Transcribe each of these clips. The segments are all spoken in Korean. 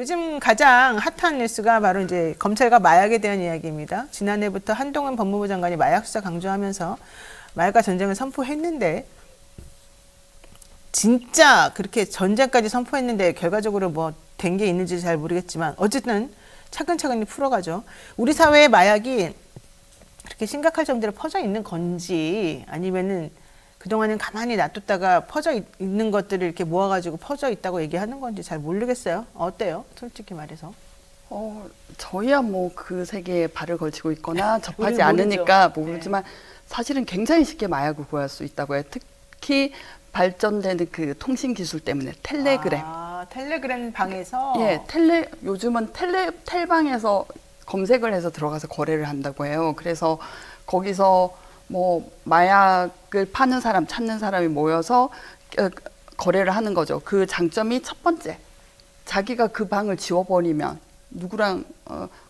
요즘 가장 핫한 뉴스가 바로 이제 검찰과 마약에 대한 이야기입니다. 지난해부터 한동훈 법무부 장관이 마약 수사 강조하면서 마약과 전쟁을 선포했는데 진짜 그렇게 전쟁까지 선포했는데 결과적으로 뭐 된 게 있는지 잘 모르겠지만 어쨌든 차근차근히 풀어가죠. 우리 사회의 마약이 그렇게 심각할 정도로 퍼져 있는 건지 아니면은 그동안은 가만히 놔뒀다가 퍼져 있는 것들을 이렇게 모아가지고 퍼져 있다고 얘기하는 건지 잘 모르겠어요. 어때요? 솔직히 말해서. 저희야 뭐 그 세계에 발을 걸치고 있거나 접하지 않으니까 모르지만 사실은 굉장히 쉽게 마약을 구할 수 있다고 해요. 특히 발전되는 그 통신 기술 때문에 텔레그램. 텔레그램 방에서? 예, 요즘은 텔방에서 검색을 해서 들어가서 거래를 한다고 해요. 그래서 거기서 뭐 마약을 파는 사람, 찾는 사람이 모여서 거래를 하는 거죠. 그 장점이 첫 번째, 자기가 그 방을 지워버리면 누구랑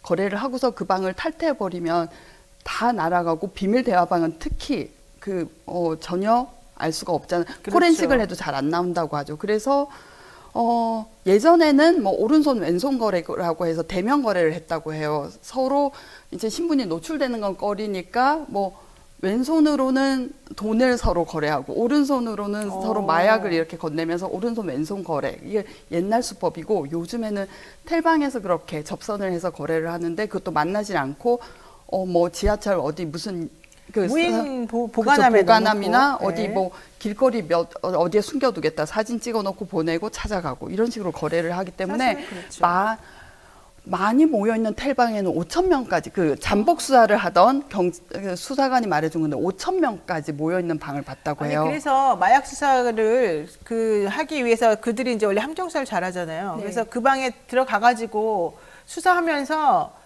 거래를 하고서 그 방을 탈퇴해버리면 다 날아가고 비밀 대화방은 특히 전혀 알 수가 없잖아요. 그렇죠. 포렌식을 해도 잘 안 나온다고 하죠. 그래서 예전에는 뭐 오른손 왼손 거래라고 해서 대면 거래를 했다고 해요. 서로 이제 신분이 노출되는 건 꺼리니까 뭐 왼손으로는 돈을 서로 거래하고 오른손으로는 서로 마약을 이렇게 건네면서 오른손 왼손 거래. 이게 옛날 수법이고 요즘에는 텔방에서 그렇게 접선을 해서 거래를 하는데 그것도 만나지 않고 뭐 지하철 어디 무슨 무인 보관함이나 어디 뭐 길거리 어디에 숨겨두겠다 사진 찍어놓고 보내고 찾아가고 이런 식으로 거래를 하기 때문에 그렇죠. 많이 모여있는 텔방에는 5,000명까지 그 잠복 수사를 하던 수사관이 말해준 건데 5,000명까지 모여있는 방을 봤다고 해요. 그래서 마약 수사를 하기 위해서 그들이 이제 원래 함정수사를 잘하잖아요. 네. 그래서 그 방에 들어가가지고 수사하면서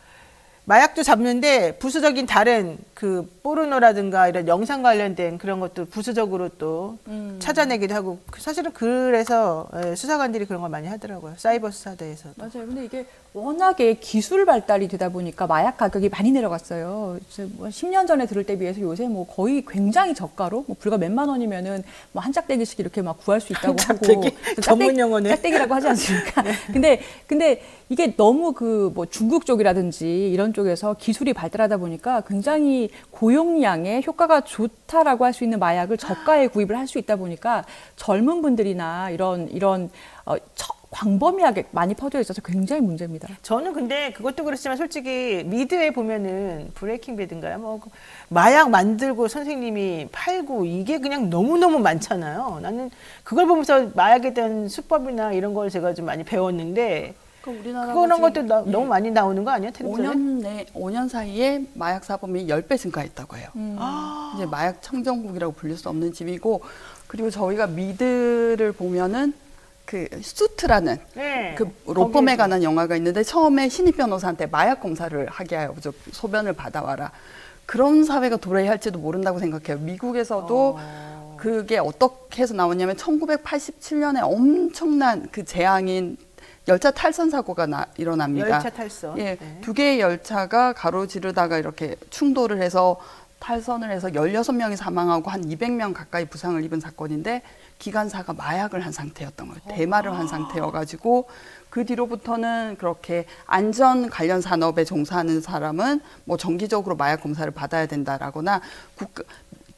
마약도 잡는데 부수적인 다른 그 포르노라든가 이런 영상 관련된 그런 것도 부수적으로 또 찾아내기도 하고 사실은 그래서 수사관들이 그런 걸 많이 하더라고요. 사이버 수사대에서. 맞아요. 근데 이게 워낙에 기술 발달이 되다 보니까 마약 가격이 많이 내려갔어요. 뭐 10년 전에 들을 때 비해서 요새 뭐 거의 굉장히 저가로 뭐 불과 몇만 원이면은 뭐 한 짝대기씩 이렇게 막 구할 수 있다고 하고 전문 용어네. 짝대기라고 하지 않습니까? 네. 근데 이게 너무 뭐 중국 쪽이라든지 이런 쪽에서 기술이 발달하다 보니까 굉장히 고용량의 효과가 좋다라고 할 수 있는 마약을 저가에 구입을 할 수 있다 보니까 젊은 분들이나 이런 광범위하게 많이 퍼져 있어서 굉장히 문제입니다. 저는 근데 그것도 그렇지만 솔직히 미드에 보면은 브레이킹 배드인가요? 뭐 마약 만들고 선생님이 팔고 이게 그냥 너무너무 많잖아요. 나는 그걸 보면서 마약에 대한 수법이나 이런 걸 제가 좀 많이 배웠는데 그런 것도 너무 많이 나오는 거 아니야? 텔레비전에? 5년 사이에 마약 사범이 10배 증가했다고 해요. 이제 마약 청정국이라고 불릴 수 없는 집이고 그리고 저희가 미드를 보면은 그 수트라는 그 로펌에 관한 영화가 있는데 처음에 신입 변호사한테 마약 검사를 하게 해요. 소변을 받아와라. 그런 사회가 도래해야 할지도 모른다고 생각해요. 미국에서도 그게 어떻게 해서 나왔냐면 1987년에 엄청난 그 재앙인 열차 탈선 사고가 일어납니다. 열차 탈선. 예, 두 개의 열차가 가로지르다가 이렇게 충돌을 해서 탈선을 해서 16명이 사망하고 한 200명 가까이 부상을 입은 사건인데 기관사가 마약을 한 상태였던 거예요. 대마를 한 상태여가지고 그 뒤로부터는 그렇게 안전 관련 산업에 종사하는 사람은 뭐 정기적으로 마약 검사를 받아야 된다라거나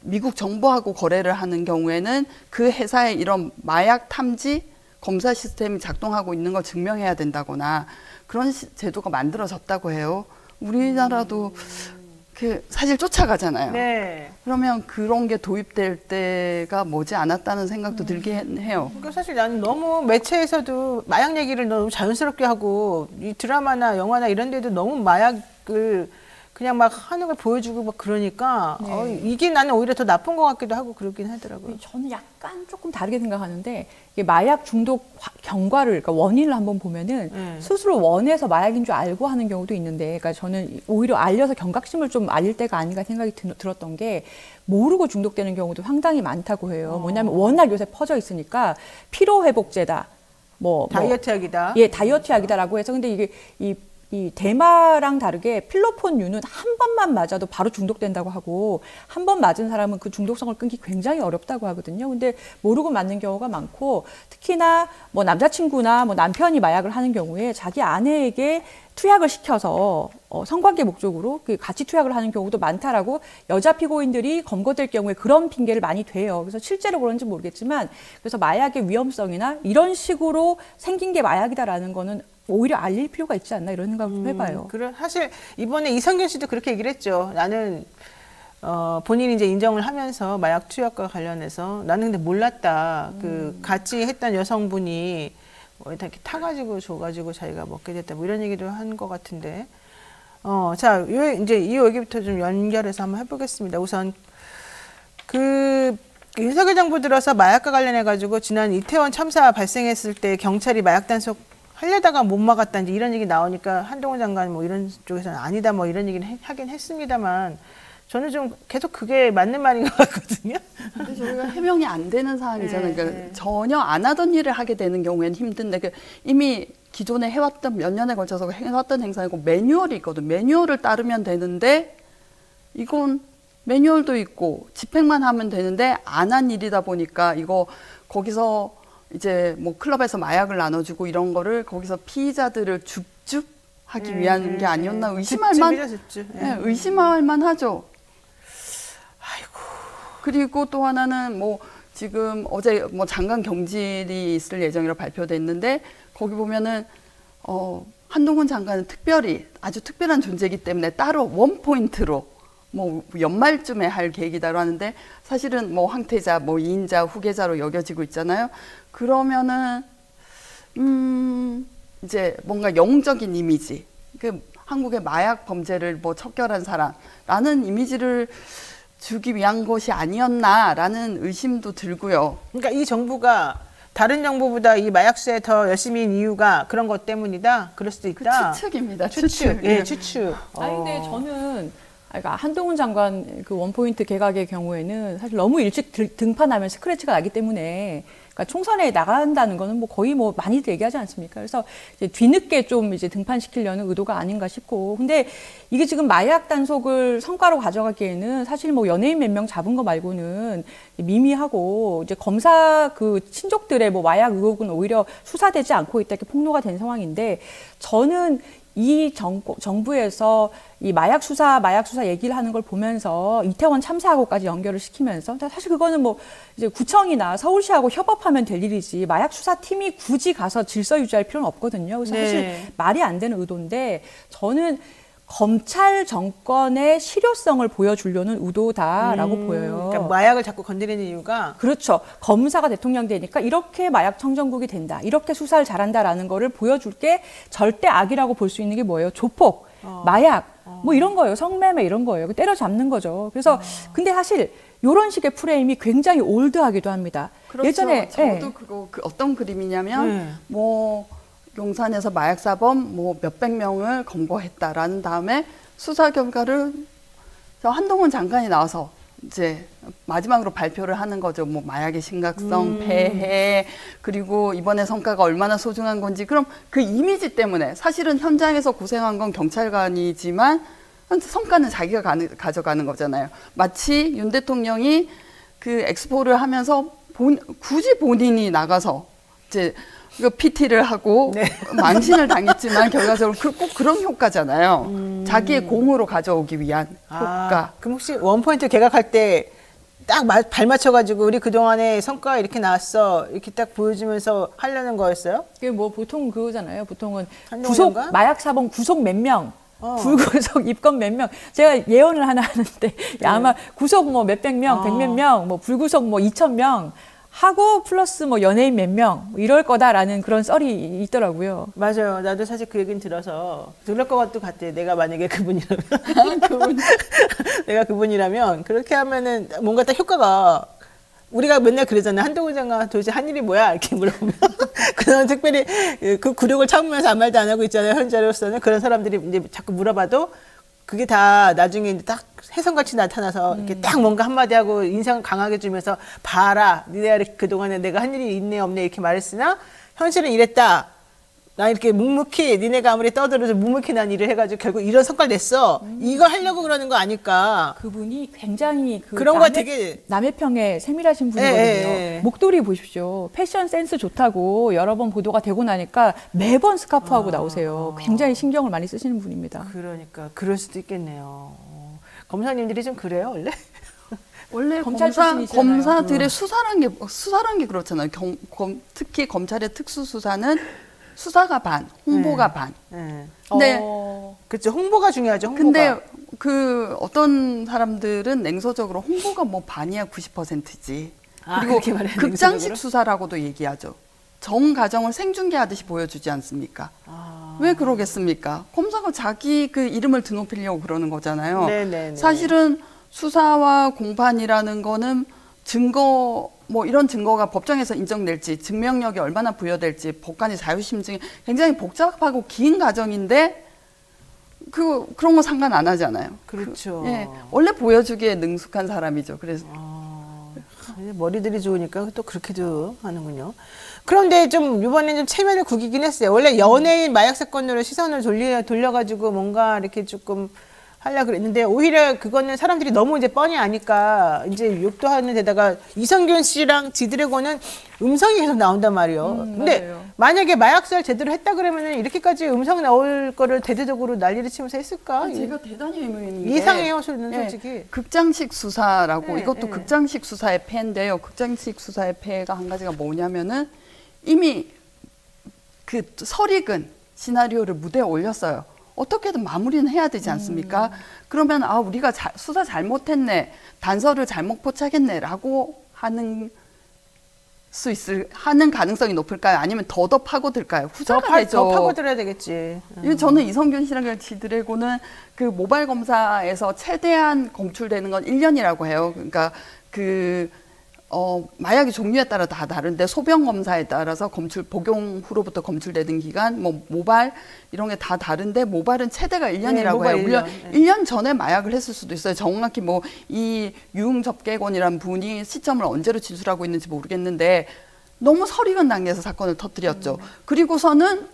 미국 정부하고 거래를 하는 경우에는 그 회사의 이런 마약 탐지 검사 시스템이 작동하고 있는 걸 증명해야 된다거나 그런 제도가 만들어졌다고 해요. 우리나라도 사실 쫓아가잖아요. 네. 그러면 그런 게 도입될 때가 머지 않았다는 생각도 들긴 해요. 그러니까 사실 나는 너무 매체에서도 마약 얘기를 너무 자연스럽게 하고 이 드라마나 영화나 이런 데도 너무 마약을 그냥 막 하는 걸 보여주고 막 그러니까 이게 나는 오히려 더 나쁜 것 같기도 하고 그러긴 하더라고요. 저는 약간 조금 다르게 생각하는데 이게 마약 중독 경과를 그러니까 원인을 한번 보면은 스스로 원해서 마약인 줄 알고 하는 경우도 있는데 그러니까 저는 오히려 알려서 경각심을 좀 알릴 때가 아닌가 생각이 들었던 게 모르고 중독되는 경우도 상당히 많다고 해요. 뭐냐면 워낙 요새 퍼져 있으니까 피로회복제다. 다이어트 약이다. 예, 다이어트 약이다라고 해서 근데 이게 이 대마랑 다르게 필로폰류는 한 번만 맞아도 바로 중독된다고 하고 한 번 맞은 사람은 그 중독성을 끊기 굉장히 어렵다고 하거든요. 근데 모르고 맞는 경우가 많고 특히나 뭐 남자친구나 뭐 남편이 마약을 하는 경우에 자기 아내에게 투약을 시켜서 성관계 목적으로 그 같이 투약을 하는 경우도 많다라고 여자 피고인들이 검거될 경우에 그런 핑계를 많이 대요. 그래서 실제로 그런지 모르겠지만 그래서 마약의 위험성이나 이런 식으로 생긴 게 마약이다라는 거는 오히려 알릴 필요가 있지 않나 이런 생각을 좀 해봐요. 그래 사실 이번에 이성균 씨도 그렇게 얘기를 했죠. 나는 본인이 이제 인정을 하면서 마약 투약과 관련해서 나는 근데 몰랐다. 그 같이 했던 여성분이 뭐 이렇게 타가지고 줘가지고 자기가 먹게 됐다. 뭐 이런 얘기도 한 것 같은데. 자, 이제 이 얘기부터 좀 연결해서 한번 해보겠습니다. 우선 그 윤석열 정부 들어서 마약과 관련해가지고 지난 이태원 참사 발생했을 때 경찰이 마약 단속 하려다가 못 막았다 이제 이런 얘기 나오니까 한동훈 장관 뭐 이런 쪽에서는 아니다 뭐 이런 얘기는 하긴 했습니다만 저는 좀 계속 그게 맞는 말인 것 같거든요. 근데 저희가 해명이 안 되는 사항이잖아요. 그러니까 전혀 안 하던 일을 하게 되는 경우에는 힘든데 이미 기존에 해왔던 몇 년에 걸쳐서 해왔던 행사이고 매뉴얼이 있거든. 매뉴얼을 따르면 되는데 이건 매뉴얼도 있고 집행만 하면 되는데 안 한 일이다 보니까 이거 거기서 이제 뭐 클럽에서 마약을 나눠주고 이런 거를 거기서 피의자들을 줍줍하기 위한 게 아니었나 의심할 의심할 만하죠. 아이고. 그리고 또 하나는 뭐 지금 어제 뭐 장관 경질이 있을 예정이라 발표됐는데 거기 보면은 한동훈 장관은 특별히 아주 특별한 존재이기 때문에 따로 원 포인트로 뭐 연말쯤에 할 계획이다로 하는데 사실은 뭐 황태자, 뭐 2인자, 후계자로 여겨지고 있잖아요. 그러면은 이제 뭔가 영웅적인 이미지, 그 한국의 마약 범죄를 뭐 척결한 사람라는 이미지를 주기 위한 것이 아니었나라는 의심도 들고요. 그러니까 이 정부가 다른 정부보다 이 마약 수사에 더 열심히인 이유가 그런 것 때문이다. 그럴 수도 있다. 그 추측입니다. 추측. 예, 추측. 아니 근데 저는 그러니까 한동훈 장관 그 원포인트 개각의 경우에는 사실 너무 일찍 등판하면 스크래치가 나기 때문에 그러니까 총선에 나간다는 거는 뭐 거의 뭐 많이들 얘기하지 않습니까? 그래서 이제 뒤늦게 좀 이제 등판시키려는 의도가 아닌가 싶고. 근데 이게 지금 마약 단속을 성과로 가져가기에는 사실 뭐 연예인 몇 명 잡은 거 말고는 미미하고 이제 검사 그 친족들의 뭐 마약 의혹은 오히려 수사되지 않고 있다 이렇게 폭로가 된 상황인데 저는 이 정부에서 이 마약 수사 얘기를 하는 걸 보면서 이태원 참사하고까지 연결을 시키면서 사실 그거는 뭐 이제 구청이나 서울시하고 협업하면 될 일이지 마약 수사팀이 굳이 가서 질서 유지할 필요는 없거든요. 그래서 사실 말이 안 되는 의도인데 저는 검찰 정권의 실효성을 보여주려는 의도다라고 보여요. 그러니까 마약을 자꾸 건드리는 이유가 그렇죠. 검사가 대통령 되니까 이렇게 마약 청정국이 된다. 이렇게 수사를 잘한다라는 거를 보여줄 게 절대 악이라고 볼 수 있는 게 뭐예요? 조폭, 마약, 뭐 이런 거예요. 성매매 이런 거예요. 때려잡는 거죠. 그래서 근데 사실 이런 식의 프레임이 굉장히 올드하기도 합니다. 그렇죠. 예전에 저도 그거 어떤 그림이냐면 뭐 용산에서 마약사범 뭐 몇백 명을 검거했다라는 다음에 수사 결과를 한동훈 장관이 나와서 이제 마지막으로 발표를 하는 거죠. 뭐 마약의 심각성, 폐해, 그리고 이번에 성과가 얼마나 소중한 건지. 그럼 그 이미지 때문에 사실은 현장에서 고생한 건 경찰관이지만 성과는 자기가 가져가는 거잖아요. 마치 윤 대통령이 그 엑스포를 하면서 굳이 본인이 나가서 이제 PT를 하고 망신을 당했지만 결과적으로 꼭 그런 효과잖아요. 자기의 공으로 가져오기 위한 효과. 그럼 혹시 원포인트 개각할 때 딱 발 맞춰가지고 우리 그동안에 성과가 이렇게 나왔어 이렇게 딱 보여주면서 하려는 거였어요? 그게 뭐 보통 그거잖아요. 보통은 한동훈인가? 마약 사범 구속 몇 명. 불구속 입건 몇 명. 제가 예언을 하나 하는데 아마 구속 뭐 몇백 명, 백몇 명, 뭐 불구속 뭐 2,000명 하고 플러스 뭐 연예인 몇 명 이럴 거다라는 그런 썰이 있더라고요. 맞아요. 나도 사실 그 얘기는 들어서 그럴 것 같아. 내가 만약에 그분이라면 내가 그분이라면 그렇게 하면은 뭔가 딱 효과가 우리가 맨날 그러잖아요. 한동훈 장관 도대체 한 일이 뭐야? 이렇게 물어보면 그런 특별히 그 굴욕을 참으면서 아무 말도 안 하고 있잖아요. 현재로서는 그런 사람들이 이제 자꾸 물어봐도 그게 다 나중에 딱 혜성같이 나타나서 이렇게 딱 뭔가 한마디 하고 인상을 강하게 주면서 봐라. 니네가 그동안에 내가 한 일이 있네 없네 이렇게 말했으나 현실은 이랬다. 나 이렇게 묵묵히 니네가 아무리 떠들어도 묵묵히 난 일을 해가지고 결국 이런 성과를 냈어. 이거 하려고 그러는 거 아닐까. 그분이 굉장히 그런 거 되게 남의 평에 세밀하신 분이거든요. 예. 목도리 보십시오. 패션 센스 좋다고 여러 번 보도가 되고 나니까 매번 스카프하고 나오세요. 굉장히 신경을 많이 쓰시는 분입니다. 그러니까 그럴 수도 있겠네요. 검사님들이 좀 그래요 원래? 원래 검찰 출신이시잖아요. 검사들의 수사란 게 그렇잖아요. 특히 검찰의 특수수사는 수사가 반, 홍보가 반. 네. 근데 그렇죠. 홍보가 중요하죠. 홍보가. 근데 그 어떤 사람들은 냉소적으로 홍보가 뭐 반이야 90%지. 그리고 그렇게 말해요, 극장식 냉소적으로? 수사라고도 얘기하죠. 전 과정을 생중계하듯이 보여주지 않습니까? 왜 그러겠습니까? 검사가 자기 그 이름을 드높이려고 그러는 거잖아요. 네네네. 사실은 수사와 공판이라는 거는 증거 뭐 이런 증거가 법정에서 인정될지 증명력이 얼마나 부여될지 법관의 자유심증이 굉장히 복잡하고 긴 과정인데 그런 거 상관 안 하잖아요. 그렇죠. 예, 원래 보여주기에 능숙한 사람이죠. 그래서 머리들이 좋으니까 또 그렇게도 하는군요. 그런데 좀 이번에 좀 체면을 구기긴 했어요. 원래 연예인 마약 사건으로 시선을 돌려가지고 뭔가 이렇게 조금 하려고 그랬는데 오히려 그거는 사람들이 너무 이제 뻔히 아니까 이제 욕도 하는 데다가 이성균 씨랑 지드래곤은 음성이 계속 나온단 말이에요. 근데 맞아요. 만약에 마약살 제대로 했다 그러면은 이렇게까지 음성 나올 거를 대대적으로 난리를 치면서 했을까? 제가 대단히 의문인 게 이상해요, 저는 예, 솔직히. 극장식 수사라고 네, 이것도 네. 극장식 수사의 폐인데요. 극장식 수사의 폐가 한 가지가 뭐냐면은 이미 그 설익은 시나리오를 무대에 올렸어요. 어떻게든 마무리는 해야 되지 않습니까? 그러면 우리가 수사 잘못했네, 단서를 잘못 포착했네라고 하는 가능성이 높을까요? 아니면 더 파고들까요? 후자가 되죠. 더 파고들어야 되겠지. 저는 이성균 씨랑 지드래곤은 그 모발 검사에서 최대한 검출되는 건 1년이라고 해요. 그러니까 마약의 종류에 따라 다 다른데 소변 검사에 따라서 복용 후로부터 검출되는 기간, 뭐 모발 이런 게 다 다른데 모발은 최대가 1년이라고 모발 해요. 물론 1년. 1년 전에 마약을 했을 수도 있어요. 정확히 뭐 이 유흥접객원이란 분이 시점을 언제로 진술하고 있는지 모르겠는데 너무 설익은 단계에서 사건을 터뜨렸죠. 그리고서는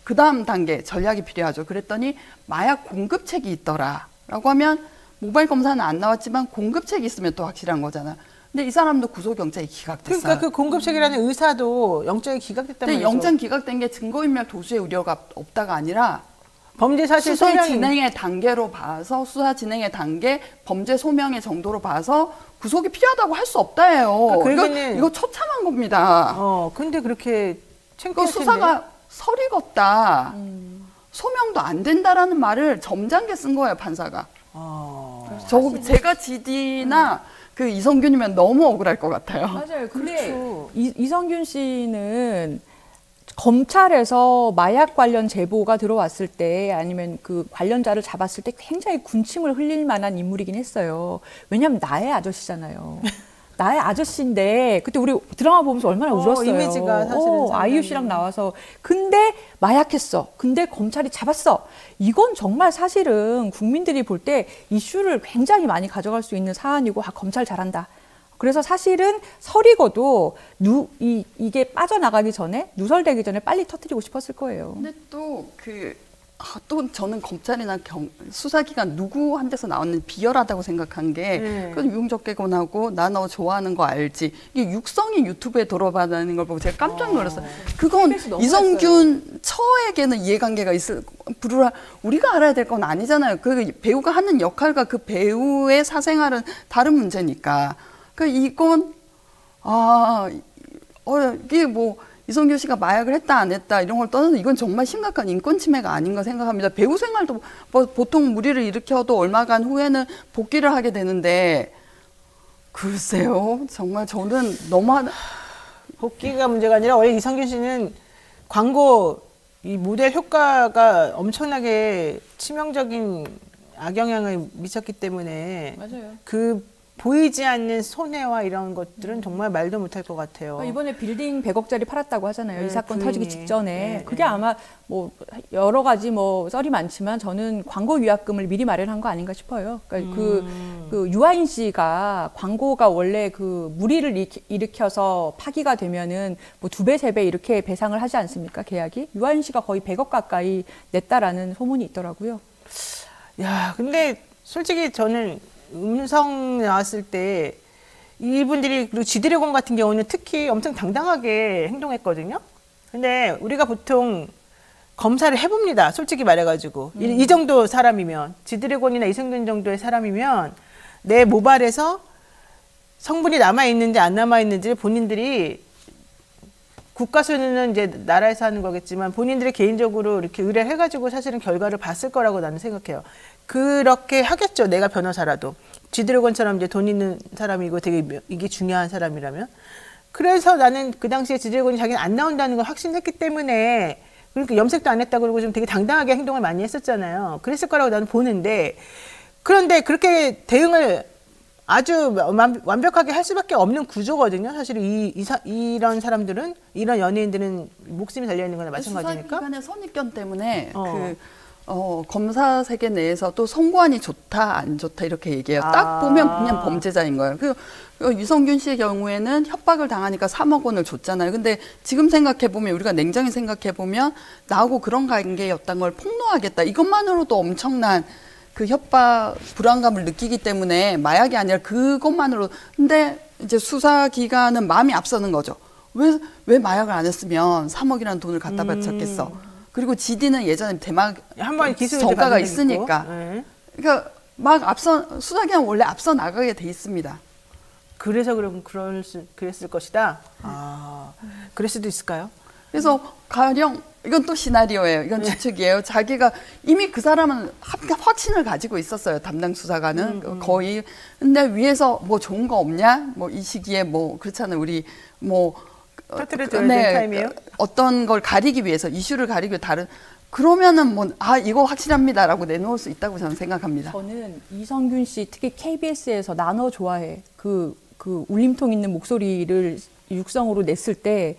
그 다음 단계 전략이 필요하죠. 그랬더니 마약 공급책이 있더라라고 하면 모발 검사는 안 나왔지만 공급책이 있으면 또 확실한 거잖아요. 근데 이 사람도 구속영장이 기각됐어요. 그러니까 그 공급책이라는 의사도 영장이 기각됐단 근데 말이죠. 영장 기각된 게 증거인멸 도주의 우려가 없다가 아니라 범죄 사실 수사 소명이 진행의 단계로 봐서 수사 진행의 단계, 범죄 소명의 정도로 봐서 구속이 필요하다고 할 수 없다예요. 그러니까는- 이거 처참한 겁니다. 근데 그렇게 그 창피할 텐데. 수사가 설익었다, 소명도 안 된다라는 말을 점잖게 쓴 거예요, 판사가. 제가 GD나 그 이성균이면 너무 억울할 것 같아요. 맞아요. 근데 그렇죠. 이성균 씨는 검찰에서 마약 관련 제보가 들어왔을 때 아니면 그 관련자를 잡았을 때 굉장히 군침을 흘릴 만한 인물이긴 했어요. 왜냐하면 나의 아저씨잖아요. 나의 아저씨인데 그때 우리 드라마 보면서 얼마나 울었어요. 이미지가 사실은 아이유 씨랑 나와서 근데 마약했어. 근데 검찰이 잡았어. 이건 정말 사실은 국민들이 볼 때 이슈를 굉장히 많이 가져갈 수 있는 사안이고 검찰 잘한다. 그래서 사실은 설익어도 이게 빠져나가기 전에 누설되기 전에 빨리 터뜨리고 싶었을 거예요. 근데 또 저는 검찰이나 수사기관 누구한테서 나오는 비열하다고 생각한 게 그 유흥접객원하고 나 너 좋아하는 거 알지? 이게 육성이 유튜브에 돌아다니는 걸 보고 제가 깜짝 놀랐어요. 그건 이성균 처에게는 이해관계가 우리가 알아야 될 건 아니잖아요. 그 배우가 하는 역할과 그 배우의 사생활은 다른 문제니까. 이건 이게 뭐 이성균 씨가 마약을 했다 안 했다 이런 걸 떠나서 이건 정말 심각한 인권 침해가 아닌가 생각합니다. 배우 생활도 보통 무리를 일으켜도 얼마간 후에는 복귀를 하게 되는데 글쎄요. 정말 저는 너무 복귀가 문제가 아니라 원래 이성균 씨는 광고 이 모델 효과가 엄청나게 치명적인 악영향을 미쳤기 때문에 맞아요. 그 보이지 않는 손해와 이런 것들은 정말 말도 못할 것 같아요. 이번에 빌딩 100억짜리 팔았다고 하잖아요. 네, 이 사건 부인이. 터지기 직전에. 네, 그게 네. 아마 뭐 여러 가지 뭐 썰이 많지만 저는 광고 위약금을 미리 마련한 거 아닌가 싶어요. 그러니까 그 유아인 씨가 광고가 원래 그 무리를 일으켜서 파기가 되면은 뭐 2배, 3배 이렇게 배상을 하지 않습니까? 계약이. 유아인 씨가 거의 100억 가까이 냈다라는 소문이 있더라고요. 야, 근데 솔직히 저는 음성 나왔을 때 이분들이 그리고 지드래곤 같은 경우는 특히 엄청 당당하게 행동했거든요. 근데 우리가 보통 검사를 해봅니다. 솔직히 말해가지고 이 정도 사람이면 지드래곤이나 이승균 정도의 사람이면 내 모발에서 성분이 남아 있는지 안 남아 있는지 본인들이 국가수는 이제 나라에서 하는 거겠지만 본인들이 개인적으로 이렇게 의뢰를 해가지고 사실은 결과를 봤을 거라고 나는 생각해요. 그렇게 하겠죠. 내가 변호사라도. 지드래곤처럼 이제 돈 있는 사람이고 되게 이게 중요한 사람이라면. 그래서 나는 그 당시에 지드래곤이 자기는 안 나온다는 걸 확신했기 때문에 그러니까 염색도 안 했다고 그러고 좀 되게 당당하게 행동을 많이 했었잖아요. 그랬을 거라고 나는 보는데 그런데 그렇게 대응을 아주 완벽하게 할 수밖에 없는 구조거든요. 사실 이런 사람들은, 이런 연예인들은 목숨이 달려있는 거나 마찬가지니까. 수사기관의 선입견 때문에 검사 세계 내에서도 선고안이 좋다, 안 좋다 이렇게 얘기해요. 딱 보면 그냥 범죄자인 거예요. 그 유성균 씨의 경우에는 협박을 당하니까 3억 원을 줬잖아요. 근데 지금 생각해보면, 우리가 냉정히 생각해보면 나하고 그런 관계였던 걸 폭로하겠다. 이것만으로도 엄청난 그 협박, 불안감을 느끼기 때문에 마약이 아니라 그것만으로. 근데 이제 수사기관은 마음이 앞서는 거죠. 왜 마약을 안 했으면 3억이라는 돈을 갖다 바쳤겠어. 그리고 GD는 예전에 대막 한번 기술 전과가 있으니까. 네. 그러니까 막 수사기관 원래 앞서 나가게 돼 있습니다. 그래서 그럼 그랬을 것이다. 그럴 수도 있을까요? 그래서 가령 이건 또 시나리오예요. 이건 추측이에요. 자기가 이미 그 사람은 확신을 가지고 있었어요. 담당 수사관은 거의. 근데 위에서 뭐 좋은 거 없냐? 뭐 이 시기에 뭐 그렇잖아요. 우리 뭐 터뜨려줘야 될 타임이에요? 어떤 걸 가리기 위해서, 이슈를 가리기 위해 그러면은 뭐 이거 확실합니다라고 내놓을 수 있다고 저는 생각합니다. 저는 이성균 씨 특히 KBS에서 나너 좋아해 그 울림통 있는 목소리를 육성으로 냈을 때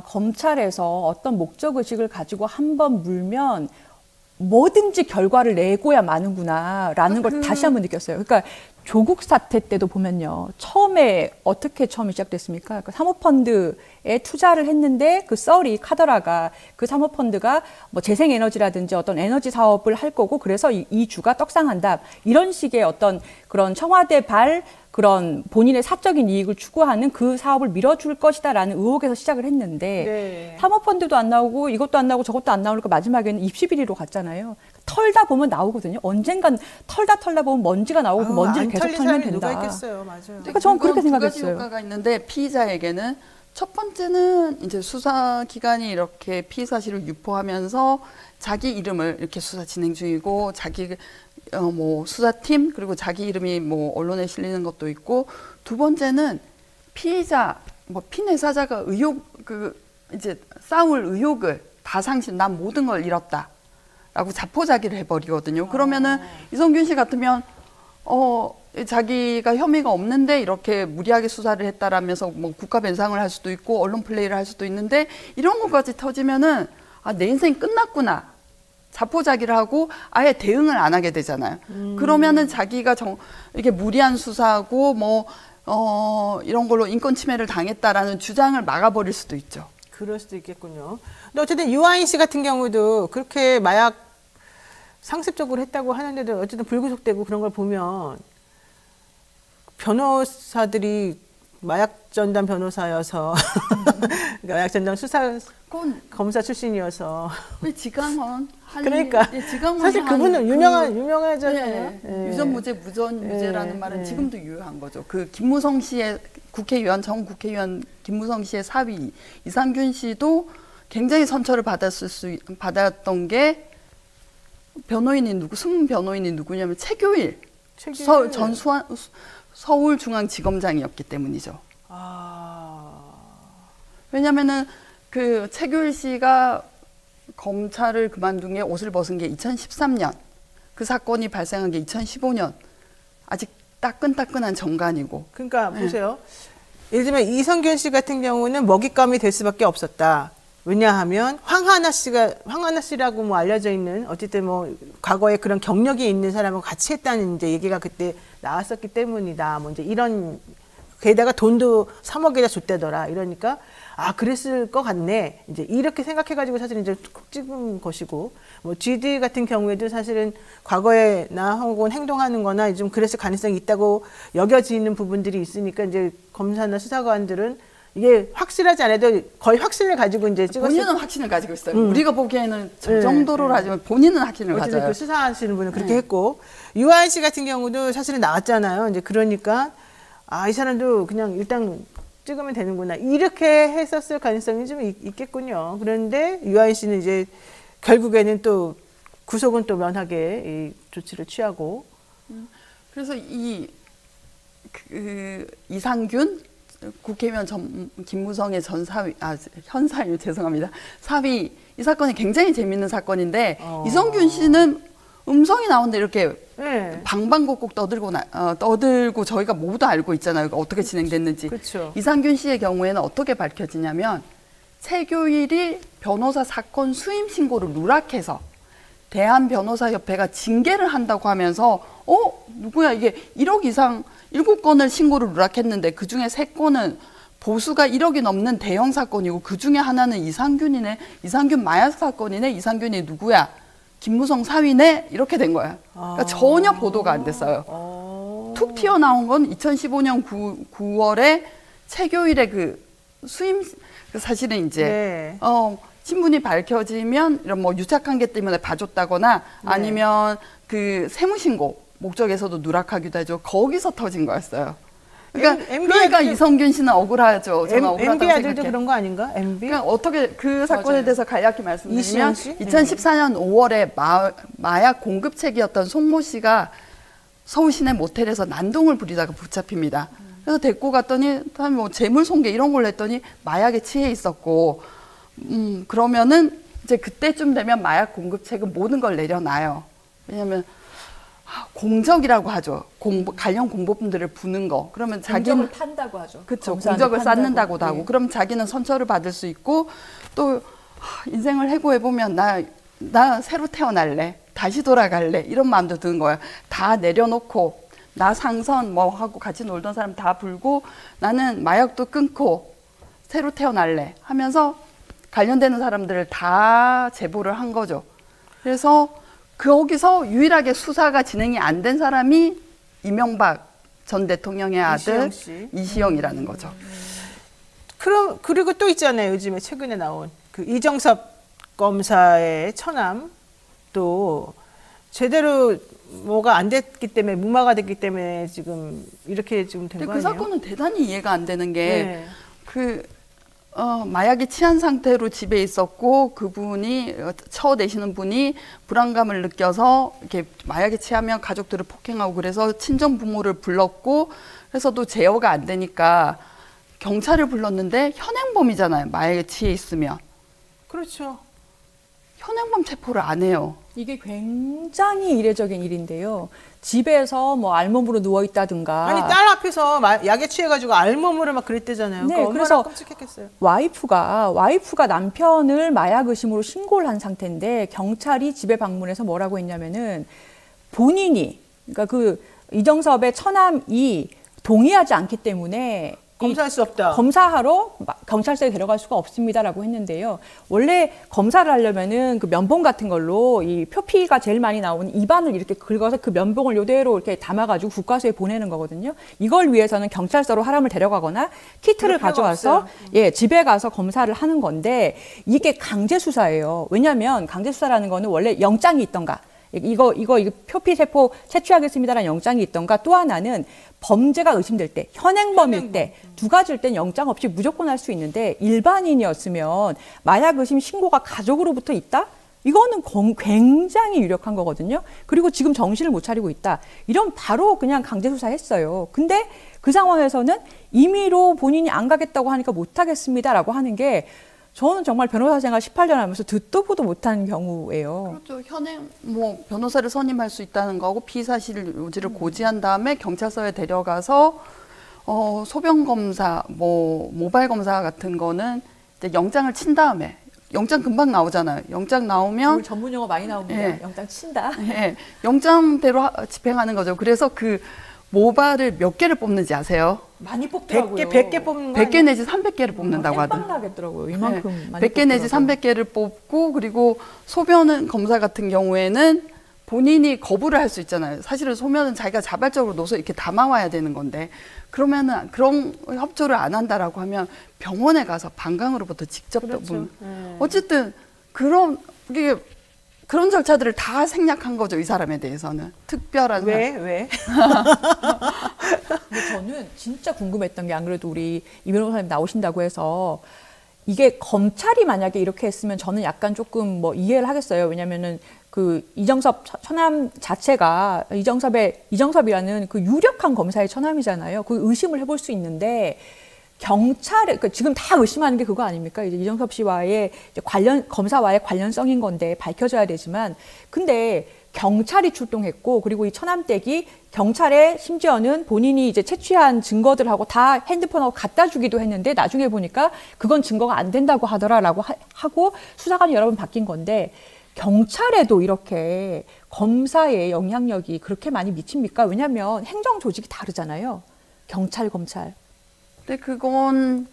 검찰에서 어떤 목적의식을 가지고 한번 물면 뭐든지 결과를 내고야 마는구나라는 걸 다시 한번 느꼈어요. 그러니까 조국 사태 때도 보면요. 처음에 시작됐습니까? 그러니까 사모펀드에 투자를 했는데 그 썰이 카더라가 그 사모펀드가 뭐 재생에너지라든지 어떤 에너지 사업을 할 거고 그래서 이 주가 떡상한다. 이런 식의 어떤 그런 청와대 그런 본인의 사적인 이익을 추구하는 그 사업을 밀어줄 것이다라는 의혹에서 시작을 했는데 네. 사모펀드도 안 나오고 이것도 안 나오고 저것도 안 나오니까 마지막에는 입시 비리로 갔잖아요. 털다 보면 나오거든요. 언젠간 털다 보면 먼지가 나오고 그 먼지를 계속 털면 된다. 누가 있겠어요. 맞아요. 그러니까 저는 그렇게 생각했어요. 두 가지 효과가 있는데 피의자에게는 첫 번째는 이제 수사기관이 이렇게 피의 사실을 유포하면서 자기 이름을 이렇게 수사 진행 중이고 자기 뭐 수사팀 그리고 자기 이름이 뭐 언론에 실리는 것도 있고 두 번째는 피의자 뭐 피내사자가 이제 싸울 의욕을 다 난 모든 걸 잃었다라고 자포자기를 해버리거든요. 그러면은 이성균 씨 같으면 자기가 혐의가 없는데 이렇게 무리하게 수사를 했다라면서 뭐 국가 변상을 할 수도 있고 언론 플레이를 할 수도 있는데 이런 것까지 터지면은 내 인생이 끝났구나. 자포자기를 하고 아예 대응을 안 하게 되잖아요. 그러면은 자기가 이렇게 무리한 수사하고 이런 걸로 인권 침해를 당했다라는 주장을 막아버릴 수도 있죠. 그럴 수도 있겠군요. 근데 어쨌든 유아인 씨 같은 경우도 그렇게 마약 상습적으로 했다고 하는데도 어쨌든 불구속되고 그런 걸 보면 변호사들이 마약 전담 변호사여서 마약 전담 검사 출신이어서 지강원 그러니까 사실 그분은 유명하잖아요. 네. 유전무죄 무전유죄라는 말은 지금도 유효한 거죠. 그 김무성 씨의 전 국회의원 김무성 씨의 사위 이상균 씨도 굉장히 선처를 받았던 게 숨은 변호인이 누구냐면 최교일. 전 서울중앙지검장이었기 때문이죠. 왜냐면은 그 최규일 씨가 검찰을 그만둔 게 옷을 벗은 게 2013년, 그 사건이 발생한 게 2015년, 아직 따끈따끈한 정간이고. 그러니까 보세요. 예를 들면 이성균 씨 같은 경우는 먹잇감이 될 수밖에 없었다. 왜냐하면 황하나 씨라고 뭐 알려져 있는 어쨌든 뭐 과거에 그런 경력이 있는 사람하고 같이 했다는 이제 얘기가 그때 나왔었기 때문이다. 뭐 이제 이런 게다가 돈도 3억에다 줬대더라. 이러니까 아 그랬을 것 같네. 이제 이렇게 생각해가지고 사실은 이제 콕 찍은 것이고 뭐 GD 같은 경우에도 사실은 과거에 나하고 행동하는거나 좀 그랬을 가능성이 있다고 여겨지는 부분들이 있으니까 이제 검사나 수사관들은 이게 확실하지 않아도 거의 확신을 가지고 이제 찍었을 본인은 확신을 가지고 있어요. 우리가 보기에는 저 정도로 하지만 본인은 확신을 가져요. 그 수사하시는 분은 그렇게 했고 유아인 씨 같은 경우도 사실은 나왔잖아요. 이제 그러니까 아, 이 사람도 그냥 일단 찍으면 되는구나 이렇게 했었을 가능성이 좀 있겠군요. 그런데 유아인 씨는 이제 결국에는 또 구속은 또 면하게 이 조치를 취하고 그래서 이상균 국회의원 김무성의 현사위 죄송합니다. 사위 이 사건이 굉장히 재밌는 사건인데 이성균 씨는 음성이 나오는데 이렇게 네. 방방곡곡 떠들고 저희가 모두 알고 있잖아요. 어떻게 진행됐는지. 그렇죠. 이상균 씨의 경우에는 어떻게 밝혀지냐면 최교일이 변호사 사건 수임 신고를 누락해서 대한변호사협회가 징계를 한다고 하면서 누구야 이게 1억 이상 7건을 신고를 누락했는데 그중에 3건은 보수가 1억이 넘는 대형 사건이고 그중에 하나는 이상균이네. 이상균 마약 사건이네. 이상균이 누구야? 김무성 사위네? 이렇게 된 거야. 그러니까 전혀 보도가 안 됐어요. 툭 튀어나온 건 2015년 9월에 최교일의 그 수임 사실은 이제 네. 신분이 밝혀지면 이런 뭐 유착관계 때문에 봐줬다거나 아니면 그 세무신고 목적에서도 누락하기도 하죠. 거기서 터진 거였어요. 그러니까 이성균 씨는 억울하죠. 저는 억울하다고 MB 아들도 생각해. 그런 거 아닌가? MB? 그러니까 어떻게 그 사건에 맞아요. 대해서 간략히 말씀드리면 씨? 2014년 5월에 마약 공급책이었던 송모 씨가 서울 시내 모텔에서 난동을 부리다가 붙잡힙니다. 그래서 데리고 갔더니 뭐 재물 손괴 이런 걸 했더니 마약에 취해 있었고 그러면은 이제 그때쯤 되면 마약 공급책은 모든 걸 내려놔요. 왜냐하면 공적이라고 하죠. 관련 공범들을 부는 거. 그러면 공적을 탄다고 하죠. 그렇죠. 공적을 쌓는다고도 하고. 그럼 자기는 선처를 받을 수 있고 또 인생을 해고해 보면 나 새로 태어날래. 다시 돌아갈래. 이런 마음도 드는 거야. 다 내려놓고 나 상선 뭐 하고 같이 놀던 사람 다 불고 나는 마약도 끊고 새로 태어날래 하면서 관련되는 사람들을 다 제보를 한 거죠. 그래서 거기서 유일하게 수사가 진행이 안 된 사람이 이명박 전 대통령의 아들 이시영이라는 거죠. 그리고 또 있잖아요. 요즘에 최근에 나온 그 이정섭 검사의 처남 또 제대로 뭐가 안 됐기 때문에 무마가 됐기 때문에 지금 이렇게 지금 된 거 아니에요? 그 사건은 대단히 이해가 안 되는 게 마약에 취한 상태로 집에 있었고 그분이 처내시는 분이 불안감을 느껴서 이렇게 마약에 취하면 가족들을 폭행하고 그래서 친정 부모를 불렀고 그래서 또 제어가 안 되니까 경찰을 불렀는데 현행범이잖아요. 마약에 취해 있으면. 그렇죠. 현행범 체포를 안 해요. 이게 굉장히 이례적인 일인데요. 집에서 뭐 알몸으로 누워 있다든가. 아니 딸 앞에서 약에 취해가지고 알몸으로 막 그랬대잖아요. 네, 그러니까 그래서 얼마나 끔찍했겠어요. 와이프가 남편을 마약 의심으로 신고를 한 상태인데 경찰이 집에 방문해서 뭐라고 했냐면은 본인이 그러니까 그 이정섭의 처남이 동의하지 않기 때문에 검사할 수 없다. 검사하러 경찰서에 데려갈 수가 없습니다라고 했는데요. 원래 검사를 하려면은 그 면봉 같은 걸로 이 표피가 제일 많이 나오는 입안을 이렇게 긁어서 그 면봉을 이대로 이렇게 담아가지고 국과수에 보내는 거거든요. 이걸 위해서는 경찰서로 사람을 데려가거나 키트를 가져와서 집에 가서 검사를 하는 건데 이게 강제 수사예요. 왜냐하면 강제 수사라는 거는 원래 영장이 있던가. 이거 표피 세포 채취하겠습니다라는 영장이 있던가 또 하나는 범죄가 의심될 때 현행범일 때 두 가지일 땐 영장 없이 무조건 할 수 있는데 일반인이었으면 마약 의심 신고가 가족으로부터 있다? 이거는 굉장히 유력한 거거든요. 그리고 지금 정신을 못 차리고 있다. 이런 바로 그냥 강제 수사했어요. 근데 그 상황에서는 임의로 본인이 안 가겠다고 하니까 못 하겠습니다라고 하는 게 저는 정말 변호사 생활 18년 하면서 듣도 보도 못한 경우예요. 그렇죠. 현행 뭐 변호사를 선임할 수 있다는 거하고 피사실 요지를 고지한 다음에 경찰서에 데려가서 소변 검사, 뭐 모발 검사 같은 거는 이제 영장을 친 다음에 영장 금방 나오잖아요. 영장 나오면 전문 용어 많이 나옵니다. 예. 영장 친다. 예, 영장대로 집행하는 거죠. 그래서 그 모발을 몇 개를 뽑는지 아세요? 많이 뽑더라고요. 100개 뽑는 거 100개 내지 300개를 뽑는다고 땜빵 하더라고요. 나겠더라고요. 이만큼 네, 많이 100개 내지 뽑더라고요. 300개를 뽑고 그리고 소변 검사 같은 경우에는 본인이 거부를 할 수 있잖아요. 사실은 소변은 자기가 자발적으로 넣어서 이렇게 담아와야 되는 건데 그러면은 그런 협조를 안 한다라고 하면 병원에 가서 방광으로부터 직접 그렇죠. 어쨌든 그런 그런 절차들을 다 생략한 거죠. 이 사람에 대해서는 특별한 왜? 근데 저는 진짜 궁금했던 게 안 그래도 우리 이 변호사님 나오신다고 해서 이게 검찰이 만약에 이렇게 했으면 저는 약간 조금 뭐 이해를 하겠어요. 왜냐면은 그 이정섭 처남 자체가 이정섭이라는 그 유력한 검사의 처남이잖아요. 그 의심을 해볼 수 있는데 경찰에 그러니까 지금 다 의심하는 게 그거 아닙니까? 이제 이정섭 씨와의 이제 검사와의 관련성인 건데 밝혀져야 되지만 근데 경찰이 출동했고 그리고 이 처남댁이 경찰에 심지어는 본인이 이제 채취한 증거들하고 다 핸드폰하고 갖다 주기도 했는데 나중에 보니까 그건 증거가 안 된다고 하더라라고 하고 수사관이 여러 번 바뀐 건데 경찰에도 이렇게 검사의 영향력이 그렇게 많이 미칩니까? 왜냐하면 행정 조직이 다르잖아요. 경찰, 검찰. 근데 그건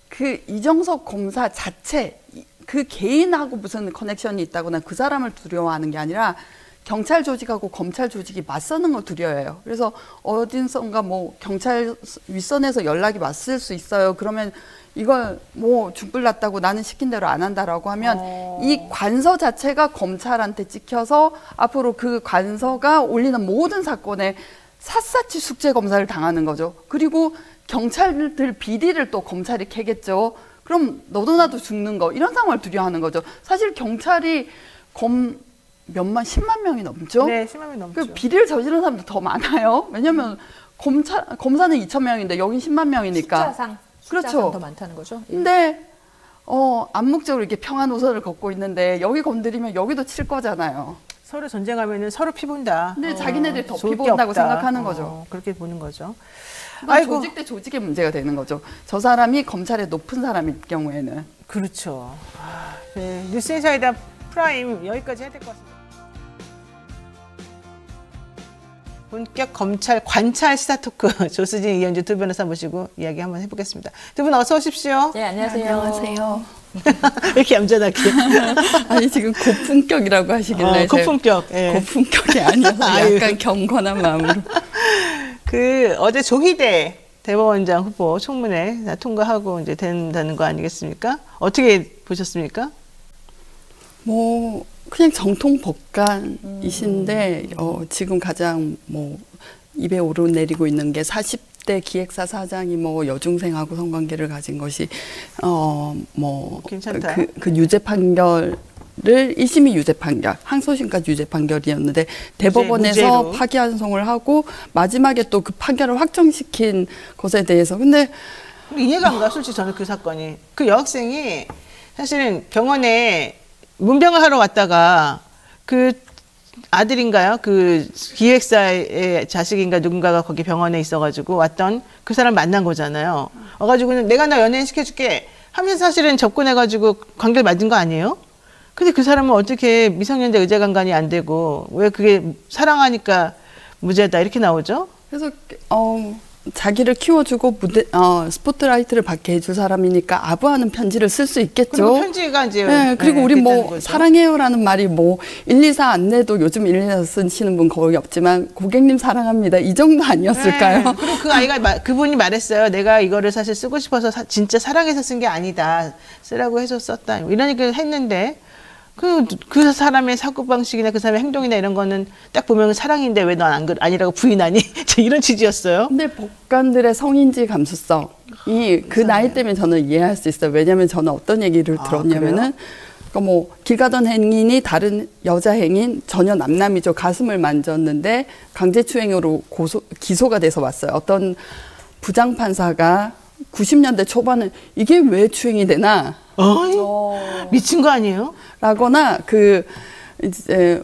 그 이정석 검사 자체 그 개인하고 무슨 커넥션이 있다거나 그 사람을 두려워하는 게 아니라 경찰 조직하고 검찰 조직이 맞서는 걸 두려워해요. 그래서 어딘선가 뭐 경찰 윗선에서 연락이 왔을 수 있어요. 그러면 이걸 뭐 죽불 났다고 나는 시킨 대로 안 한다라고 하면 이 관서 자체가 검찰한테 찍혀서 앞으로 그 관서가 올리는 모든 사건에 샅샅이 숙제 검사를 당하는 거죠. 그리고 경찰들 비리를 또 검찰이 캐겠죠. 그럼 너도 나도 죽는 거 이런 상황을 두려워하는 거죠. 사실 경찰이 몇만 10만 명이 넘죠. 네, 10만 명이 넘죠. 그 비리를 저지른 사람도 더 많아요. 왜냐하면 검사는 2천 명인데 여긴 10만 명이니까. 숫자상 그렇죠. 더 많다는 거죠. 예. 근데 암묵적으로 이렇게 평화 노선을 걷고 있는데 여기 건드리면 여기도 칠 거잖아요. 서로 전쟁하면은 서로 피 본다. 근데 자기네들이 더 좋을 피 게 본다고 없다. 생각하는 거죠. 그렇게 보는 거죠. 아이고. 조직 대 조직의 문제가 되는 거죠. 저 사람이 검찰의 높은 사람일 경우에는. 그렇죠. 네, 뉴스인사이다 프라임 여기까지 해야 될 것 같습니다. 본격 검찰 관찰 시사 토크 조수진 이현주 두 변호사 모시고 이야기 한번 해보겠습니다. 두 분 어서 오십시오. 네, 안녕하세요. 안녕하세요. 이렇게 얌전하게. 아니 지금 고품격이라고 하시길래 고품격. 예. 고품격이 아니어서 약간 경건한 마음으로. 그 어제 조희대 대법원장 후보 청문회 다 통과하고 이제 된다는 거 아니겠습니까? 어떻게 보셨습니까? 뭐 그냥 정통 법관이신데 지금 가장 뭐 입에 오르내리고 있는 게 40대 기획사 사장이 뭐 여중생하고 성관계를 가진 것이 뭐 괜찮다. 그 유죄 판결을 1심이 유죄 판결, 항소심까지 유죄 판결이었는데 대법원에서 무죄로. 파기환송을 하고 마지막에 또 그 판결을 확정시킨 것에 대해서 근데 이해가 안 가, 솔직히 저는 그 사건이. 그 여학생이 사실은 병원에 문병을 하러 왔다가 그 아들인가요? 그 기획사의 자식인가 누군가가 거기 병원에 있어가지고 왔던 그 사람 만난 거잖아요. 와가지고는 내가 너 연예인 시켜줄게 하면서 사실은 접근해가지고 관계를 맺은 거 아니에요? 근데 그 사람은 어떻게 미성년자 의제강간이 안 되고 왜 그게 사랑하니까 무죄다 이렇게 나오죠? 그래서 자기를 키워주고 스포트라이트를 받게 해줄 사람이니까 아부하는 편지를 쓸 수 있겠죠. 그리고 편지가 이제 네, 그리고 우리 됐다는 뭐 거죠. 사랑해요라는 말이 뭐 124 안내도 요즘 124 쓰시는 분 거의 없지만 고객님 사랑합니다 이 정도 아니었을까요? 네. 그리고 그 아이가 그분이 말했어요. 내가 이거를 사실 쓰고 싶어서 진짜 사랑해서 쓴 게 아니다. 쓰라고 해서 썼다. 이런 얘기를 했는데 그 사람의 사고방식이나 그 사람의 행동이나 이런 거는 딱 보면 사랑인데 왜 넌 아니라고 부인하니? 이런 취지였어요. 근데 법관들의 성인지 감수성이 그 나이 때문에 저는 이해할 수 있어요. 왜냐하면 저는 어떤 얘기를 들었냐면은 그러니까 뭐 길 가던 행인이 다른 여자 행인 전혀 남남이죠. 가슴을 만졌는데 강제추행으로 기소가 돼서 왔어요. 어떤 부장판사가 90년대 초반은 이게 왜 추행이 되나? 어이? 미친 거 아니에요? 라거나 이제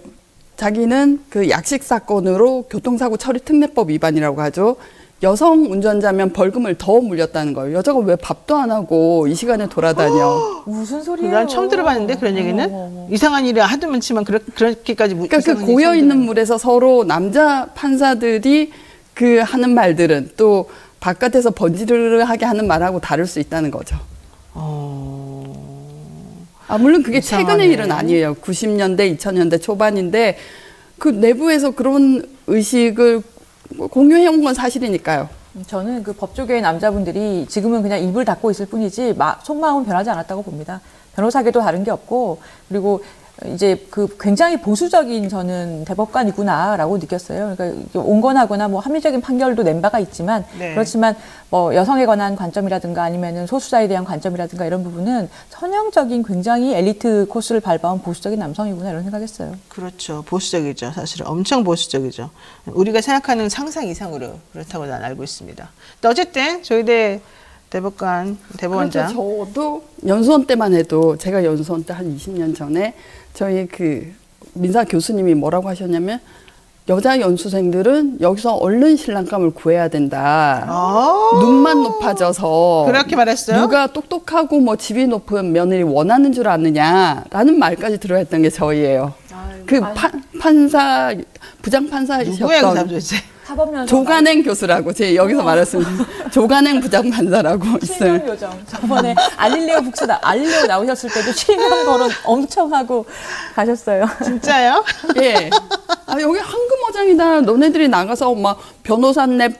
자기는 그 약식 사건으로 교통사고 처리 특례법 위반이라고 하죠. 여성 운전자면 벌금을 더 물렸다는 거예요. 여자가 왜 밥도 안 하고 이 시간에 돌아다녀? 무슨 소리예요? 난 처음 들어봤는데 그런 얘기는 이상한 일이 하도 많지만 그렇게까지 그러니까 그 고여 있는 물에서 서로 남자 판사들이 그 하는 말들은 또 바깥에서 번지르르하게 하는 말하고 다를 수 있다는 거죠. 물론 그게 이상하네. 최근의 일은 아니에요. 90년대, 2000년대 초반인데 그 내부에서 그런 의식을 공유해온 건 사실이니까요. 저는 그 법조계의 남자분들이 지금은 그냥 입을 닫고 있을 뿐이지 속마음은 변하지 않았다고 봅니다. 변호사계도 다른 게 없고, 그리고 이제 그 굉장히 보수적인 저는 대법관이구나라고 느꼈어요. 그러니까 온건하거나 뭐 합리적인 판결도 낸 바가 있지만, 네. 그렇지만 뭐 여성에 관한 관점이라든가 아니면은 소수자에 대한 관점이라든가 이런 부분은 전형적인 굉장히 엘리트 코스를 밟아온 보수적인 남성이구나 이런 생각했어요. 그렇죠. 보수적이죠. 사실은 엄청 보수적이죠. 우리가 생각하는 상상 이상으로 그렇다고 난 알고 있습니다. 근데 어쨌든 저희대 대법원장. 그렇죠. 저도 연수원 때만 해도 제가 연수원 때 한 20년 전에 저희 그 민사 교수님이 뭐라고 하셨냐면 여자 연수생들은 여기서 얼른 신랑감을 구해야 된다. 눈만 높아져서 그렇게 말했어요? 누가 똑똑하고 뭐 집이 높은 며느리 원하는 줄 아느냐라는 말까지 들어야 했던 게 저희예요. 판사 누구예요, 그 사람 부장판사이셨던 도대체? 사법연수 조간행 교수라고 제가 여기서 말했습니다. 조간행 부장판사라고 있어요. 실명 요정. 저번에 알릴레오 알릴레오 나오셨을 때도 실명 거론 엄청 하고 가셨어요. 진짜요? 예. 여기 황금어장이다. 너네들이 나가서 막 변호사 내,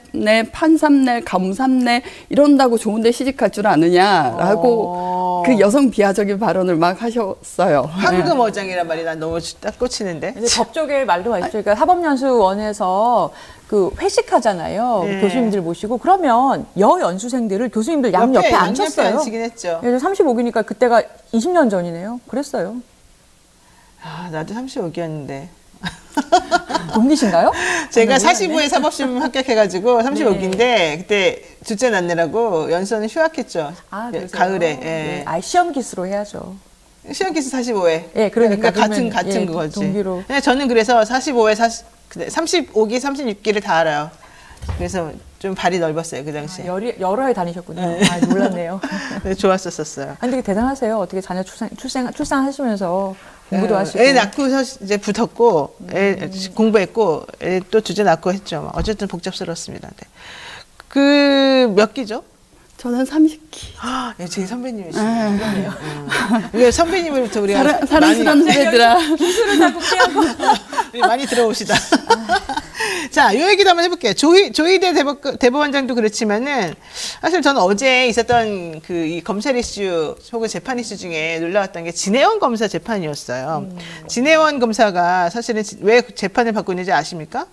판사 내, 감사 내 이런다고 좋은데 시집갈 줄 아느냐라고 그 여성 비하적인 발언을 막 하셨어요. 황금어장이란 말이 난 너무 딱 꽂히는데. 근데 법조계 말도 있죠. 그러니까 사법연수원에서 그 회식하잖아요. 네. 교수님들 모시고 그러면 여연수생들을 교수님들 옆에 앉혔어요. 앉히긴 했죠. 그래서 35기니까 그때가 20년 전이네요. 그랬어요. 나도 35기였는데. 동기신가요? 제가 45에 사법시험 합격해가지고 35기인데 네. 그때 둘째 낳느라고 연수원은 휴학했죠. 그러세요? 가을에. 예. 네. 시험 기수로 해야죠. 시험 기수 45회. 예, 그러니까 같은 그러면, 그거지. 동기로. 근데 저는 그래서 45회, 35기, 36기를 다 알아요. 그래서 좀 발이 넓었어요 그 당시에. 여러 해 다니셨군요. 몰랐네요. 네, 좋았었어요. 아니, 되게 대단하세요. 어떻게 자녀 출산하시면서 공부도 하시고. 애 낳고서 이제 붙었고, 애 공부했고, 애 또 두째 낳고 했죠. 어쨌든 복잡스러웠습니다. 네. 그 몇 기죠? 저는 30기. 예, 제 선배님이시네요. 그러네요. 이게 선배님으로부터 우리가 사랑스러운 후배들아. 기술을 자꾸 피하고. 많이 들어오시다. 자, 요 얘기도 한번 해볼게요. 조희대 대법원장도 그렇지만은 사실 저는 어제 있었던 그 이 검찰 이슈 혹은 재판 이슈 중에 놀라웠던 게 진해원 검사 재판이었어요. 진해원 검사가 사실은 왜 재판을 받고 있는지 아십니까?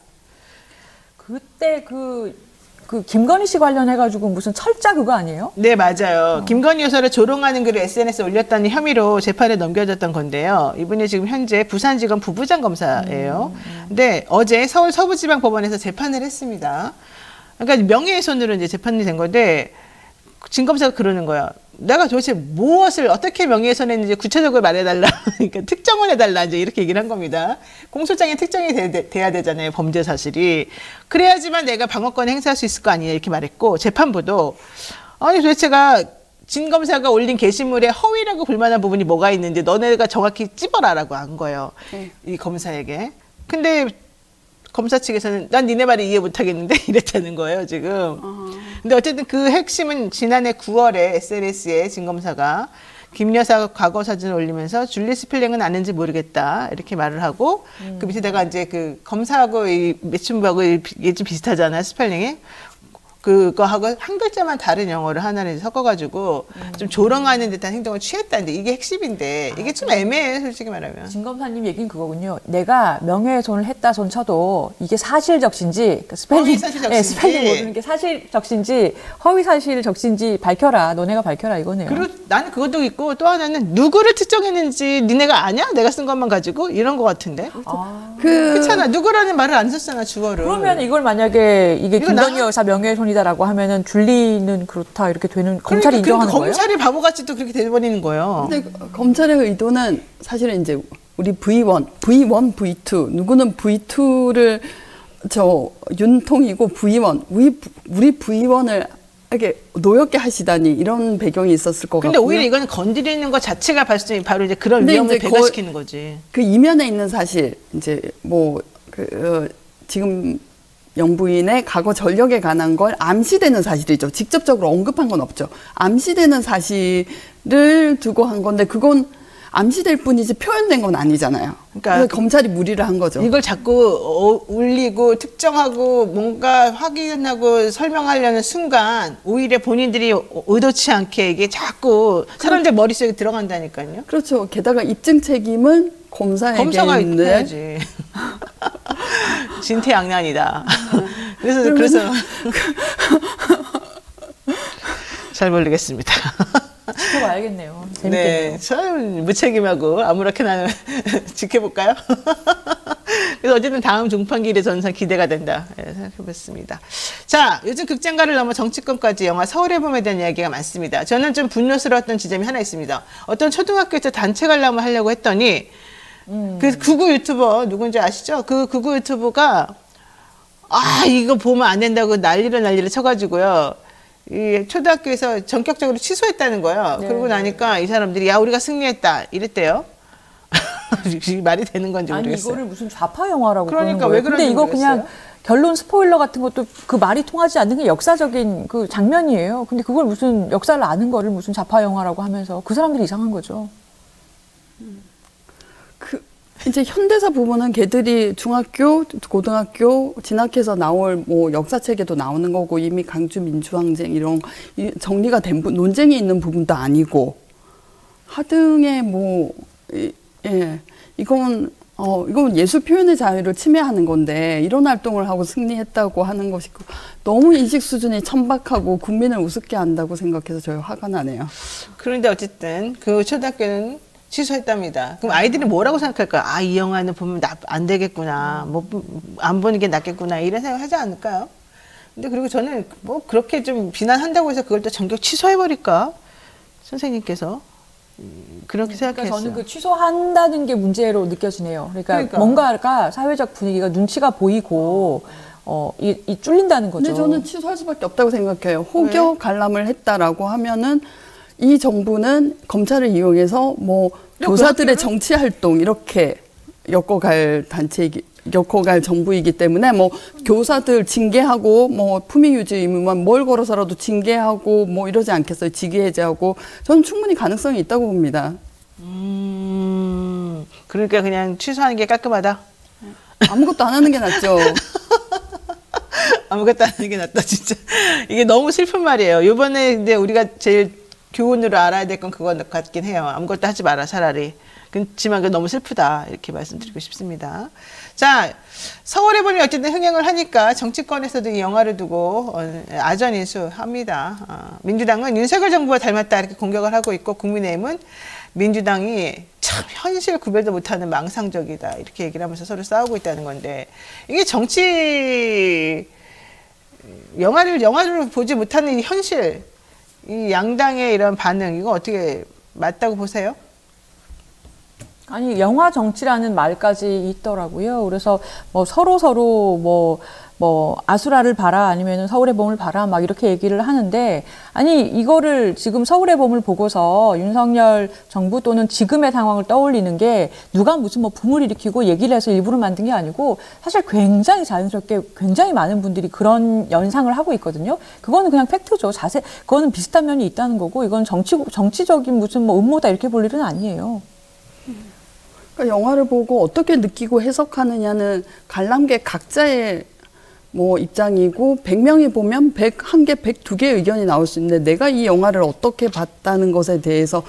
그때 그 김건희 씨 관련해가지고 무슨 철자 그거 아니에요? 네, 맞아요. 김건희 여사를 조롱하는 글을 SNS에 올렸다는 혐의로 재판에 넘겨졌던 건데요. 이분이 지금 현재 부산지검 부부장 검사예요. 근데 어제 서울 서부지방법원에서 재판을 했습니다. 그러니까 명예훼손으로 이제 재판이 된 건데 진 검사가 그러는 거야. 내가 도대체 무엇을 어떻게 명예훼손했는지 구체적으로 말해달라. 그러니까 특정을 해달라. 이제 이렇게 얘기를 한 겁니다. 공소장에 특정이 돼야 되잖아요. 범죄 사실이. 그래야지만 내가 방어권을 행사할 수 있을 거 아니냐 이렇게 말했고 재판부도 아니 도대체가 진 검사가 올린 게시물에 허위라고 불만한 부분이 뭐가 있는지 너네가 정확히 찝어라라고 한 거예요. 이 검사에게. 근데 검사 측에서는 난 니네 말을 이해 못하겠는데 이랬다는 거예요 지금. 근데 어쨌든 그 핵심은 지난해 9월에 SNS에 진 검사가 김 여사 과거 사진을 올리면서 줄리 스펠링은 아는지 모르겠다 이렇게 말을 하고 그 밑에다가 이제 그 검사하고 이 매춘부하고 이게 좀 비슷하잖아요 스펠링이. 그거하고 한 글자만 다른 영어를 하나를 섞어가지고 좀 조롱하는 듯한 행동을 취했다는데 이게 핵심인데 이게 좀 애매해요 솔직히 말하면. 진 검사님 얘기는 그거군요. 내가 명예훼손을 했다 손 쳐도 이게 사실적신지 그러니까 스펠링, 네, 스펠링 모르는 게 사실적신지 허위사실적신지 밝혀라. 너네가 밝혀라 이거네요. 그리고 나는 그것도 있고 또 하나는 누구를 특정했는지 니네가 아냐? 내가 쓴 것만 가지고 이런 것 같은데. 그렇잖아. 누구라는 말을 안 썼잖아 주어를. 그러면 이걸 만약에 이게 김건희 여사 명예훼손이다 사건이다라고 하면은 줄리는 그렇다 이렇게 되는 검찰이 그러니까 인정하는 거예요? 검찰이 바보같이 또 그렇게 돼버리는 거예요. 근데 검찰의 의도는 사실은 이제 우리 V1, V2 누구는 V2를 저 윤통이고 V1 우리 V1을 이렇게 노엽게 하시다니 이런 배경이 있었을 것 같고요. 근데 오히려 이거는 건드리는 것 자체가 바로 이제 그런 위험을 배가시키는 거지. 그 이면에 있는 사실 이제 뭐 지금 영부인의 과거 전력에 관한 걸 암시되는 사실이죠. 직접적으로 언급한 건 없죠. 암시되는 사실을 두고 한 건데 그건 암시될 뿐이지 표현된 건 아니잖아요. 그러니까 검찰이 무리를 한 거죠. 이걸 자꾸 울리고 특정하고 뭔가 확인하고 설명하려는 순간 오히려 본인들이 의도치 않게 이게 자꾸 사람들 머릿속에 들어간다니까요. 그렇죠. 게다가 입증 책임은 검사가 있는데 해야지. 진퇴양난이다. 그래서 잘 모르겠습니다. 지켜봐야겠네요. 재밌겠네요. 네, 참 무책임하고 아무렇게나 지켜볼까요? 그래서 어쨌든 다음 종판기일의 전선 기대가 된다 생각해봤습니다. 자, 요즘 극장가를 넘어 정치권까지 영화 서울의 봄에 대한 이야기가 많습니다. 저는 좀 분노스러웠던 지점이 하나 있습니다. 어떤 초등학교에서 단체 관람을 하려고 했더니 그 구구 유튜버 누군지 아시죠? 그 구구 유튜버가 이거 보면 안 된다고 난리를 쳐가지고요. 이 초등학교에서 전격적으로 취소했다는 거예요. 네, 그러고 나니까 이 사람들이 야 우리가 승리했다 이랬대요. 말이 되는 건지 모르겠어요. 아니 이거를 무슨 좌파 영화라고 그러니까 그러는 왜 거예요. 그런지 근데 이거 모르겠어요. 그냥 결론 스포일러 같은 것도 그 말이 통하지 않는 게 역사적인 그 장면이에요. 근데 그걸 무슨 역사를 아는 거를 무슨 좌파 영화라고 하면서 그 사람들이 이상한 거죠. 이제 현대사 부분은 걔들이 중학교, 고등학교 진학해서 나올 뭐 역사책에도 나오는 거고 이미 강주 민주항쟁 이런 정리가 된 논쟁이 있는 부분도 아니고 하등의 이건 예술 표현의 자유를 침해하는 건데 이런 활동을 하고 승리했다고 하는 것이 너무 인식 수준이 천박하고 국민을 우습게 한다고 생각해서 저희 화가 나네요. 그런데 어쨌든 그 초등학교는 취소했답니다. 그럼 아이들이 뭐라고 생각할까요? 이 영화는 보면 안 되겠구나. 안 보는 게 낫겠구나. 이런 생각 하지 않을까요? 근데 그리고 저는 뭐 그렇게 좀 비난한다고 해서 그걸 또 전격 취소해버릴까? 선생님께서. 그렇게 생각했어요. 저는 그 취소한다는 게 문제로 느껴지네요. 그러니까 뭔가가 사회적 분위기가 눈치가 보이고 이 쫄린다는 거죠. 근데 저는 취소할 수밖에 없다고 생각해요. 혹여 관람을 했다라고 하면은 이 정부는 검찰을 이용해서 뭐 교사들의 정치 활동 이렇게 엮어갈 정부이기 때문에 뭐 교사들 징계하고 뭐 품위 유지 의무만 뭘 걸어서라도 징계하고 뭐 이러지 않겠어요. 직위 해제하고 저는 충분히 가능성이 있다고 봅니다. 그러니까 그냥 취소하는 게 깔끔하다. 아무것도 안 하는 게 낫죠. 아무것도 안 하는 게 낫다 진짜. 이게 너무 슬픈 말이에요. 이번에 근데 우리가 제일 교훈으로 알아야 될 건 그거 같긴 해요. 아무것도 하지 마라 차라리. 그렇지만 그 너무 슬프다 이렇게 말씀드리고 싶습니다. 자, 서울의 봄이 어쨌든 흥행을 하니까 정치권에서도 이 영화를 두고 아전인수합니다. 민주당은 윤석열 정부와 닮았다 이렇게 공격을 하고 있고 국민의힘은 민주당이 참 현실 구별도 못하는 망상적이다 이렇게 얘기를 하면서 서로 싸우고 있다는 건데 이게 정치 영화를 보지 못하는 이 현실 이 양당의 이런 반응 이거 어떻게 맞다고 보세요? 아니 영화 정치라는 말까지 있더라고요. 그래서 뭐 서로 뭐 아수라를 봐라 아니면 서울의 봄을 봐라 막 이렇게 얘기를 하는데 아니 이거를 지금 서울의 봄을 보고서 윤석열 정부 또는 지금의 상황을 떠올리는 게 누가 무슨 뭐 붐을 일으키고 얘기를 해서 일부러 만든 게 아니고 사실 굉장히 자연스럽게 굉장히 많은 분들이 그런 연상을 하고 있거든요. 그거는 그냥 팩트죠. 그거는 비슷한 면이 있다는 거고 이건 정치적인 무슨 뭐 음모다 이렇게 볼 일은 아니에요. 그러니까 영화를 보고 어떻게 느끼고 해석하느냐는 관람객 각자의 뭐 입장이고 100명이 보면 101개, 102개의 의견이 나올 수 있는데 내가 이 영화를 어떻게 봤다는 것에 대해서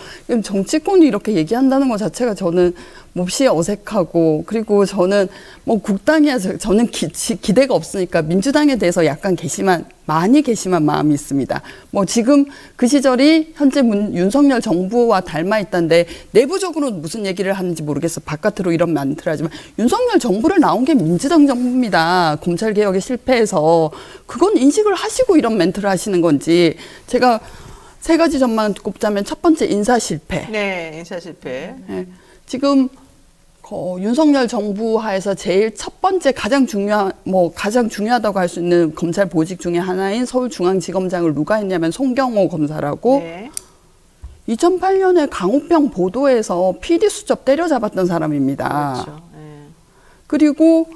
정치권이 이렇게 얘기한다는 것 자체가 저는 몹시 어색하고 그리고 저는 뭐 국당이야 저는 기대가 없으니까 민주당에 대해서 약간 많이 괘씸한 마음이 있습니다. 뭐 지금 그 시절이 현재 윤석열 정부와 닮아 있던데 내부적으로 무슨 얘기를 하는지 모르겠어. 바깥으로 이런 멘트를 하지만 윤석열 정부를 나온 게 민주당 정부입니다. 검찰개혁에 실패해서. 그건 인식을 하시고 이런 멘트를 하시는 건지. 제가 세 가지 점만 꼽자면 첫 번째 인사 실패. 네, 인사 실패. 네, 지금 윤석열 정부 하에서 제일 첫 번째 가장 중요하다고 할 수 있는 검찰 보직 중에 하나인 서울중앙지검장을 누가 했냐면 송경호 검사라고. 네. 2008년에 강우병 보도에서 PD 수첩 때려잡았던 사람입니다. 그렇죠. 네. 그리고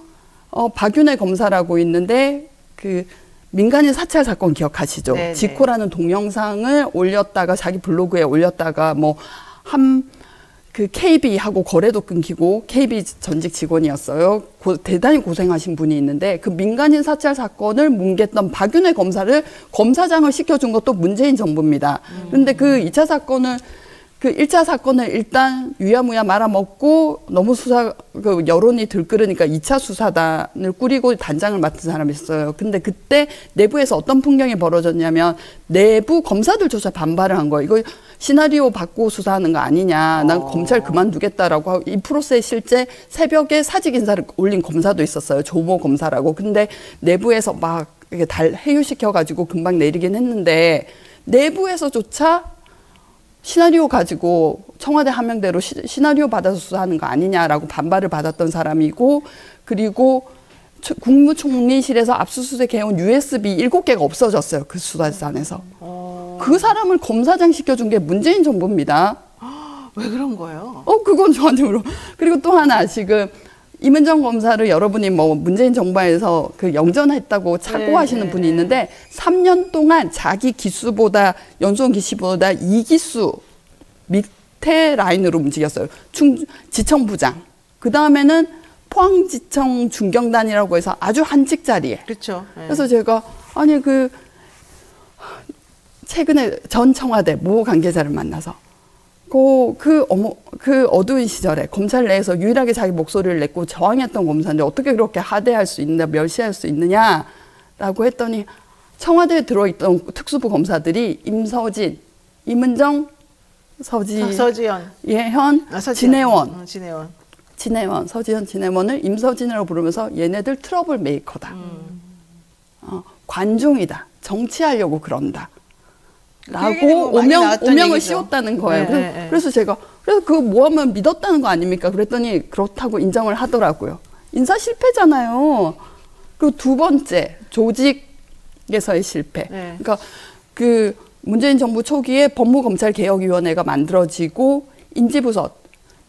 박윤혜 검사라고 있는데 그 민간인 사찰 사건 기억하시죠? 네네. 지코라는 동영상을 올렸다가 자기 블로그에 올렸다가 그 KB하고 거래도 끊기고 KB 전직 직원이었어요. 대단히 고생하신 분이 있는데 그 민간인 사찰 사건을 뭉갰던 박윤혜 검사를 검사장을 시켜준 것도 문재인 정부입니다. 그런데 그 2차 사건을 그 1차 사건을 일단 유야무야 말아먹고 너무 그 여론이 들끓으니까 2차 수사단을 꾸리고 단장을 맡은 사람이 있어요. 근데 그때 내부에서 어떤 풍경이 벌어졌냐면 내부 검사들조차 반발을 한 거예요. 이거 시나리오 바꾸고 수사하는 거 아니냐. 난 검찰 그만두겠다라고 하고 이 프로세스 실제 새벽에 사직 인사를 올린 검사도 있었어요. 조모 검사라고. 근데 내부에서 막 이렇게 해유시켜가지고 금방 내리긴 했는데 내부에서조차 시나리오 가지고 청와대 하명대로 시나리오 받아서 수사하는 거 아니냐라고 반발을 받았던 사람이고 그리고 국무총리실에서 압수수색 해온 USB 7개가 없어졌어요. 그 수사단에서. 그 사람을 검사장 시켜준 게 문재인 정부입니다. 왜 그런 거예요? 그건 저한테 물어. 그리고 또 하나 지금 이문정 검사를 여러분이 뭐 문재인 정부에서 그 영전했다고 착오하시는 분이 있는데 3년 동안 자기 기수보다 연수원 기수보다 2기수 밑에 라인으로 움직였어요. 지청부장. 그 다음에는 포항지청 중경단이라고 해서 아주 한직 자리에. 그렇죠. 네. 그래서 제가 아니 최근에 전 청와대 모 관계자를 만나서 그 어두운 시절에 검찰 내에서 유일하게 자기 목소리를 냈고 저항했던 검사인데 어떻게 그렇게 하대할 수 있느냐, 멸시할 수 있느냐라고 했더니 청와대에 들어있던 특수부 검사들이 임서진, 이문정, 서지현, 예현, 진해원. 서지현, 진해원을 임서진이라고 부르면서 얘네들 트러블 메이커다. 관종이다. 정치하려고 그런다. 라고 오명을 씌웠다는 거예요. 그래서 제가 그거 모하면 믿었다는 거 아닙니까? 그랬더니 그렇다고 인정을 하더라고요. 인사 실패잖아요. 그리고 두 번째 조직에서의 실패. 네. 그러니까 그 문재인 정부 초기에 법무검찰개혁위원회가 만들어지고 인지부서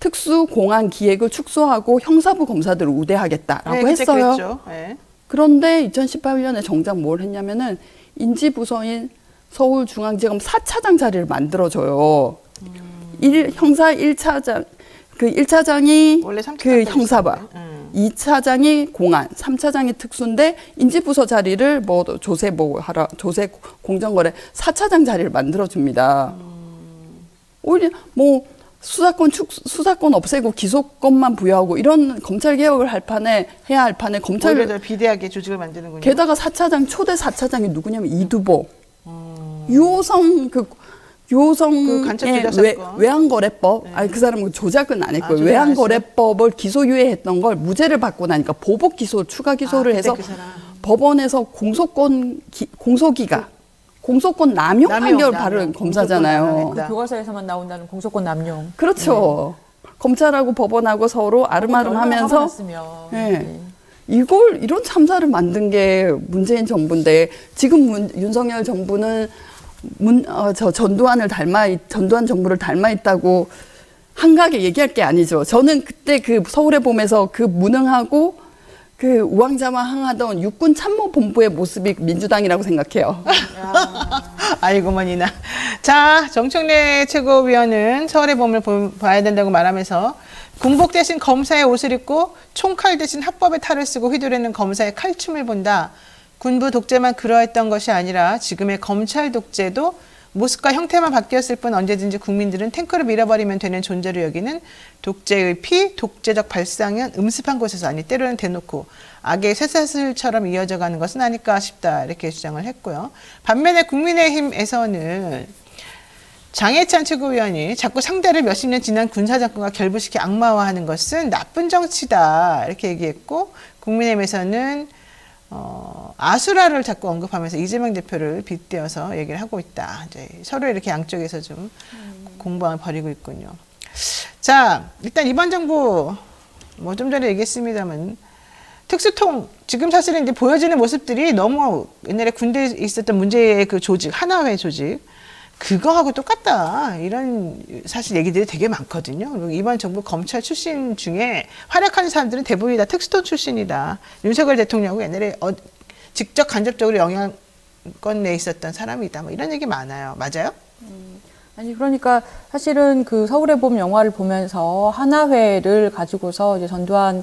특수공안 기획을 축소하고 형사부 검사들을 우대하겠다라고 했어요. 네. 그런데 2018년에 정작 뭘 했냐면은 인지부서인 서울중앙지검 4차장 자리를 만들어줘요. 형사 1차장, 그 1차장이 원래 그 형사부, 2차장이 공안, 3차장이 특수인데 인지부서 자리를 뭐 조세 공정거래 4차장 자리를 만들어줍니다. 오히려 뭐 수사권 없애고 기소권만 부여하고 이런 검찰 개혁을 해야 할 판에 검찰을 오히려 비대하게 조직을 만드는군요. 게다가 초대 4차장이 누구냐면 이두보. 유호성 외환거래법, 네. 그 사람은 조작은 안 했고요. 외환거래법을 기소유예했던 걸 무죄를 받고 나니까 보복 기소, 추가 기소를 해서 법원에서 공소권 남용 판결 받은 검사잖아요. 교과서에서만 나온다는 공소권 남용. 그렇죠. 검찰하고 법원하고 서로 아름아름하면서 이런 참사를 만든 게 문재인 정부인데 지금 윤석열 정부는 전두환 정부를 닮아 있다고 한가하게 얘기할 게 아니죠. 저는 그때 그 서울의 봄에서 그 무능하고 그 우왕좌왕하던 육군 참모본부의 모습이 민주당이라고 생각해요. 아이고머니나. 자, 정청래 최고위원은 서울의 봄을 봐야 된다고 말하면서 군복 대신 검사의 옷을 입고 총칼 대신 합법의 탈을 쓰고 휘두르는 검사의 칼춤을 본다. 군부 독재만 그러했던 것이 아니라 지금의 검찰 독재도 모습과 형태만 바뀌었을 뿐 언제든지 국민들은 탱크를 밀어버리면 되는 존재로 여기는 독재의 피, 독재적 발상은 음습한 곳에서 아니 때로는 대놓고 악의 쇠사슬처럼 이어져가는 것은 아닐까 싶다 이렇게 주장을 했고요. 반면에 국민의힘에서는 장해찬 최고위원이 자꾸 상대를 몇십 년 지난 군사정권과 결부시켜 악마화하는 것은 나쁜 정치다 이렇게 얘기했고 국민의힘에서는 아수라를 자꾸 언급하면서 이재명 대표를 빗대어서 얘기를 하고 있다. 이제 서로 이렇게 양쪽에서 좀 공방을 벌이고 있군요. 자, 일단 이번 정부 뭐 좀 전에 얘기했습니다만 특수통 지금 사실은 이제 보여지는 모습들이 너무 옛날에 군대에 있었던 문제의 그 조직 하나회 조직 그거하고 똑같다 이런 사실 얘기들이 되게 많거든요. 그리고 이번 정부 검찰 출신 중에 활약하는 사람들은 대부분이 다 특수통 출신이다. 윤석열 대통령하고 옛날에 직접 간접적으로 영향권 내에 있었던 사람이다. 뭐 이런 얘기 많아요. 맞아요? 아니 그러니까 사실은 그 서울의 봄 영화를 보면서 하나회를 가지고서 이제 전두환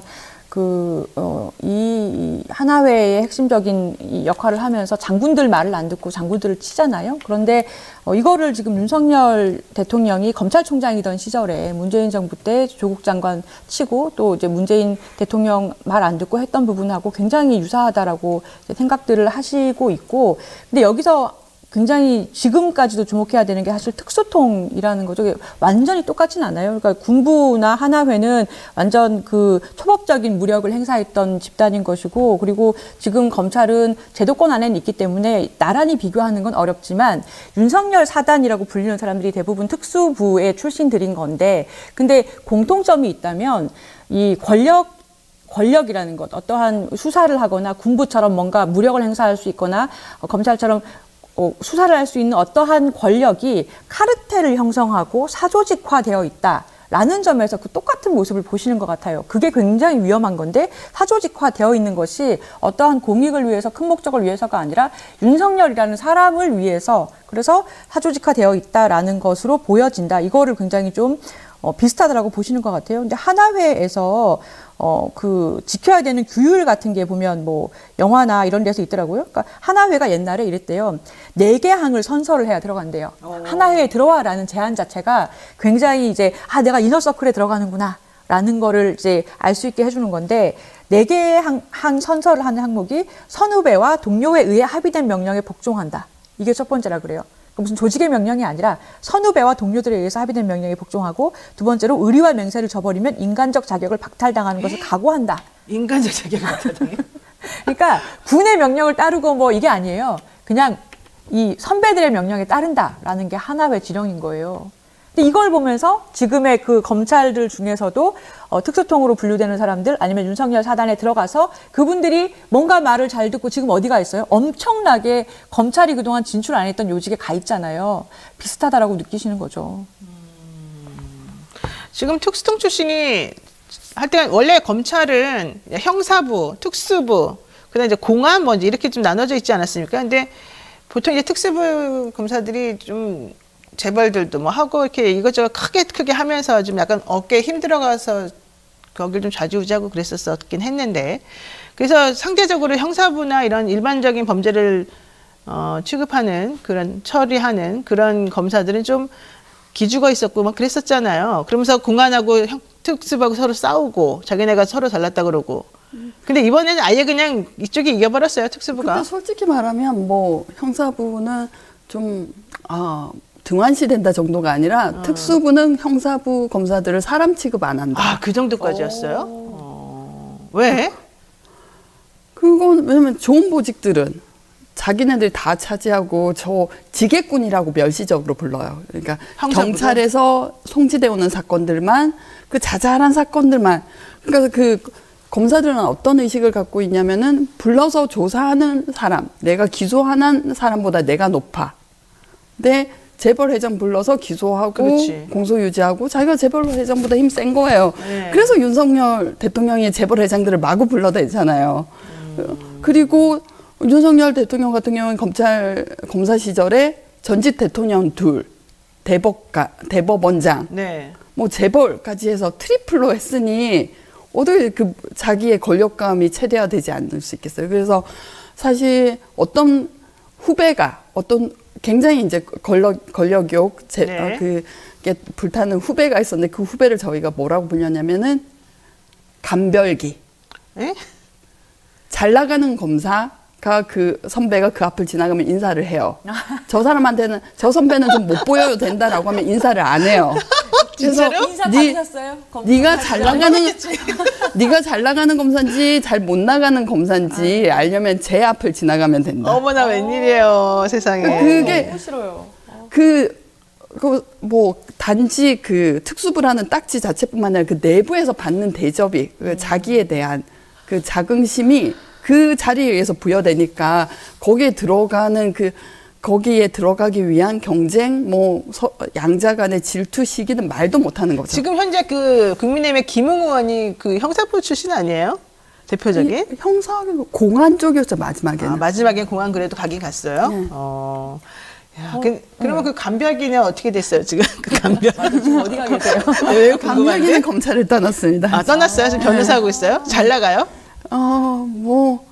이 하나회의 핵심적인 이 역할을 하면서 장군들 말을 안 듣고 장군들을 치잖아요. 그런데 이거를 지금 윤석열 대통령이 검찰총장이던 시절에 문재인 정부 때 조국 장관 치고 또 이제 문재인 대통령 말 안 듣고 했던 부분하고 굉장히 유사하다라고 생각들을 하시고 있고, 근데 여기서 굉장히 지금까지도 주목해야 되는 게 사실 특수통이라는 거죠. 완전히 똑같진 않아요. 그러니까 군부나 하나회는 완전 그 초법적인 무력을 행사했던 집단인 것이고, 그리고 지금 검찰은 제도권 안에 있기 때문에 나란히 비교하는 건 어렵지만 윤석열 사단이라고 불리는 사람들이 대부분 특수부의 출신들인 건데, 근데 공통점이 있다면 이 권력이라는 것, 어떠한 수사를 하거나 군부처럼 뭔가 무력을 행사할 수 있거나 검찰처럼 수사를 할 수 있는 어떠한 권력이 카르텔을 형성하고 사조직화되어 있다라는 점에서 그 똑같은 모습을 보시는 것 같아요. 그게 굉장히 위험한 건데, 사조직화되어 있는 것이 어떠한 공익을 위해서 큰 목적을 위해서가 아니라 윤석열이라는 사람을 위해서, 그래서 사조직화되어 있다라는 것으로 보여진다. 이거를 굉장히 좀 비슷하다라고 보시는 것 같아요. 근데 하나회에서 지켜야 되는 규율 같은 게 보면 뭐 영화나 이런 데서 있더라고요. 그러니까 하나회가 옛날에 이랬대요. 4개 항을 선서를 해야 들어간대요. 하나회에 들어와라는 제안 자체가 굉장히 이제 내가 이너서클에 들어가는구나 라는 거를 이제 알 수 있게 해주는 건데, 4개의 항 선서를 하는 항목이 선후배와 동료에 의해 합의된 명령에 복종한다. 이게 첫 번째라 그래요. 무슨 조직의 명령이 아니라 선후배와 동료들에 의해서 합의된 명령에 복종하고, 두 번째로 의리와 맹세를 저버리면 인간적 자격을 박탈당하는 것을 각오한다. 인간적 자격을 박탈당해요? 그러니까 군의 명령을 따르고 뭐 이게 아니에요. 그냥 이 선배들의 명령에 따른다라는 게 하나회 지령인 거예요. 근데 이걸 보면서 지금의 그 검찰들 중에서도 특수통으로 분류되는 사람들, 아니면 윤석열 사단에 들어가서 그분들이 뭔가 말을 잘 듣고 지금 어디가 있어요? 엄청나게 검찰이 그동안 진출 안 했던 요직에 가 있잖아요. 비슷하다라고 느끼시는 거죠. 지금 특수통 출신이 할 때 원래 검찰은 형사부, 특수부, 그다음 이제 공안 뭐 이렇게 좀 나눠져 있지 않았습니까? 근데 보통 이제 특수부 검사들이 좀 재벌들도 뭐 하고 이렇게 이것저것 크게 하면서 좀 약간 어깨에 힘들어가서 거길 좀 좌지우지하고 그랬었긴 했는데, 그래서 상대적으로 형사부나 이런 일반적인 범죄를 취급하는 그런 처리하는 그런 검사들은 좀 기죽어 있었고 막 그랬었잖아요. 그러면서 공안하고 특수부하고 서로 싸우고 자기네가 서로 잘났다 그러고. 근데 이번에는 아예 그냥 이쪽이 이겨버렸어요, 특수부가. 근데 솔직히 말하면 뭐 형사부는 좀 등한시된다 정도가 아니라 특수부는 형사부 검사들을 사람 취급 안 한다. 그 정도까지였어요? 왜? 그건 왜냐면 좋은 보직들은 자기네들이 다 차지하고 저 지게꾼이라고 멸시적으로 불러요. 그러니까 형사부도? 경찰에서 송치되어 오는 사건들만, 그 자잘한 사건들만. 그러니까 그 검사들은 어떤 의식을 갖고 있냐면은 불러서 조사하는 사람, 내가 기소하는 사람보다 내가 높아. 근데 재벌 회장 불러서 기소하고 그렇지. 공소유지하고 자기가 재벌 회장보다 힘 센 거예요. 네. 그래서 윤석열 대통령이 재벌 회장들을 마구 불러대잖아요. 그리고 윤석열 대통령 같은 경우는 검사 시절에 전직 대통령 둘, 대법원장, 네. 뭐 재벌까지 해서 트리플로 했으니 어떻게 그 자기의 권력감이 최대화되지 않을 수 있겠어요. 그래서 사실 어떤 후배가 어떤 굉장히 이제 권력욕, 네. 그게 불타는 후배가 있었는데 그 후배를 저희가 뭐라고 불렸냐면은 감별기. 에? 잘 나가는 검사가 그 선배가 그 앞을 지나가면 인사를 해요. 저 사람한테는 저 선배는 좀 못 보여도 된다라고 하면 인사를 안 해요. 진짜로? 인사 받으셨어요? 네가 잘 나가는 네가 잘 나가는 검사인지 잘 못 나가는 검사인지 알려면 제 앞을 지나가면 된다. 어머나 웬일이에요 세상에. 그게 너무 싫어요. 뭐 단지 그 특수부라는 딱지 자체뿐만 아니라 그 내부에서 받는 대접이 그 자기에 대한 그 자긍심이 그 자리에 의해서 부여되니까 거기에 들어가기 위한 경쟁, 뭐 양자 간의 질투 시기는 말도 못하는 거죠. 지금 현재 그 국민의힘의 김웅 의원이 그 형사부 출신 아니에요? 대표적인? 형사 공안 쪽이었죠 마지막에는. 마지막엔 공안 그래도 가긴 갔어요. 네. 그러면 그 감별기는 어떻게 됐어요 지금? 그 감별 지금 어디 가 계세요? 왜 감별기는 검찰을 떠났습니다. 아 떠났어요? 지금 변호사하고 있어요? 잘 나가요? 뭐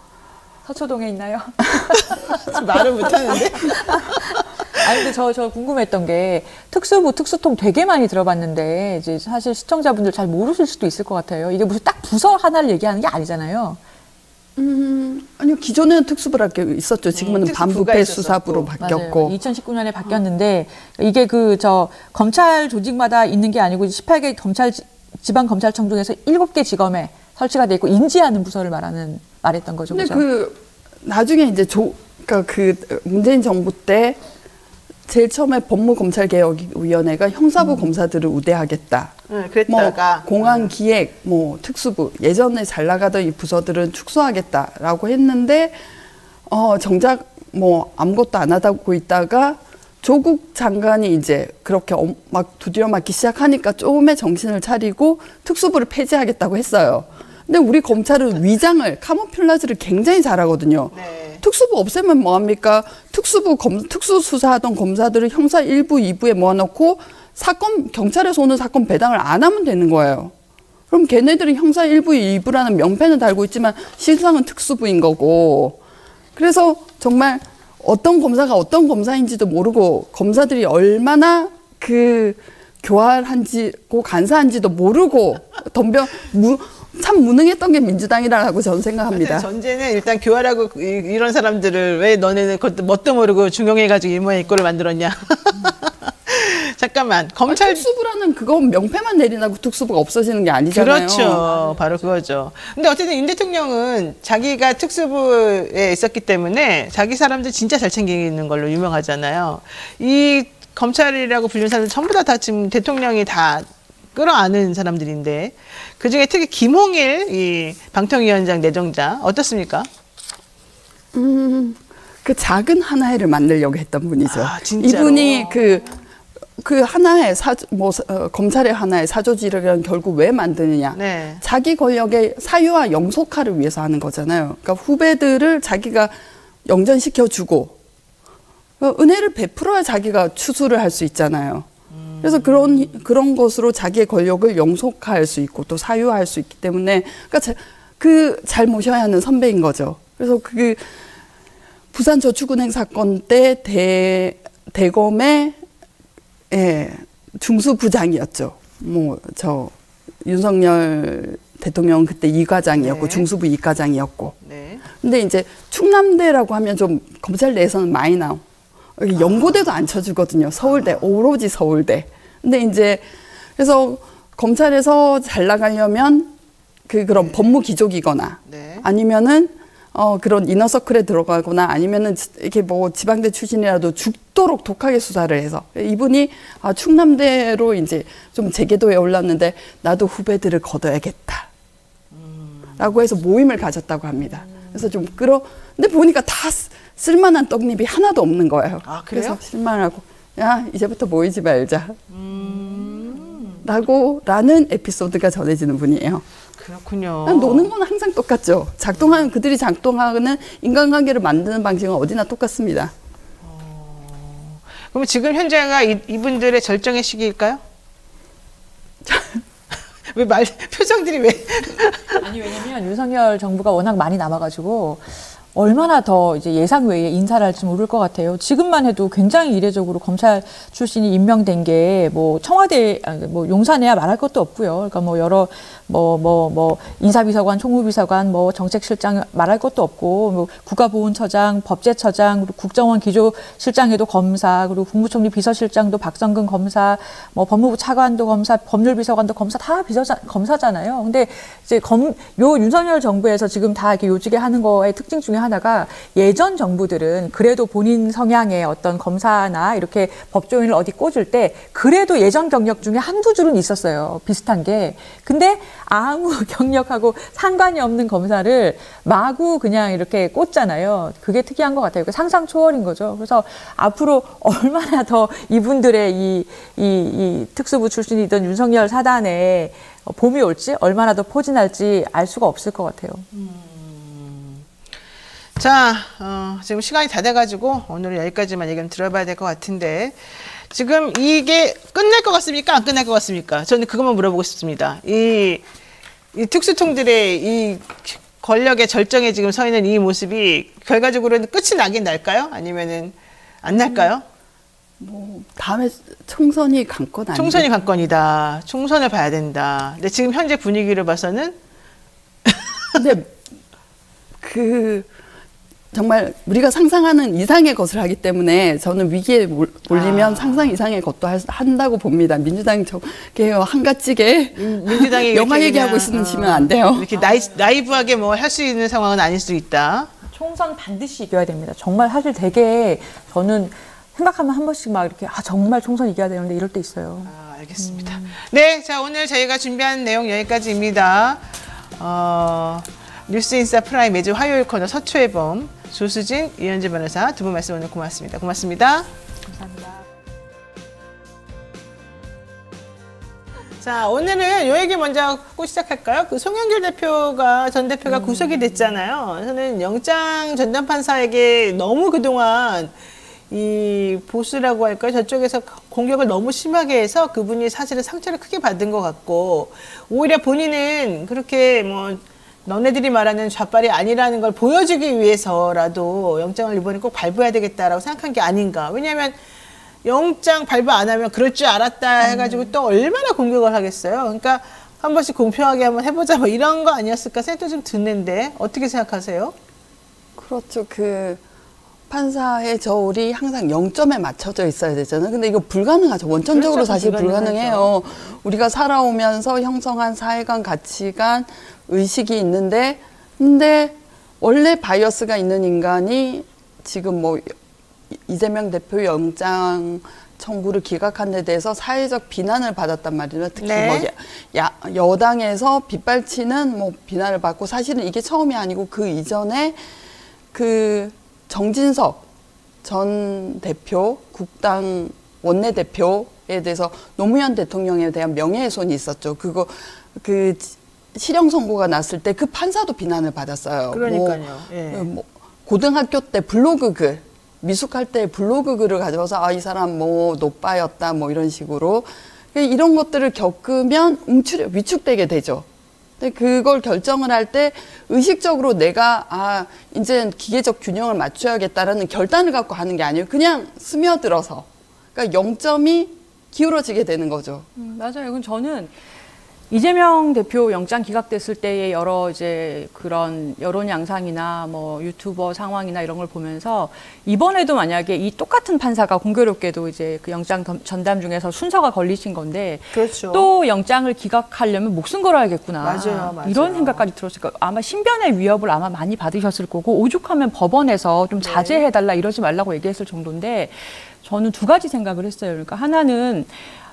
서초동에 있나요? 말을 못하는데. 아니 근데 저 궁금했던 게 특수부, 특수통 되게 많이 들어봤는데 이제 사실 시청자분들 잘 모르실 수도 있을 것 같아요. 이게 무슨 딱 부서 하나를 얘기하는 게 아니잖아요. 아니요 기존에는 특수부라고 있었죠. 지금은 특수부가 반부패 있었었고. 수사부로 바뀌었고. 2019년에 바뀌었는데 이게 저 검찰 조직마다 있는 게 아니고 18개 지방검찰청 중에서 7개 지검에 설치가 돼 있고 인지하는 부서를 말했던 거죠. 근데 그죠? 나중에 이제 그러니까 문재인 정부 때 제일 처음에 법무검찰개혁위원회가 형사부 검사들을 우대하겠다. 그랬다가 뭐 공안기획, 뭐 특수부 예전에 잘 나가던 이 부서들은 축소하겠다라고 했는데 정작 뭐 아무것도 안 하고 있다가 조국 장관이 이제 그렇게 막 두드려 맞기 시작하니까 조금의 정신을 차리고 특수부를 폐지하겠다고 했어요. 근데 우리 검찰은 위장을 카모플라즈를 굉장히 잘하거든요. 네. 특수부 없애면 뭐합니까? 특수수사하던 검사들을 형사 1부, 2부에 모아놓고 경찰에서 오는 사건 배당을 안 하면 되는 거예요. 그럼 걔네들이 형사 1부, 2부라는 명패는 달고 있지만 실상은 특수부인 거고. 그래서 정말 어떤 검사가 어떤 검사인지도 모르고 검사들이 얼마나 교활한지고 간사한지도 모르고 참 무능했던 게 민주당이라고 저는 생각합니다. 전제는 일단 교활하고 이런 사람들을 왜 너네는 그것도 뭣도 모르고 중용해가지고 이 모양 이 꼴을 만들었냐. 잠깐만 검찰 특수부라는 그건 명패만 내리나고 특수부가 없어지는 게 아니잖아요. 그렇죠. 바로 그거죠. 근데 어쨌든 윤 대통령은 자기가 특수부에 있었기 때문에 자기 사람들 진짜 잘 챙기는 걸로 유명하잖아요. 이 검찰이라고 불리는 사람들 전부 다 지금 대통령이 다 끌어안은 사람들인데 그중에 특히 김홍일 이 방통위원장 내정자 어떻습니까? 그 작은 하나회를 만들려고 했던 분이죠. 아, 진짜로? 이분이 그 하나의 검찰의 하나의 사조직을 결국 왜 만드느냐? 네. 자기 권력의 사유화 영속화를 위해서 하는 거잖아요. 그러니까 후배들을 자기가 영전시켜주고 은혜를 베풀어야 자기가 추수를 할 수 있잖아요. 그래서 그런 것으로 자기의 권력을 영속화할 수 있고 또 사유화할 수 있기 때문에 그러니까 잘 모셔야 하는 선배인 거죠. 그래서 부산저축은행 사건 때 대검의 중수부장이었죠. 윤석열 대통령 그때 이과장이었고 네. 중수부 이과장이었고. 네. 근데 이제 충남대라고 하면 좀 검찰 내에서는 많이 나오. 연고대도 안 쳐주거든요. 서울대, 오로지 서울대. 근데 이제 그래서 검찰에서 잘 나가려면 그런 법무 기족이거나 네. 아니면은 그런 이너서클에 들어가거나 아니면은 이렇게 뭐 지방대 출신이라도 죽도록 독하게 수사를 해서 이분이 충남대로 이제 좀 제궤도에 올랐는데 나도 후배들을 걷어야겠다. 라고 해서 모임을 가졌다고 합니다. 그래서 근데 보니까 다 쓸만한 떡잎이 하나도 없는 거예요. 아, 그래요? 그래서 실망하고 야 이제부터 모이지 말자. 라는 에피소드가 전해지는 분이에요. 그렇군요. 노는 건 항상 똑같죠. 그들이 작동하는 인간관계를 만드는 방식은 어디나 똑같습니다. 그럼 지금 현재가 이분들의 절정의 시기일까요? 표정들이 왜? 아니 왜냐면 윤석열 정부가 워낙 많이 남아가지고 얼마나 더 이제 예상 외에 인사를 할지 모를 것 같아요. 지금만 해도 굉장히 이례적으로 검찰 출신이 임명된 게 뭐 청와대, 뭐 용산에야 말할 것도 없고요. 그러니까 뭐 여러 인사비서관, 총무비서관, 뭐 정책실장 말할 것도 없고, 뭐 국가보훈처장, 법제처장, 그리고 국정원 기조실장에도 검사, 그리고 국무총리 비서실장도 박성근 검사, 뭐 법무부 차관도 검사, 법률비서관도 검사, 다 검사잖아요. 근데 이제 요 윤석열 정부에서 지금 다 이렇게 요직에 하는 거의 특징 중에 하나가 예전 정부들은 그래도 본인 성향의 어떤 검사나 이렇게 법조인을 어디 꽂을 때 그래도 예전 경력 중에 한두 줄은 있었어요. 비슷한 게. 근데 아무 경력하고 상관이 없는 검사를 마구 그냥 이렇게 꽂잖아요. 그게 특이한 것 같아요. 상상 초월인 거죠. 그래서 앞으로 얼마나 더 이분들의 이 특수부 출신이던 윤석열 사단에 봄이 올지 얼마나 더 포진할지 알 수가 없을 것 같아요. 자, 지금 시간이 다 돼가지고 오늘은 여기까지만 얘기를 들어봐야 될 것 같은데 지금 이게 끝날 것 같습니까? 안 끝날 것 같습니까? 저는 그것만 물어보고 싶습니다. 이 특수통들의 이 권력의 절정에 지금 서 있는 이 모습이 결과적으로는 끝이 나긴 날까요? 아니면은 안 날까요? 뭐 다음에 총선이 관건 아니에요? 총선이 관건이다. 총선을 봐야 된다. 근데 지금 현재 분위기를 봐서는 근데 정말 우리가 상상하는 이상의 것을 하기 때문에 저는 위기에 몰리면 상상 이상의 것도 한다고 봅니다. 민주당이 저게 한가지게 민주당이 영화 얘기하고 있으시면 안 돼요. 이렇게 나이브하게 뭐 할 수 있는 상황은 아닐 수 있다. 총선 반드시 이겨야 됩니다. 정말 사실 되게 저는 생각하면 한 번씩 막 이렇게 정말 총선 이겨야 되는데 이럴 때 있어요. 알겠습니다. 네, 자 오늘 저희가 준비한 내용 여기까지입니다. 뉴스인사 프라임 매주 화요일 코너 서초의 범 조수진, 이현주 변호사 두 분 말씀 오늘 고맙습니다. 고맙습니다. 감사합니다. 자, 오늘은 요 얘기 먼저 하고 시작할까요? 송영길 전 대표가 구속이 됐잖아요. 저는 영장 전담판사에게 너무 그동안 이 보수라고 할까요? 저쪽에서 공격을 너무 심하게 해서 그분이 사실은 상처를 크게 받은 것 같고 오히려 본인은 그렇게 뭐 너네들이 말하는 좌빨이 아니라는 걸 보여주기 위해서라도 영장을 이번에 꼭 발부해야 되겠다라고 생각한 게 아닌가. 왜냐하면 영장 발부 안 하면 그럴 줄 알았다 해가지고 또 얼마나 공격을 하겠어요. 그러니까 한 번씩 공평하게 한번 해보자 뭐 이런 거 아니었을까 생각도 좀 드는데 어떻게 생각하세요? 그렇죠. 판사의 저울이 항상 0점에 맞춰져 있어야 되잖아요. 근데 이거 불가능하죠. 원천적으로 그렇죠. 사실 불가능해요. 우리가 살아오면서 형성한 사회관, 가치관, 의식이 있는데 근데 원래 바이어스가 있는 인간이 지금 뭐 이재명 대표 영장 청구를 기각한 데 대해서 사회적 비난을 받았단 말이에요. 특히 네. 여당에서 빗발치는 뭐 비난을 받고 사실은 이게 처음이 아니고 그 이전에 정진석 전 대표, 국당 원내대표에 대해서 노무현 대통령에 대한 명예훼손이 있었죠. 실형 선고가 났을 때 그 판사도 비난을 받았어요. 그러니까요. 예. 고등학교 때 블로그 글, 미숙할 때 블로그 글을 가져와서 이 사람 뭐 노빠였다 뭐 이런 식으로 이런 것들을 겪으면 위축되게 되죠. 근데 그걸 결정을 할 때 의식적으로 내가 이제 기계적 균형을 맞춰야겠다라는 결단을 갖고 하는 게 아니에요. 그냥 스며들어서. 그러니까 0점이 기울어지게 되는 거죠. 맞아요. 이건 저는 이재명 대표 영장 기각됐을 때의 여러 이제 그런 여론 양상이나 뭐 유튜버 상황이나 이런 걸 보면서 이번에도 만약에 이 똑같은 판사가 공교롭게도 이제 그 영장 전담 중에서 순서가 걸리신 건데 그렇죠. 또 영장을 기각하려면 목숨 걸어야겠구나. 맞아요. 이런 생각까지 들었으니까 아마 신변의 위협을 아마 많이 받으셨을 거고 오죽하면 법원에서 좀 자제해달라 이러지 말라고 얘기했을 정도인데 저는 두 가지 생각을 했어요. 그러니까 하나는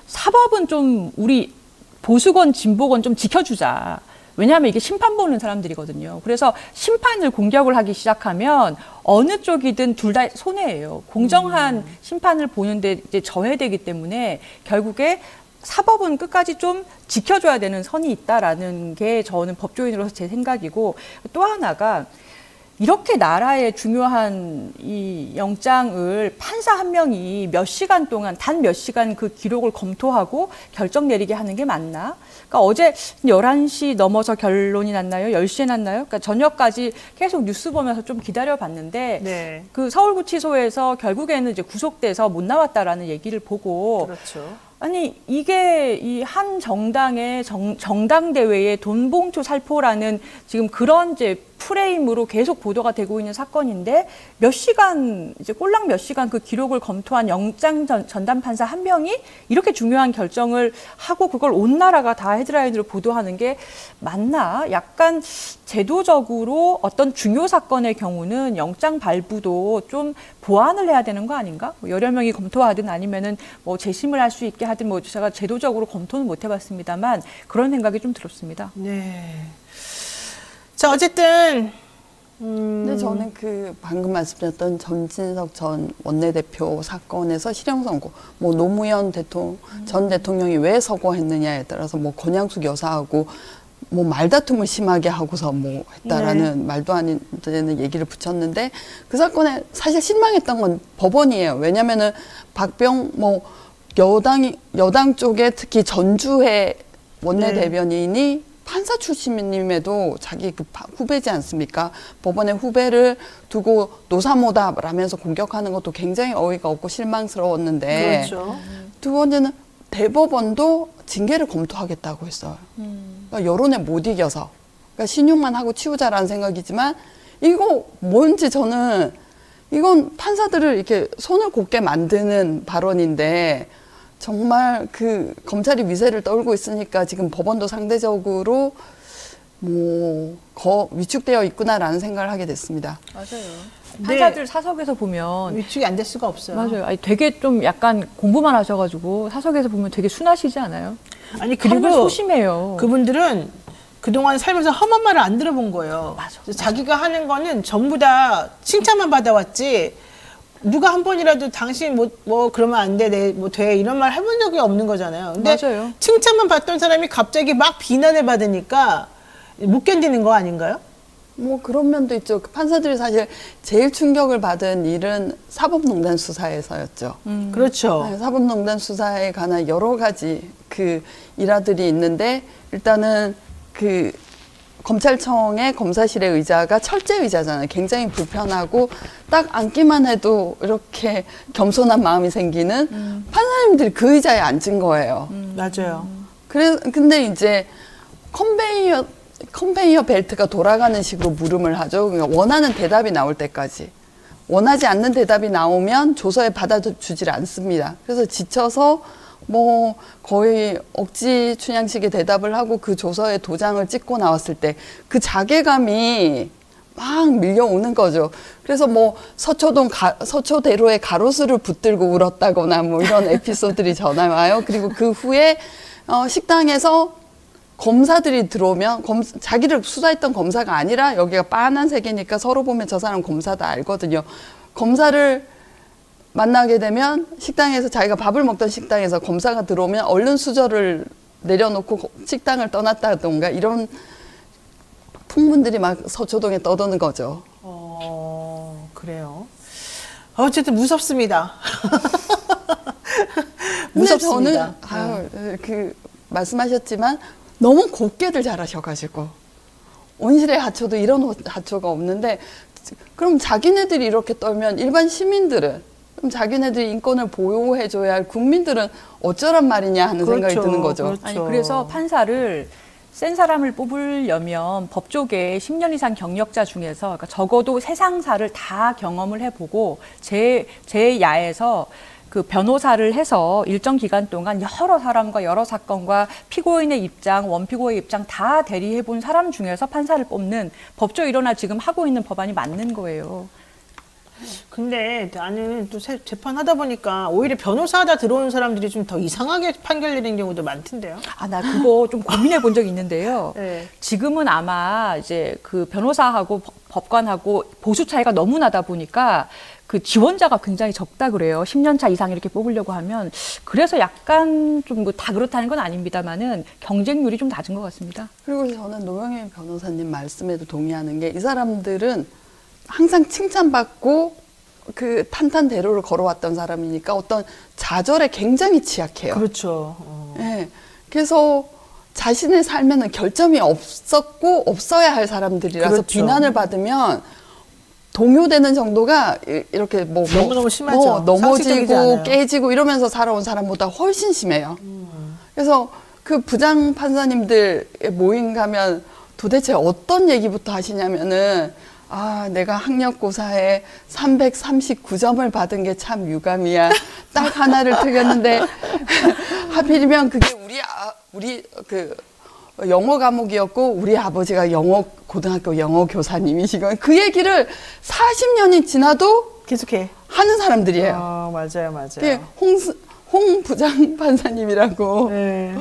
사법은 좀 우리 보수건 진보건 좀 지켜주자. 왜냐하면 이게 심판 보는 사람들이거든요. 그래서 심판을 공격을 하기 시작하면 어느 쪽이든 둘 다 손해예요. 공정한 심판을 보는데 이제 저해되기 때문에 결국에 사법은 끝까지 좀 지켜줘야 되는 선이 있다라는 게 저는 법조인으로서 제 생각이고 또 하나가 이렇게 나라의 중요한 이 영장을 판사 한 명이 몇 시간 동안, 단 몇 시간 그 기록을 검토하고 결정 내리게 하는 게 맞나? 그러니까 어제 11시 넘어서 결론이 났나요? 10시에 났나요? 그러니까 저녁까지 계속 뉴스 보면서 좀 기다려봤는데 네. 그 서울구치소에서 결국에는 이제 구속돼서 못 나왔다라는 얘기를 보고 그렇죠. 아니 이게 이 한 정당의 정당대회의 돈봉투 살포라는 지금 그런 이제 프레임으로 계속 보도가 되고 있는 사건인데 몇 시간 이제 꼴랑 몇 시간 그 기록을 검토한 영장 전담 판사 한 명이 이렇게 중요한 결정을 하고 그걸 온 나라가 다 헤드라인으로 보도하는 게 맞나? 약간 제도적으로 어떤 중요 사건의 경우는 영장 발부도 좀 보완을 해야 되는 거 아닌가? 뭐 여러 명이 검토하든 아니면은 뭐 재심을 할 수 있게 하든 뭐 제가 제도적으로 검토는 못 해봤습니다만 그런 생각이 좀 들었습니다. 네. 자, 어쨌든 근데 저는 그 방금 말씀드렸던 전진석 전 원내대표 사건에서 실형 선고, 뭐 노무현 전 대통령이 왜 서거했느냐에 따라서 뭐 권양숙 여사하고 뭐 말다툼을 심하게 하고서 뭐 했다라는 네. 말도 안 되는 얘기를 붙였는데 그 사건에 사실 실망했던 건 법원이에요. 왜냐면은 박병 뭐 여당 쪽에 특히 전주회 원내대변인이 판사 출신임에도 자기 그 후배지 않습니까? 법원의 후배를 두고 노사모다라면서 공격하는 것도 굉장히 어이가 없고 실망스러웠는데 그렇죠. 두 번째는 대법원도 징계를 검토하겠다고 했어요. 그러니까 여론에 못 이겨서. 그러니까 신용만 하고 치우자라는 생각이지만 이거 뭔지 저는 이건 판사들을 이렇게 손을 곱게 만드는 발언인데 정말 그 검찰이 위세를 떨고 있으니까 지금 법원도 상대적으로 뭐 위축되어 있구나라는 생각을 하게 됐습니다. 맞아요. 네. 판사들 사석에서 보면 위축이 안 될 수가 없어요. 맞아요. 아니, 되게 좀 약간 공부만 하셔가지고 사석에서 보면 되게 순하시지 않아요? 아니 그리고 그리고 소심해요. 그분들은 그동안 살면서 험한 말을 안 들어본 거예요. 맞아, 그래서 자기가 하는 거는 전부 다 칭찬만 받아왔지 누가 한 번이라도 당신 뭐 그러면 안 돼, 뭐 돼 이런 말 해본 적이 없는 거잖아요. 근데 맞아요. 칭찬만 받던 사람이 갑자기 막 비난을 받으니까 못 견디는 거 아닌가요? 뭐 그런 면도 있죠. 판사들이 사실 제일 충격을 받은 일은 사법농단 수사에서였죠. 그렇죠. 네, 사법농단 수사에 관한 여러 가지 그 일화들이 있는데 일단은 그 검찰청의 검사실의 의자가 철제 의자잖아요. 굉장히 불편하고 딱 앉기만 해도 이렇게 겸손한 마음이 생기는 판사님들이 그 의자에 앉은 거예요. 맞아요. 근데 이제 컨베이어 벨트가 돌아가는 식으로 물음을 하죠. 그러니까 원하는 대답이 나올 때까지. 원하지 않는 대답이 나오면 조서에 받아주질 않습니다. 그래서 지쳐서 뭐 거의 억지 춘향식의 대답을 하고 그 조서에 도장을 찍고 나왔을 때 그 자괴감이 막 밀려오는 거죠. 그래서 뭐 서초대로에 가로수를 붙들고 울었다거나 뭐 이런 에피소드들이 전화 와요. 그리고 그 후에 식당에서 검사들이 들어오면 자기를 수사했던 검사가 아니라 여기가 빨간색이니까 서로 보면 저 사람 검사다 알거든요. 검사를 만나게 되면 식당에서 자기가 밥을 먹던 식당에서 검사가 들어오면 얼른 수저를 내려놓고 식당을 떠났다던가 이런 풍문들이 막 서초동에 떠도는 거죠. 그래요. 어쨌든 무섭습니다. 근데 무섭습니다. 저는 그 말씀하셨지만 너무 곱게들 잘하셔가지고 온실의 하초도 이런 하초가 없는데 그럼 자기네들이 이렇게 떨면 일반 시민들은 그럼 자기네들이 인권을 보호해줘야 할 국민들은 어쩌란 말이냐 하는 그렇죠, 생각이 드는 거죠. 그렇죠. 아니 그래서 판사를 센 사람을 뽑으려면 법조계 10년 이상 경력자 중에서 그러니까 적어도 세상사를 다 경험을 해보고 제 야에서 그 변호사를 해서 일정 기간 동안 여러 사람과 여러 사건과 피고인의 입장, 원피고의 입장 다 대리해본 사람 중에서 판사를 뽑는 법조 일원화 지금 하고 있는 법안이 맞는 거예요. 근데 나는 또 재판하다 보니까 오히려 변호사하다 들어오는 사람들이 좀 더 이상하게 판결 내리는 경우도 많던데요. 아, 나 그거 좀 고민해 본 적이 있는데요. 네. 지금은 아마 이제 그 변호사하고 법관하고 보수 차이가 너무 나다 보니까 그 지원자가 굉장히 적다 그래요. 10년 차 이상 이렇게 뽑으려고 하면. 그래서 약간 좀 뭐 다 그렇다는 건 아닙니다만은 경쟁률이 좀 낮은 것 같습니다. 그리고 저는 노영희 변호사님 말씀에도 동의하는 게 이 사람들은 항상 칭찬받고 그 탄탄대로를 걸어왔던 사람이니까 어떤 좌절에 굉장히 취약해요. 그렇죠. 네. 그래서 자신의 삶에는 결점이 없었고 없어야 할 사람들이라서 그렇죠. 비난을 받으면 동요되는 정도가 이렇게 뭐 너무너무 심하죠. 상식적이지 넘어지고 않아요. 깨지고 이러면서 살아온 사람보다 훨씬 심해요. 그래서 그 부장 판사님들 모임 가면 도대체 어떤 얘기부터 하시냐면은 아, 내가 학력고사에 339점을 받은 게 참 유감이야. 딱 하나를 틀렸는데 하필이면 그게 우리 그 영어 과목이었고 우리 아버지가 고등학교 영어 교사님이시고 그 얘기를 40년이 지나도 계속해. 하는 사람들이에요. 맞아요, 맞아요. 그게 홍 부장 판사님이라고. 네.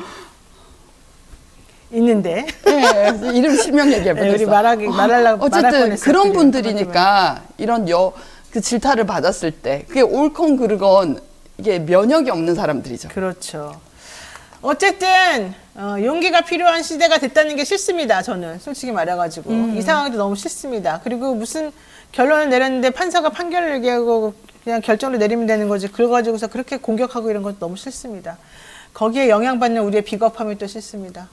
있는데. 네, 이름 실명 얘기해보겠어. 우리 말하려고 어쨌든 그런 분들이니까 이런 그 질타를 받았을 때 그게 옳건 그르건 이게 면역이 없는 사람들이죠. 그렇죠. 어쨌든 용기가 필요한 시대가 됐다는 게 싫습니다. 저는 솔직히 말해가지고 이 상황도 너무 싫습니다. 그리고 무슨 결론을 내렸는데 판사가 판결을 얘기하고 그냥 결정을 내리면 되는 거지. 그걸 가지고서 그렇게 공격하고 이런 것도 너무 싫습니다. 거기에 영향받는 우리의 비겁함이 또 싫습니다.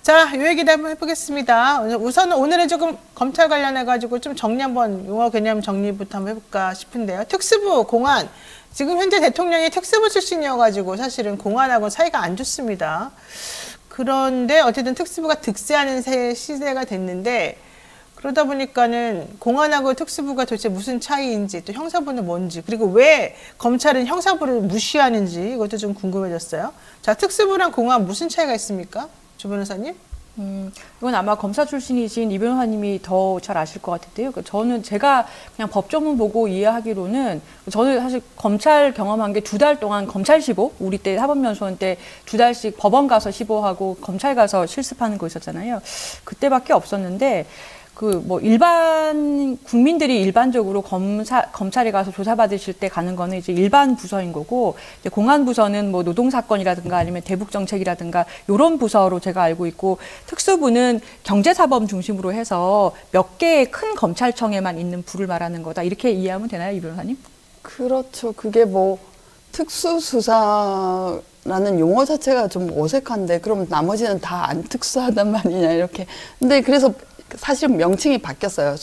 자, 이 얘기도 한번 해보겠습니다. 우선 오늘은 조금 검찰 관련해가지고 좀 정리 한번, 용어 개념 정리부터 한번 해볼까 싶은데요. 특수부, 공안. 지금 현재 대통령이 특수부 출신이어가지고 사실은 공안하고 사이가 안 좋습니다. 그런데 어쨌든 특수부가 득세하는 시대가 됐는데 그러다 보니까는 공안하고 특수부가 도대체 무슨 차이인지 또 형사부는 뭔지 그리고 왜 검찰은 형사부를 무시하는지 이것도 좀 궁금해졌어요. 자, 특수부랑 공안 무슨 차이가 있습니까? 조 변호사님? 이건 아마 검사 출신이신 이 변호사님이 더 잘 아실 것 같은데요. 제가 그냥 법조문 보고 이해하기로는 저는 사실 검찰 경험한 게 2달 동안 검찰 시보, 우리 때 사법연수원 때 2달씩 법원 가서 시보하고 검찰 가서 실습하는 거 있었잖아요. 그때밖에 없었는데 일반 국민들이 일반적으로 검찰에 가서 조사받으실 때 가는 거는 이제 일반 부서인 거고, 이제 공안부서는 뭐 노동사건이라든가 아니면 대북정책이라든가 요런 부서로 제가 알고 있고, 특수부는 경제사범 중심으로 해서 몇 개의 큰 검찰청에만 있는 부를 말하는 거다. 이렇게 이해하면 되나요, 이 변호사님? 그렇죠. 그게 뭐 특수수사라는 용어 자체가 좀 어색한데, 그럼 나머지는 다 안 특수하단 말이냐, 이렇게. 근데 그래서 사실 명칭이 바뀌었어요.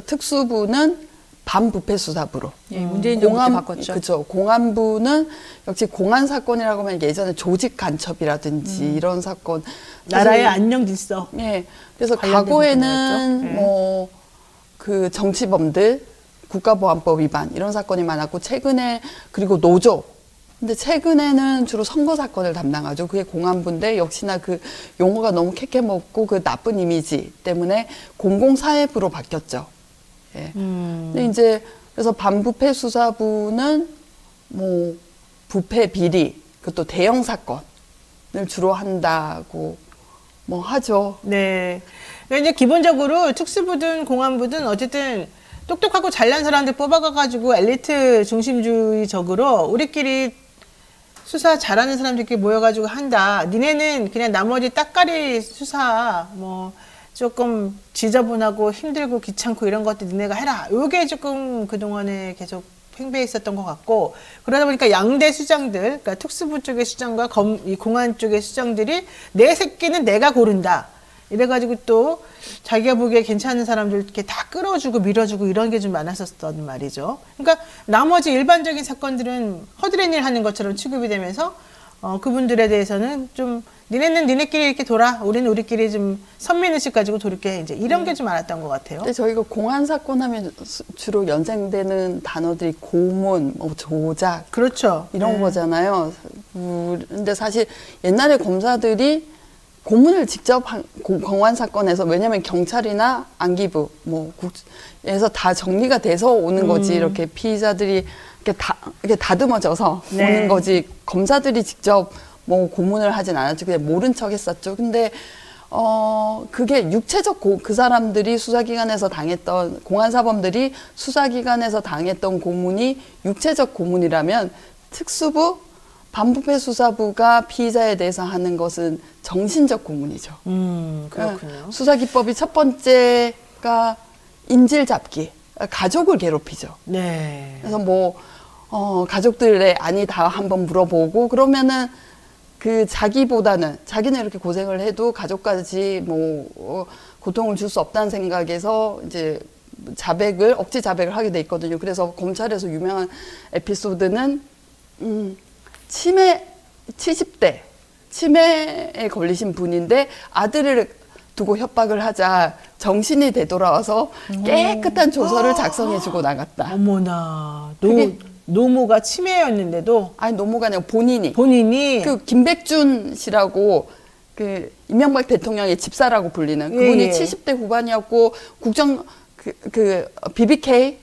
특수부는 반부패수사부로. 예, 문재인 정부 때 바꿨죠. 그렇죠. 공안부는 역시 공안 사건이라고 하면 예전에 조직 간첩이라든지 이런 사건. 나라의 안녕 질서. 예. 그래서 과거에는 뭐 그 정치범들, 국가보안법 위반 이런 사건이 많았고 최근에 그리고 노조. 근데 최근에는 주로 선거 사건을 담당하죠. 그게 공안부인데 역시나 그 용어가 너무 캐캐먹고 그 나쁜 이미지 때문에 공공사회부로 바뀌었죠. 예. 근데 이제 그래서 반부패 수사부는 뭐 부패 비리, 그것도 대형 사건을 주로 한다고 뭐 하죠. 네. 그러니까 이제 기본적으로 특수부든 공안부든 어쨌든 똑똑하고 잘난 사람들 뽑아가가지고 엘리트 중심주의적으로 우리끼리 수사 잘하는 사람들끼리 모여가지고 한다. 니네는 그냥 나머지 따까리 수사 뭐 조금 지저분하고 힘들고 귀찮고 이런 것들 니네가 해라. 요게 조금 그동안에 계속 팽배해 있었던 것 같고, 그러다 보니까 양대 수장들, 그러니까 특수부 쪽의 수장과 이 공안 쪽의 수장들이 내 새끼는 내가 고른다. 이래가지고 또 자기가 보기에 괜찮은 사람들 이렇게 다 끌어주고 밀어주고 이런 게 좀 많았었던 말이죠. 그러니까 나머지 일반적인 사건들은 허드렛 일 하는 것처럼 취급이 되면서 그분들에 대해서는 좀 니네는 니네끼리 이렇게 돌아, 우리는 우리끼리 좀 선민의식 가지고 돌게 이제 이런 게 좀 많았던 것 같아요. 근데 저희가 공안 사건 하면 주로 연상되는 단어들이 고문, 뭐 조작, 그렇죠. 이런 거잖아요. 근데 사실 옛날에 검사들이 고문을 직접 공안 사건에서, 왜냐면 경찰이나 안기부 에서 다 정리가 돼서 오는 거지. 이렇게 피의자들이 이렇게 다듬어져서 오는 거지. 검사들이 직접 뭐 고문을 하진 않았죠. 그냥 모른 척 했었죠. 근데 그게 육체적 그 사람들이 수사기관에서 당했던, 공안사범들이 수사기관에서 당했던 고문이 육체적 고문이라면 특수부, 반부패 수사부가 피의자에 대해서 하는 것은 정신적 고문이죠. 그렇군요. 수사기법이 첫 번째가 인질 잡기, 가족을 괴롭히죠. 네. 그래서 뭐 가족들의 안이 다 한번 물어보고 그러면은 그 자기보다는 자기는 이렇게 고생을 해도 가족까지 뭐 고통을 줄 수 없다는 생각에서 이제 억지 자백을 하게 돼 있거든요. 그래서 검찰에서 유명한 에피소드는 치매 70대 치매에 걸리신 분인데 아들을 두고 협박을 하자 정신이 되돌아와서 깨끗한 조서를 작성해주고 나갔다. 어머나. 그게 노모가 치매였는데도 아니 노모가 아니라 본인이 그 김백준 씨라고 그 이명박 대통령의 집사라고 불리는 그분이 70대 후반이었고 국정 그 BBK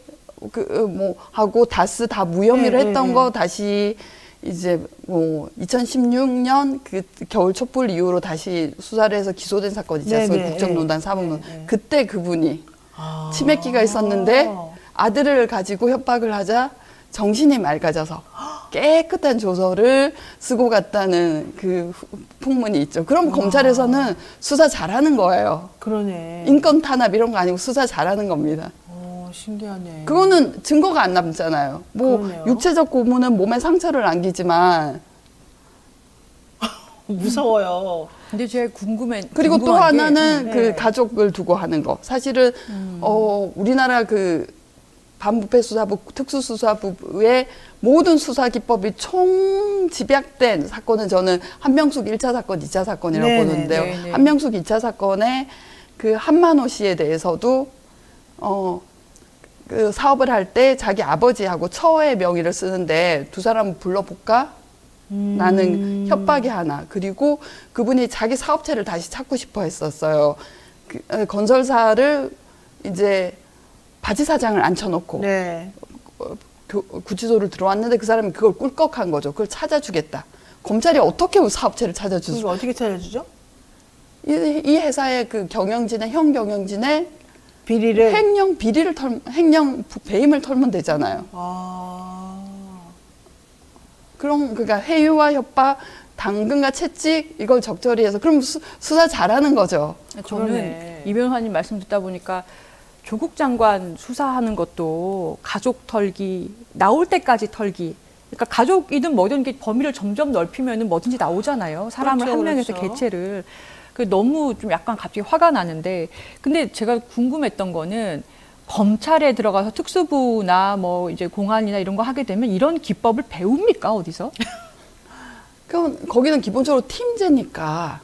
뭐 하고 다스 다 무혐의를 했던 거 다시 이제 뭐 2016년 그 겨울 촛불 이후로 다시 수사를 해서 기소된 사건이지 않습니까? 국정농단 사법농단. 그때 그분이 치매기가 있었는데 아들을 가지고 협박을 하자 정신이 맑아져서 깨끗한 조서를 쓰고 갔다는 그 풍문이 있죠. 그럼 검찰에서는 수사 잘하는 거예요. 그러네. 인권 탄압 이런 거 아니고 수사 잘하는 겁니다. 신기하네. 그거는 증거가 안 남잖아요. 뭐 그러네요. 육체적 고문은 몸에 상처를 남기지만 무서워요. 근데 제가 그리고 또 궁금한 게, 하나는 그 가족을 두고 하는 거. 사실은 우리나라 그 반부패 수사부 특수수사부의 모든 수사 기법이 총 집약된 사건은 저는 한명숙 1차 사건, 2차 사건이라고 보는데요. 네네. 한명숙 2차 사건의 그 한만호 씨에 대해서도 그 사업을 할 때 자기 아버지하고 처의 명의를 쓰는데 두 사람 불러볼까? 라는 협박이 하나. 그리고 그분이 자기 사업체를 다시 찾고 싶어 했었어요. 건설사를 이제 바지 사장을 앉혀놓고 구치소를 들어왔는데 그 사람이 그걸 꿀꺽한 거죠. 그걸 찾아주겠다. 검찰이 어떻게 사업체를 찾아주죠? 그걸 어떻게 찾아주죠? 이 회사의 그 형 경영진의 비리를 횡령 배임을 털면 되잖아요. 그러니까 회유와 협박, 당근과 채찍 이걸 적절히 해서 그럼 수사 잘하는 거죠. 저는 그러네. 이 변호사님 말씀 듣다 보니까 조국 장관 수사하는 것도 가족 털기, 나올 때까지 털기. 그러니까 가족이든 뭐든 범위를 점점 넓히면은 뭐든지 나오잖아요. 사람을 그렇죠, 한 명에서 그렇죠. 개체를. 너무 좀 약간 갑자기 화가 나는데, 근데 제가 궁금했던 거는 검찰에 들어가서 특수부나 뭐 이제 공안이나 이런 거 하게 되면 이런 기법을 배웁니까 어디서? 그럼 거기는 기본적으로 팀제니까.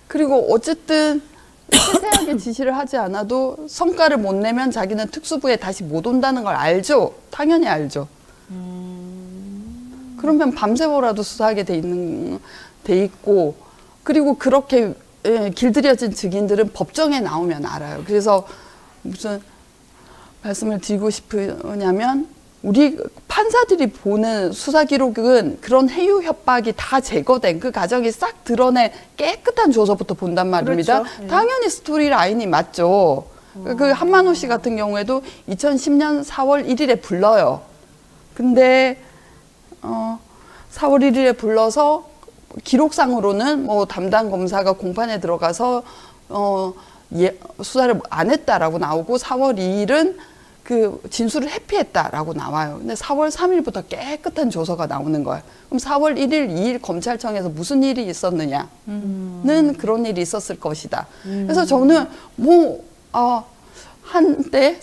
그리고 어쨌든 세세하게 지시를 하지 않아도 성과를 못 내면 자기는 특수부에 다시 못 온다는 걸 알죠. 당연히 알죠. 그러면 밤새워라도 수사하게 돼 있고 그리고 그렇게 길들여진 증인들은 법정에 나오면 알아요. 그래서 무슨 말씀을 드리고 싶으냐면 우리 판사들이 보는 수사 기록은 그런 해유 협박이 다 제거된 그 과정이 싹 드러낸 깨끗한 조서부터 본단 말입니다. 그렇죠. 당연히 스토리 라인이 맞죠. 그 한만호 씨 같은 경우에도 2010년 4월 1일에 불러요. 근데 4월 1일에 불러서 기록상으로는 뭐 담당 검사가 공판에 들어가서 수사를 안 했다라고 나오고 4월 2일은 그 진술을 회피했다라고 나와요. 근데 4월 3일부터 깨끗한 조서가 나오는 거예요. 그럼 4월 1일, 2일 검찰청에서 무슨 일이 있었느냐는 그런 일이 있었을 것이다. 그래서 저는 한때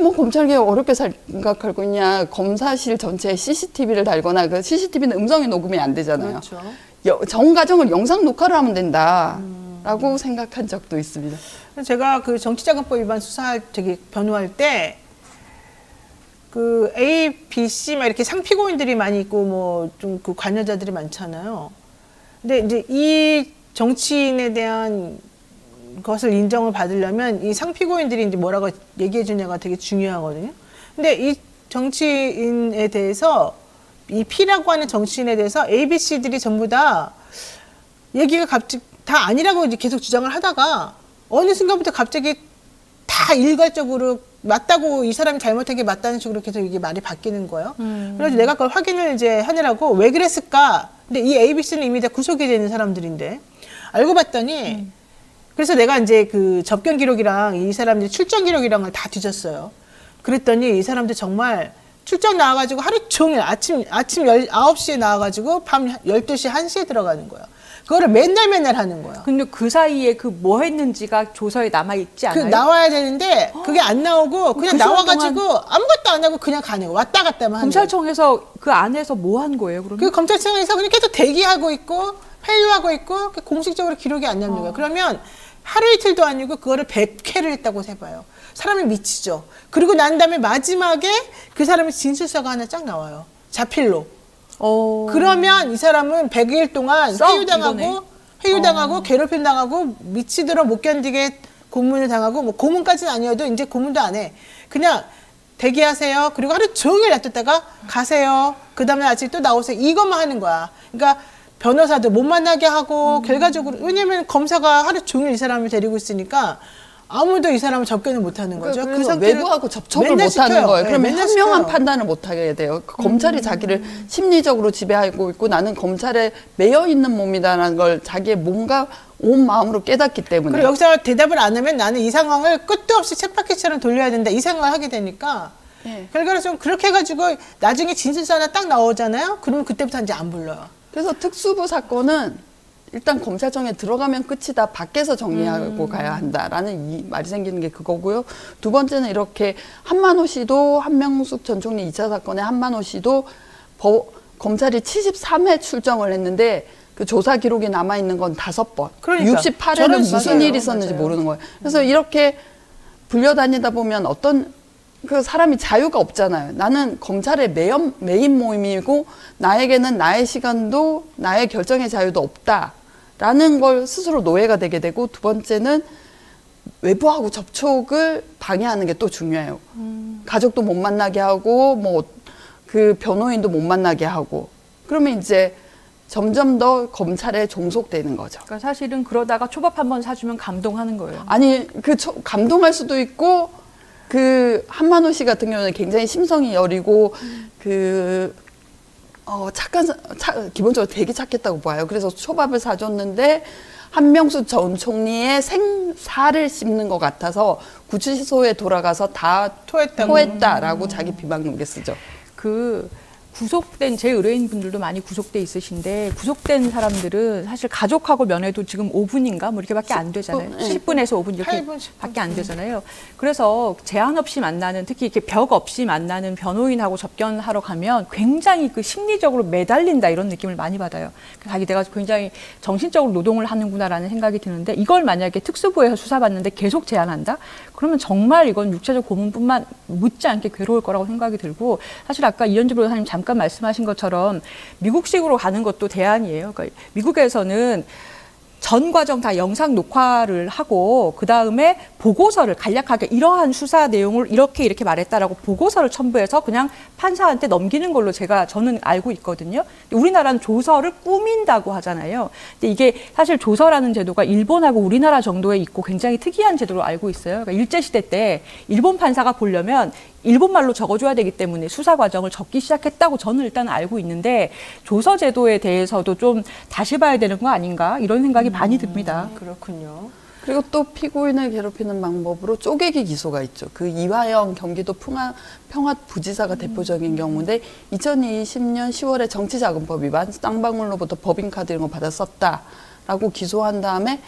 뭐 검찰개혁 어렵게 생각하고 있냐. 검사실 전체에 CCTV를 달거나 그 CCTV는 음성이 녹음이 안 되잖아요. 그렇죠. 전 과정을 영상 녹화를 하면 된다라고 생각한 적도 있습니다. 제가 그 정치자금법 위반 변호할 때 그 A, B, C 막 이렇게 상피고인들이 많이 있고 뭐 좀 그 관여자들이 많잖아요. 근데 이제 이 정치인에 대한 것을 인정을 받으려면 이 상피고인들이 이제 뭐라고 얘기해 주냐가 되게 중요하거든요. 근데 이 정치인에 대해서 이 P라고 하는 정치인에 대해서 A, B, C들이 전부 다 얘기가 갑자기 다 아니라고 이제 계속 주장을 하다가 어느 순간부터 갑자기 다 일괄적으로 맞다고 이 사람이 잘못한 게 맞다는 식으로 계속 이게 말이 바뀌는 거예요. 그래서 내가 그걸 확인을 이제 하느라고 왜 그랬을까? 근데 이 A, B, C는 이미 다 구속이 되는 사람들인데 알고 봤더니 그래서 내가 이제 그 접견 기록이랑 이 사람들 출정 기록이랑을 다 뒤졌어요. 그랬더니 이 사람들 정말 출장 나와가지고 하루 종일 아침 9시에 나와가지고 밤 12시, 1시에 들어가는 거예요. 그거를 맨날 하는 거예요. 근데 그 사이에 그 뭐 했는지가 조서에 남아있지 않아요? 나와야 되는데 그게 안 나오고 그냥 나와가지고 아무것도 안 하고 그냥 가는 거예요. 왔다 갔다만 하는 거예요. 검찰청에서 그 안에서 뭐 한 거예요, 그러면? 그 검찰청에서 그냥 계속 대기하고 있고 회유하고 있고 공식적으로 기록이 안 남는 거예요. 그러면 하루 이틀도 아니고 그거를 100회를 했다고 해봐요. 사람이 미치죠. 그리고 난 다음에 마지막에 그 사람의 진술서가 하나 쫙 나와요. 자필로. 그러면 이 사람은 100일 동안 회유당하고 괴롭힘 당하고 미치도록 못 견디게 고문을 당하고 뭐 고문까지는 아니어도 이제 고문도 안 해. 그냥 대기하세요. 그리고 하루 종일 놔뒀다가 가세요. 그 다음에 아침에 또 나오세요. 이것만 하는 거야. 그러니까 변호사도 못 만나게 하고 결과적으로 왜냐면 검사가 하루 종일 이 사람을 데리고 있으니까 아무도 이 사람을 접견을 못하는 거죠. 그 외부하고 접촉을 못하는 거예요. 그러면 현명한 판단을 못하게 돼요. 검찰이 자기를 심리적으로 지배하고 있고 나는 검찰에 매여 있는 몸이다라는 걸 자기의 몸과 온 마음으로 깨닫기 때문에. 그리고 여기서 대답을 안 하면 나는 이 상황을 끝도 없이 쳇바퀴처럼 돌려야 된다. 이 생각을 하게 되니까 결과로 좀 그렇게 해가지고 나중에 진술서 하나 딱 나오잖아요. 그러면 그때부터 이제 안 불러요. 그래서 특수부 사건은 일단 검찰청에 들어가면 끝이다. 밖에서 정리하고 가야 한다라는 이 말이 생기는 게 그거고요. 두 번째는 이렇게 한만호 씨도 한명숙 전 총리 2차 사건의 한만호 씨도 검찰이 73회 출정을 했는데 그 조사 기록이 남아있는 건 5번. 그러니까. 68회는 무슨 일이 있었는지 모르는 거예요. 그래서 이렇게 불려다니다 보면 어떤 그 사람이 자유가 없잖아요. 나는 검찰의 메인 모임이고 나에게는 나의 시간도 나의 결정의 자유도 없다라는 걸 스스로 노예가 되게 되고 두 번째는 외부하고 접촉을 방해하는 게 또 중요해요. 가족도 못 만나게 하고 뭐 그 변호인도 못 만나게 하고 그러면 이제 점점 더 검찰에 종속되는 거죠. 그러니까 사실은 그러다가 초밥 한번 사주면 감동하는 거예요. 아니 감동할 수도 있고 그 한만호 씨 같은 경우는 굉장히 심성이 여리고 기본적으로 되게 착했다고 봐요. 그래서 초밥을 사줬는데 한명숙 전 총리의 생사를 씹는 것 같아서 구치소에 돌아가서 다 토했다라고 자기 비방록에 쓰죠. 그 구속된 제 의뢰인 분들도 많이 구속돼 있으신데 구속된 사람들은 사실 가족하고 면회도 지금 5분인가 뭐 이렇게밖에 안 되잖아요. 10분에서 5분 이렇게밖에 안 되잖아요. 그래서 제한 없이 만나는 특히 이렇게 벽 없이 만나는 변호인하고 접견하러 가면 굉장히 그 심리적으로 매달린다 이런 느낌을 많이 받아요. 내가 굉장히 정신적으로 노동을 하는구나라는 생각이 드는데 이걸 만약에 특수부에서 수사받는데 계속 제한한다? 그러면 정말 이건 육체적 고문뿐만 못지않게 괴로울 거라고 생각이 들고 사실 아까 이현주 변호사님 잠깐 말씀하신 것처럼 미국식으로 가는 것도 대안이에요. 그러니까 미국에서는 전 과정 다 영상 녹화를 하고 그 다음에 보고서를 간략하게 이러한 수사 내용을 이렇게 말했다라고 보고서를 첨부해서 그냥 판사한테 넘기는 걸로 저는 알고 있거든요. 우리나라는 조서를 꾸민다고 하잖아요. 근데 이게 사실 조서라는 제도가 일본하고 우리나라 정도에 있고 굉장히 특이한 제도로 알고 있어요. 그러니까 일제시대 때 일본 판사가 보려면 일본말로 적어줘야 되기 때문에 수사 과정을 적기 시작했다고 저는 일단 알고 있는데 조서 제도에 대해서도 좀 다시 봐야 되는 거 아닌가 이런 생각이 많이 듭니다. 그렇군요. 그리고 또 피고인을 괴롭히는 방법으로 쪼개기 기소가 있죠. 그 이화영 경기도 평화부지사가 대표적인 경우인데 2020년 10월에 정치자금법 위반, 쌍방울로부터 법인카드 이런 거 받아 썼다라고 기소한 다음에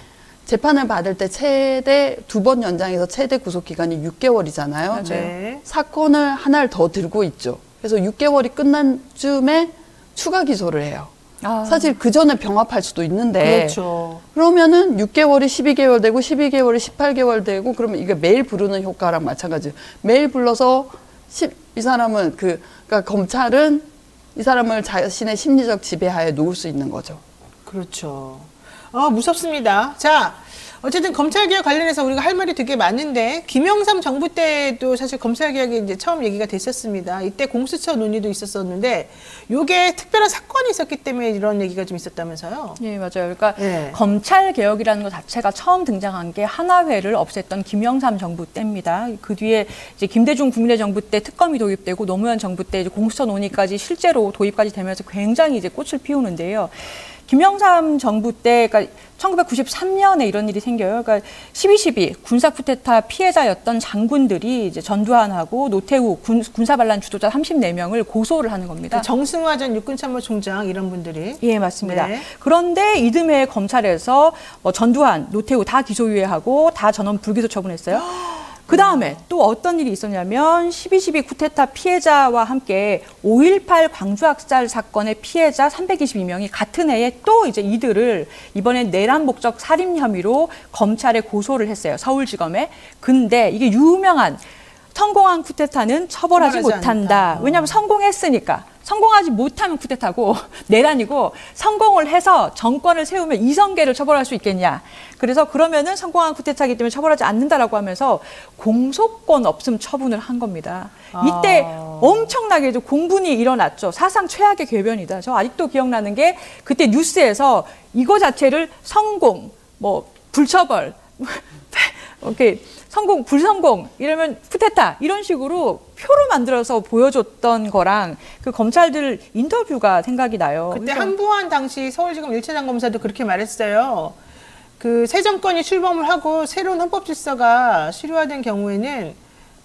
재판을 받을 때 최대 2번 연장해서 최대 구속기간이 6개월이잖아요. 네. 사건을 하나를 더 들고 있죠. 그래서 6개월이 끝난 즈음에 추가 기소를 해요. 사실 그 전에 병합할 수도 있는데 그렇죠. 그러면은 6개월이 12개월 되고 12개월이 18개월 되고 그러면 이게 매일 부르는 효과랑 마찬가지예요. 매일 불러서 이 사람은 그러니까 검찰은 이 사람을 자신의 심리적 지배하에 놓을 수 있는 거죠. 그렇죠. 무섭습니다. 자, 어쨌든 검찰개혁 관련해서 우리가 할 말이 되게 많은데 김영삼 정부 때도 사실 검찰개혁이 이제 처음 얘기가 됐었습니다. 이때 공수처 논의도 있었었는데 요게 특별한 사건이 있었기 때문에 이런 얘기가 좀 있었다면서요? 네, 맞아요. 그러니까 검찰개혁이라는 것 자체가 처음 등장한 게 하나회를 없앴던 김영삼 정부 때입니다. 그 뒤에 이제 김대중 국민의 정부 때 특검이 도입되고 노무현 정부 때 이제 공수처 논의까지 실제로 도입까지 되면서 굉장히 이제 꽃을 피우는데요. 김영삼 정부 때, 그러니까 1993년에 이런 일이 생겨요. 그러니까 12.12 군사 쿠데타 피해자였던 장군들이 이제 전두환하고 노태우 군사 반란 주도자 34명을 고소를 하는 겁니다. 그 정승화 전 육군참모총장 이런 분들이. 예, 맞습니다. 네. 그런데 이듬해 검찰에서 뭐 전두환, 노태우 다 기소유예하고 다 전원 불기소 처분했어요. 그 다음에 또 어떤 일이 있었냐면 12.12 쿠데타 피해자와 함께 5.18 광주학살 사건의 피해자 322명이 같은 해에 또 이제 이들을 이번엔 내란 목적 살인 혐의로 검찰에 고소를 했어요. 서울지검에. 근데 이게 유명한 성공한 쿠데타는 처벌하지 못한다. 않다. 왜냐하면 성공했으니까. 성공하지 못하면 쿠데타고 내란이고 성공을 해서 정권을 세우면 이성계를 처벌할 수 있겠냐. 그래서 그러면은 성공한 쿠데타이기 때문에 처벌하지 않는다라고 하면서 공소권 없음 처분을 한 겁니다. 이때 엄청나게 공분이 일어났죠. 사상 최악의 궤변이다. 저 아직도 기억나는 게 그때 뉴스에서 이거 자체를 성공, 뭐 불처벌, 이렇게 성공, 불성공, 이러면 쿠데타 이런 식으로 표로 만들어서 보여줬던 거랑 그 검찰들 인터뷰가 생각이 나요. 그때 한부환 당시 서울지검 1차장 검사도 그렇게 말했어요. 그 새 정권이 출범을 하고 새로운 헌법 질서가 실효화된 경우에는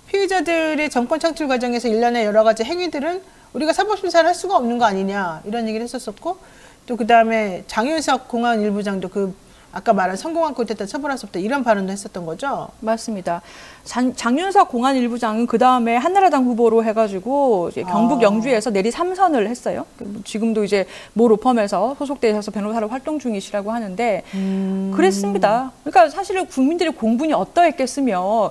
피해자들의 정권 창출 과정에서 일련의 여러 가지 행위들은 우리가 사법심사를 할 수가 없는 거 아니냐 이런 얘기를 했었었고 또 그다음에 장윤석 공안 일부장도 그 아까 말한 성공한 쿠데타 처벌할 수 없다 이런 발언도 했었던 거죠? 맞습니다. 장윤석 공안 일부장은 그 다음에 한나라당 후보로 해가지고 이제 경북 영주에서 내리 3선을 했어요. 지금도 이제 모 로펌에서 소속돼서 변호사로 활동 중이시라고 하는데 그랬습니다. 그러니까 사실은 국민들의 공분이 어떠했겠으며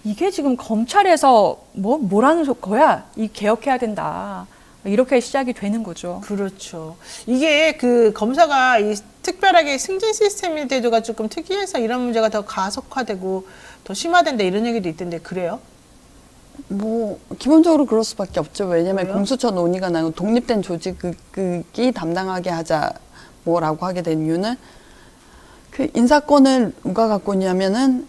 이게 지금 검찰에서 뭐라는 거야? 이 개혁해야 된다. 이렇게 시작이 되는 거죠. 그렇죠. 이게 그 검사가 이 특별하게 승진 시스템의 제도가 조금 특이해서 이런 문제가 더 가속화되고 더 심화된다 이런 얘기도 있던데 그래요? 뭐 기본적으로 그럴 수밖에 없죠. 왜냐하면 왜요? 공수처 논의가 나고 독립된 조직이 담당하게 하자 뭐라고 하게 된 이유는 그 인사권을 누가 갖고 있냐면은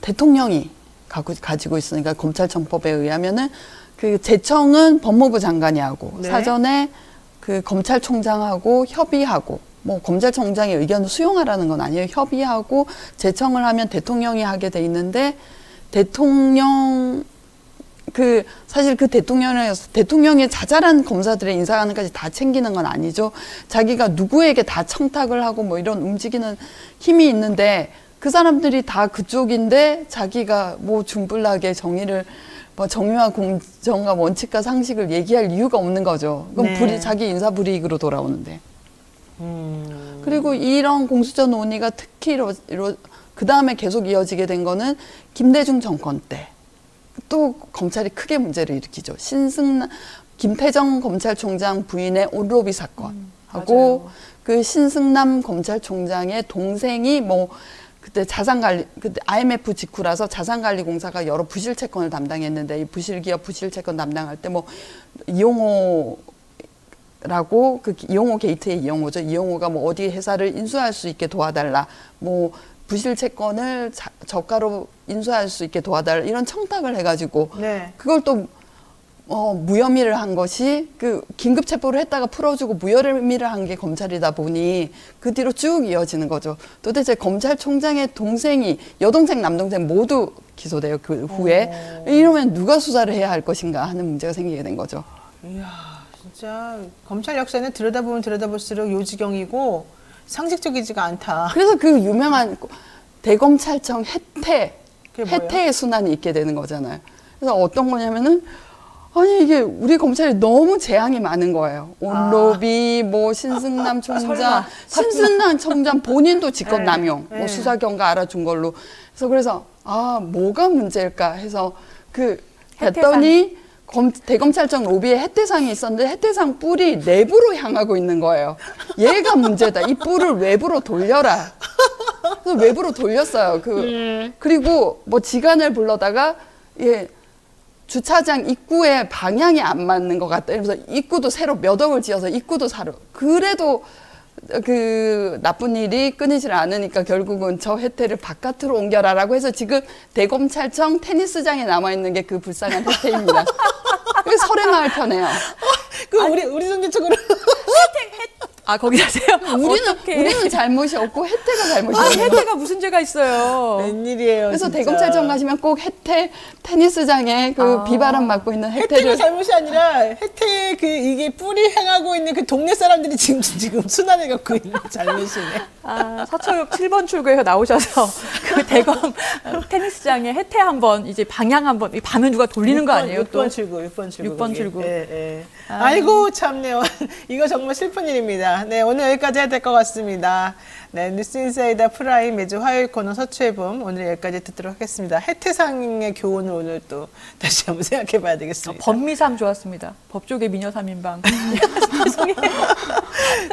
대통령이 가지고 있으니까 검찰청법에 의하면은 그 제청은 법무부 장관이 하고 네. 사전에 그 검찰총장하고 협의하고 뭐 검찰총장의 의견을 수용하라는 건 아니에요. 협의하고 제청을 하면 대통령이 하게 돼 있는데 대통령 사실 그 대통령의 자잘한 검사들의 인사관까지 다 챙기는 건 아니죠. 자기가 누구에게 다 청탁을 하고 뭐 이런 움직이는 힘이 있는데 그 사람들이 다 그쪽인데 자기가 뭐 중불나게 정의를 뭐 정의와 공정과 원칙과 상식을 얘기할 이유가 없는 거죠. 그럼 네. 자기 인사 불이익으로 돌아오는데. 그리고 이런 공수처 논의가 특히 그 다음에 계속 이어지게 된 거는 김대중 정권 때 또 검찰이 크게 문제를 일으키죠. 김태정 검찰총장 부인의 온로비 사건하고 그 신승남 검찰총장의 동생이 뭐 그때 그때 IMF 직후라서 자산관리공사가 여러 부실 채권을 담당했는데 이 부실기업 부실 채권 담당할 때 뭐 이용호라고 그 이용호 게이트의 이용호죠. 이용호가 뭐 어디 회사를 인수할 수 있게 도와달라. 뭐 부실 채권을 저가로 인수할 수 있게 도와달라. 이런 청탁을 해가지고 네. 그걸 또 무혐의를 한 것이 그 긴급 체포를 했다가 풀어주고 무혐의를 한 게 검찰이다 보니 그 뒤로 쭉 이어지는 거죠. 도대체 검찰총장의 동생이 여동생 남동생 모두 기소돼요. 그 후에 이러면 누가 수사를 해야 할 것인가 하는 문제가 생기게 된 거죠. 이야 진짜 검찰 역사는 들여다보면 들여다볼수록 요지경이고 상식적이지가 않다. 그래서 그 유명한 대검찰청 그게 뭐예요? 해태의 순환이 있게 되는 거잖아요. 그래서 어떤 거냐면은 아니 이게 우리 검찰이 너무 재앙이 많은 거예요. 온로비, 뭐 신승남 총장, 신승남 총장 본인도 직권남용, 네. 뭐 수사 경과 알아준 걸로. 그래서 뭐가 문제일까 해서 했더니 대검찰청 로비에 해태상이 있었는데 해태상 뿔이 내부로 향하고 있는 거예요. 얘가 문제다. 이 뿔을 외부로 돌려라. 그래서 외부로 돌렸어요. 그리고 뭐 지간을 불러다가 주차장 입구에 방향이 안 맞는 것 같다. 이러면서 입구도 새로 몇 억을 지어서 입구도 사러. 그래도 그 나쁜 일이 끊이질 않으니까 결국은 저 혜태를 바깥으로 옮겨라라고 해서 지금 대검찰청 테니스장에 남아있는 게 그 불쌍한 혜태입니다. 그게 설해마을 편이에요. 우리 동네 쪽으로 거기 사세요? 우리는 잘못이 없고 혜태가 잘못이 아, 있어요. 혜태가 무슨 죄가 있어요? 웬일이에요. 그래서 진짜. 대검찰청 가시면 꼭 혜태 테니스장에 그 비바람 맞고 있는 혜태가 혜태를 잘못이 아니라 혜태 그 이게 뿌리 행하고 있는 그 동네 사람들이 지금 순환을 겪고 있는 잘못이네. 아, 서초역 7번 출구에서 나오셔서 그 대검 테니스장에 혜태 한번 이제 방향 한번 밤에 누가 돌리는 거 아니에요? 6번 출구, 6번 출구. 6번 거기. 출구. 예, 예. 아이고 참네요. 이거 정말 슬픈 일입니다. 네, 오늘 여기까지 해야 될 것 같습니다. 네, 뉴스인사이더 프라임 매주 화요일 코너 서초의 봄 오늘 여기까지 듣도록 하겠습니다. 혜태상의 교훈을 오늘 또 다시 한번 생각해봐야 되겠습니다. 법미삼 좋았습니다. 법조계 미녀 3인방. 죄송해요.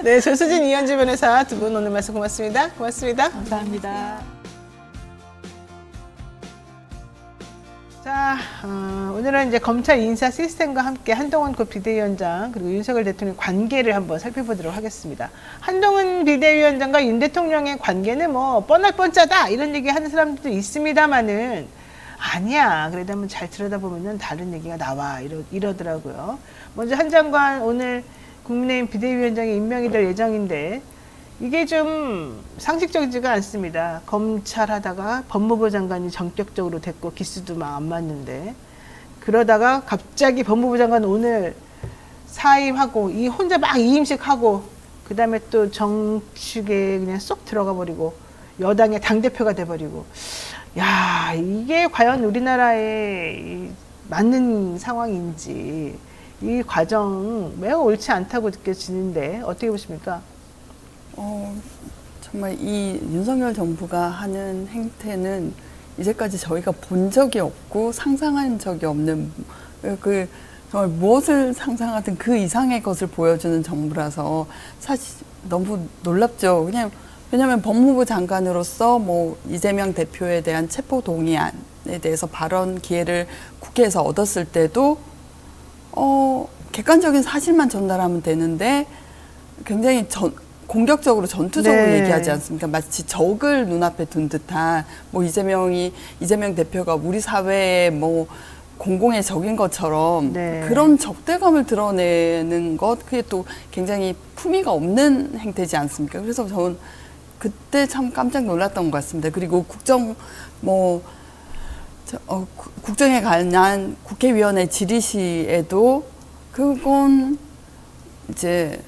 네, 조수진 이현주 변호사 두 분 오늘 말씀 고맙습니다. 고맙습니다. 감사합니다. 자, 오늘은 이제 검찰 인사 시스템과 함께 한동훈 비대위원장 그리고 윤석열 대통령 관계를 한번 살펴보도록 하겠습니다. 한동훈 비대위원장과 윤 대통령의 관계는 뭐 뻔할 뻔짜다 이런 얘기 하는 사람들도 있습니다만은 아니야. 그래도 한번 잘 들여다보면 다른 얘기가 나와 이러더라고요. 먼저 한 장관 오늘 국민의힘 비대위원장이 임명이 될 예정인데 이게 좀 상식적이지가 않습니다. 검찰 하다가 법무부 장관이 전격적으로 됐고 기수도 막 안 맞는데 그러다가 갑자기 법무부 장관 오늘 사임하고 이 혼자 막 이임식 하고 그 다음에 또 정축에 그냥 쏙 들어가 버리고 여당의 당대표가 돼버리고 야 이게 과연 우리나라에 맞는 상황인지 이 과정 매우 옳지 않다고 느껴지는데 어떻게 보십니까? 정말 이 윤석열 정부가 하는 행태는 이제까지 저희가 본 적이 없고 상상한 적이 없는 그 정말 무엇을 상상하든 그 이상의 것을 보여주는 정부라서 사실 너무 놀랍죠. 그냥 왜냐하면 법무부 장관으로서 뭐 이재명 대표에 대한 체포 동의안에 대해서 발언 기회를 국회에서 얻었을 때도 객관적인 사실만 전달하면 되는데 굉장히 공격적으로 전투적으로 네. 얘기하지 않습니까? 마치 적을 눈앞에 둔 듯한 뭐 이재명 대표가 우리 사회에 뭐 공공의 적인 것처럼 네. 그런 적대감을 드러내는 것 그게 또 굉장히 품위가 없는 행태지 않습니까? 그래서 저는 그때 참 깜짝 놀랐던 것 같습니다. 그리고 국정에 관한 국회의원의 질의시에도 그건 이제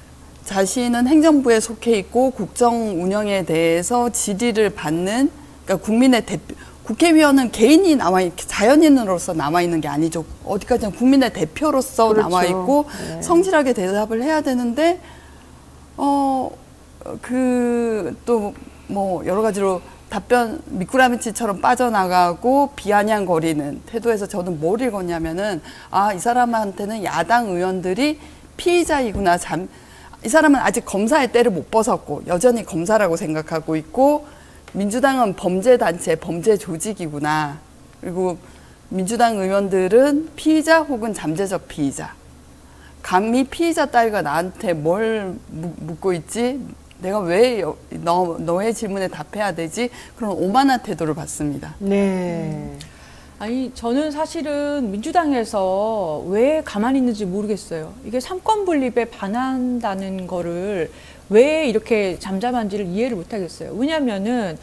자신은 행정부에 속해 있고 국정 운영에 대해서 질의를 받는 그러니까 국민의 대표 국회의원은 개인이 자연인으로서 남아 있는 게 아니죠. 어디까지나 국민의 대표로서 그렇죠. 남아 있고 네. 성실하게 대답을 해야 되는데 또 뭐 여러 가지로 답변 미꾸라미치처럼 빠져나가고 비아냥거리는 태도에서 저는 뭘 읽었냐면은 이 사람한테는 야당 의원들이 피의자이구나 이 사람은 아직 검사의 때를 못 벗었고 여전히 검사라고 생각하고 있고 민주당은 범죄단체, 범죄 조직이구나. 그리고 민주당 의원들은 피의자 혹은 잠재적 피의자. 감히 피의자 따위가 나한테 뭘 묻고 있지? 내가 왜 너의 질문에 답해야 되지? 그런 오만한 태도를 봤습니다. 네. 아니 저는 사실은 민주당에서 왜 가만히 있는지 모르겠어요. 이게 삼권 분립에 반한다는 거를 왜 이렇게 잠잠한지를 이해를 못 하겠어요. 왜냐하면은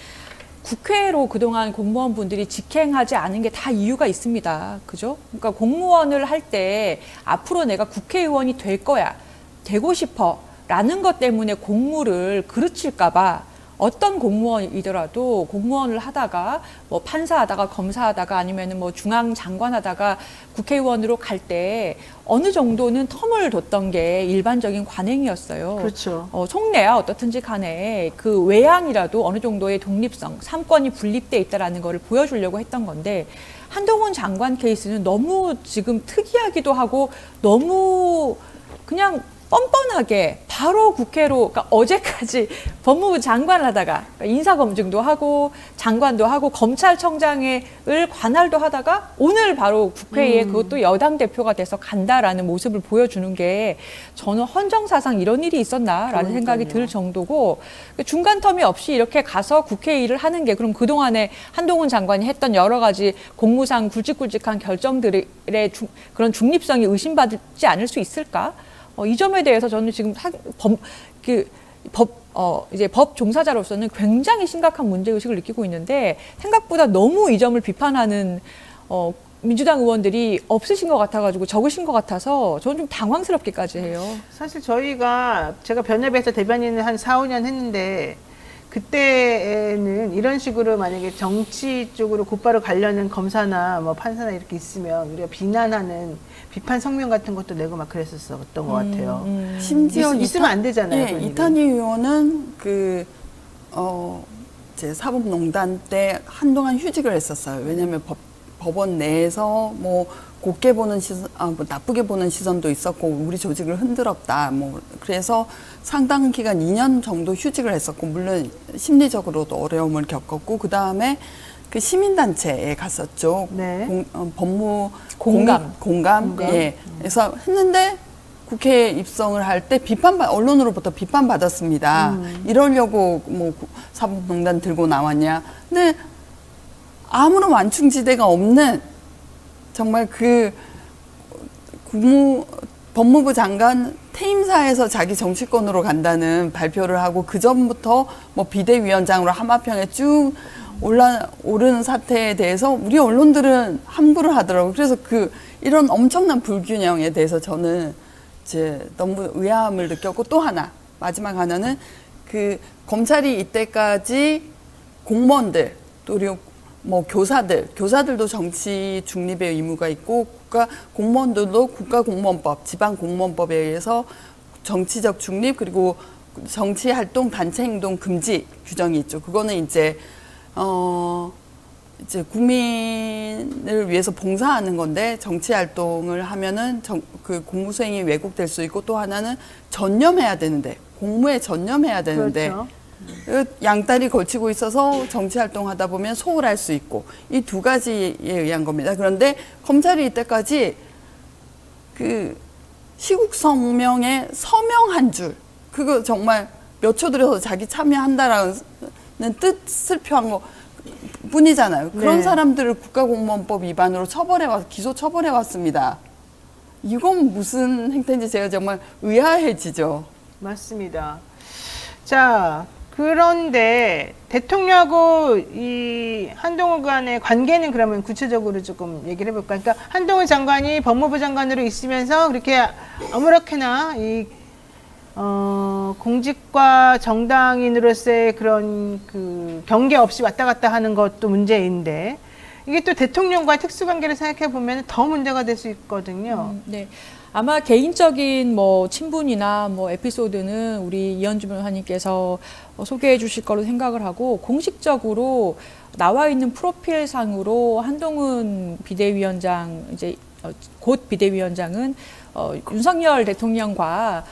국회로 그동안 공무원분들이 직행하지 않은 게 다 이유가 있습니다. 그죠? 그러니까 공무원을 할 때 앞으로 내가 국회의원이 될 거야, 되고 싶어 라는 것 때문에 공무를 그르칠까 봐 어떤 공무원이더라도 공무원을 하다가 뭐 판사하다가 검사하다가 아니면은 뭐 중앙장관하다가 국회의원으로 갈 때 어느 정도는 텀을 뒀던 게 일반적인 관행이었어요. 그렇죠. 속내야 어떻든지 간에 그 외양이라도 어느 정도의 독립성, 삼권이 분립돼 있다라는 거를 보여주려고 했던 건데 한동훈 장관 케이스는 너무 지금 특이하기도 하고 너무 그냥 뻔뻔하게 바로 국회로 그러니까 어제까지 법무부 장관을 하다가 인사검증도 하고 장관도 하고 검찰청장을 관할도 하다가 오늘 바로 국회에 그것도 여당 대표가 돼서 간다라는 모습을 보여주는 게 저는 헌정사상 이런 일이 있었나라는 생각이 들 정도고 중간 텀이 없이 이렇게 가서 국회 일을 하는 게 그럼 그동안에 한동훈 장관이 했던 여러 가지 공무상 굵직굵직한 결정들의 그런 중립성이 의심받지 않을 수 있을까? 이 점에 대해서 저는 지금 이제 법 종사자로서는 굉장히 심각한 문제의식을 느끼고 있는데 생각보다 너무 이 점을 비판하는 민주당 의원들이 없으신 것 같아가지고 적으신 것 같아서 저는 좀 당황스럽기까지 해요. 사실 제가 변협에서 대변인을 한 4, 5년 했는데 그때는 이런 식으로 만약에 정치 쪽으로 곧바로 가려는 검사나 뭐 판사나 이렇게 있으면 우리가 비난하는 비판 성명 같은 것도 내고 막 그랬었던 것 같아요. 심지어 있으면 안 되잖아요. 예, 이탄희 의원은 제 사법농단 때 한동안 휴직을 했었어요. 왜냐하면 법원 내에서 뭐 곱게 보는 시선, 뭐 나쁘게 보는 시선도 있었고 우리 조직을 흔들었다. 뭐 그래서 상당 기간 2년 정도 휴직을 했었고 물론 심리적으로도 어려움을 겪었고 그 다음에 그 시민단체에 갔었죠. 네. 공감. 공감. 예. 그래서 했는데 국회에 입성을 할 때 언론으로부터 비판받았습니다. 이러려고 뭐 사법농단 들고 나왔냐. 근데 아무런 완충지대가 없는 정말 법무부 장관 퇴임사에서 자기 정치권으로 간다는 발표를 하고 그 전부터 뭐 비대위원장으로 하마평에 쭉 오르는 사태에 대해서 우리 언론들은 함구를 하더라고요. 그래서 이런 엄청난 불균형에 대해서 저는 이제 너무 의아함을 느꼈고 또 하나 마지막 하나는 검찰이 이때까지 공무원들 그리고 뭐 교사들도 정치 중립의 의무가 있고 공무원들도 국가공무원법, 지방공무원법에 의해서 정치적 중립 그리고 정치 활동, 단체 행동 금지 규정이 있죠. 그거는 이제 국민을 위해서 봉사하는 건데 정치 활동을 하면은 그 공무 수행이 왜곡될 수 있고 또 하나는 전념해야 되는데 공무에 전념해야 되는데. 그렇죠. 양다리 걸치고 있어서 정치활동하다 보면 소홀할 수 있고 이 두 가지에 의한 겁니다. 그런데 검찰이 이때까지 시국성명에 서명 한 줄 그거 정말 몇 초 들여서 자기 참여한다라는 뜻을 표한 거 뿐이잖아요. 그런 네. 사람들을 국가공무원법 위반으로 기소 처벌해 왔습니다. 이건 무슨 행태인지 제가 정말 의아해지죠. 맞습니다. 자, 그런데 대통령하고 이 한동훈 간의 관계는 그러면 구체적으로 조금 얘기를 해볼까요? 그러니까 한동훈 장관이 법무부 장관으로 있으면서 그렇게 아무렇게나 공직과 정당인으로서의 그런 경계 없이 왔다 갔다 하는 것도 문제인데 이게 또 대통령과 특수관계를 생각해 보면 더 문제가 될 수 있거든요. 네. 아마 개인적인 뭐 친분이나 뭐 에피소드는 우리 이현주 변호사님께서 소개해 주실 거로 생각을 하고 공식적으로 나와 있는 프로필상으로 한동훈 비대위원장 곧 비대위원장은 윤석열 대통령과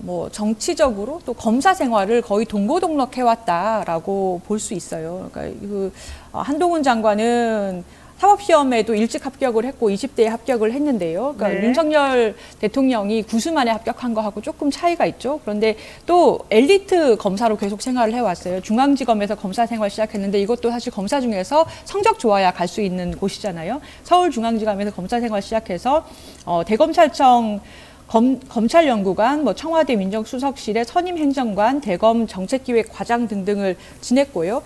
뭐 정치적으로 또 검사 생활을 거의 동고동락해 왔다라고 볼 수 있어요. 그러니까 한동훈 장관은 사법시험에도 일찍 합격을 했고 20대에 합격을 했는데요. 그러니까 네. 윤석열 대통령이 9수 만에 합격한 거하고 조금 차이가 있죠. 그런데 또 엘리트 검사로 계속 생활을 해왔어요. 중앙지검에서 검사 생활 시작했는데 이것도 사실 검사 중에서 성적 좋아야 갈 수 있는 곳이잖아요. 서울중앙지검에서 검사 생활 시작해서 대검찰청 검찰연구관, 뭐 청와대 민정수석실의 선임행정관, 대검 정책기획과장 등등을 지냈고요.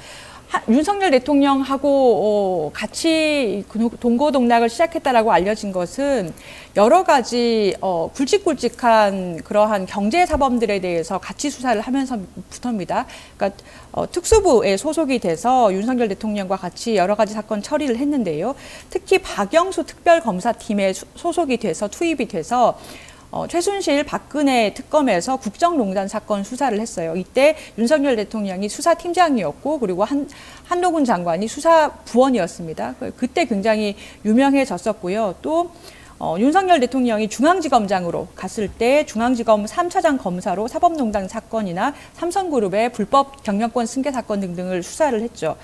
윤석열 대통령하고 같이 동고동락을 시작했다라고 알려진 것은 여러 가지 굵직굵직한 그러한 경제 사범들에 대해서 같이 수사를 하면서부터입니다. 그러니까 특수부에 소속이 돼서 윤석열 대통령과 같이 여러 가지 사건 처리를 했는데요. 특히 박영수 특별검사팀에 소속이 돼서 투입이 돼서 최순실 박근혜 특검에서 국정농단 사건 수사를 했어요. 이때 윤석열 대통령이 수사팀장이었고 그리고 한동훈 장관이 수사부원이었습니다. 그때 굉장히 유명해졌었고요. 또 윤석열 대통령이 중앙지검장으로 갔을 때 중앙지검 3차장 검사로 사법농단 사건이나 삼성그룹의 불법 경영권 승계 사건 등등을 수사를 했죠.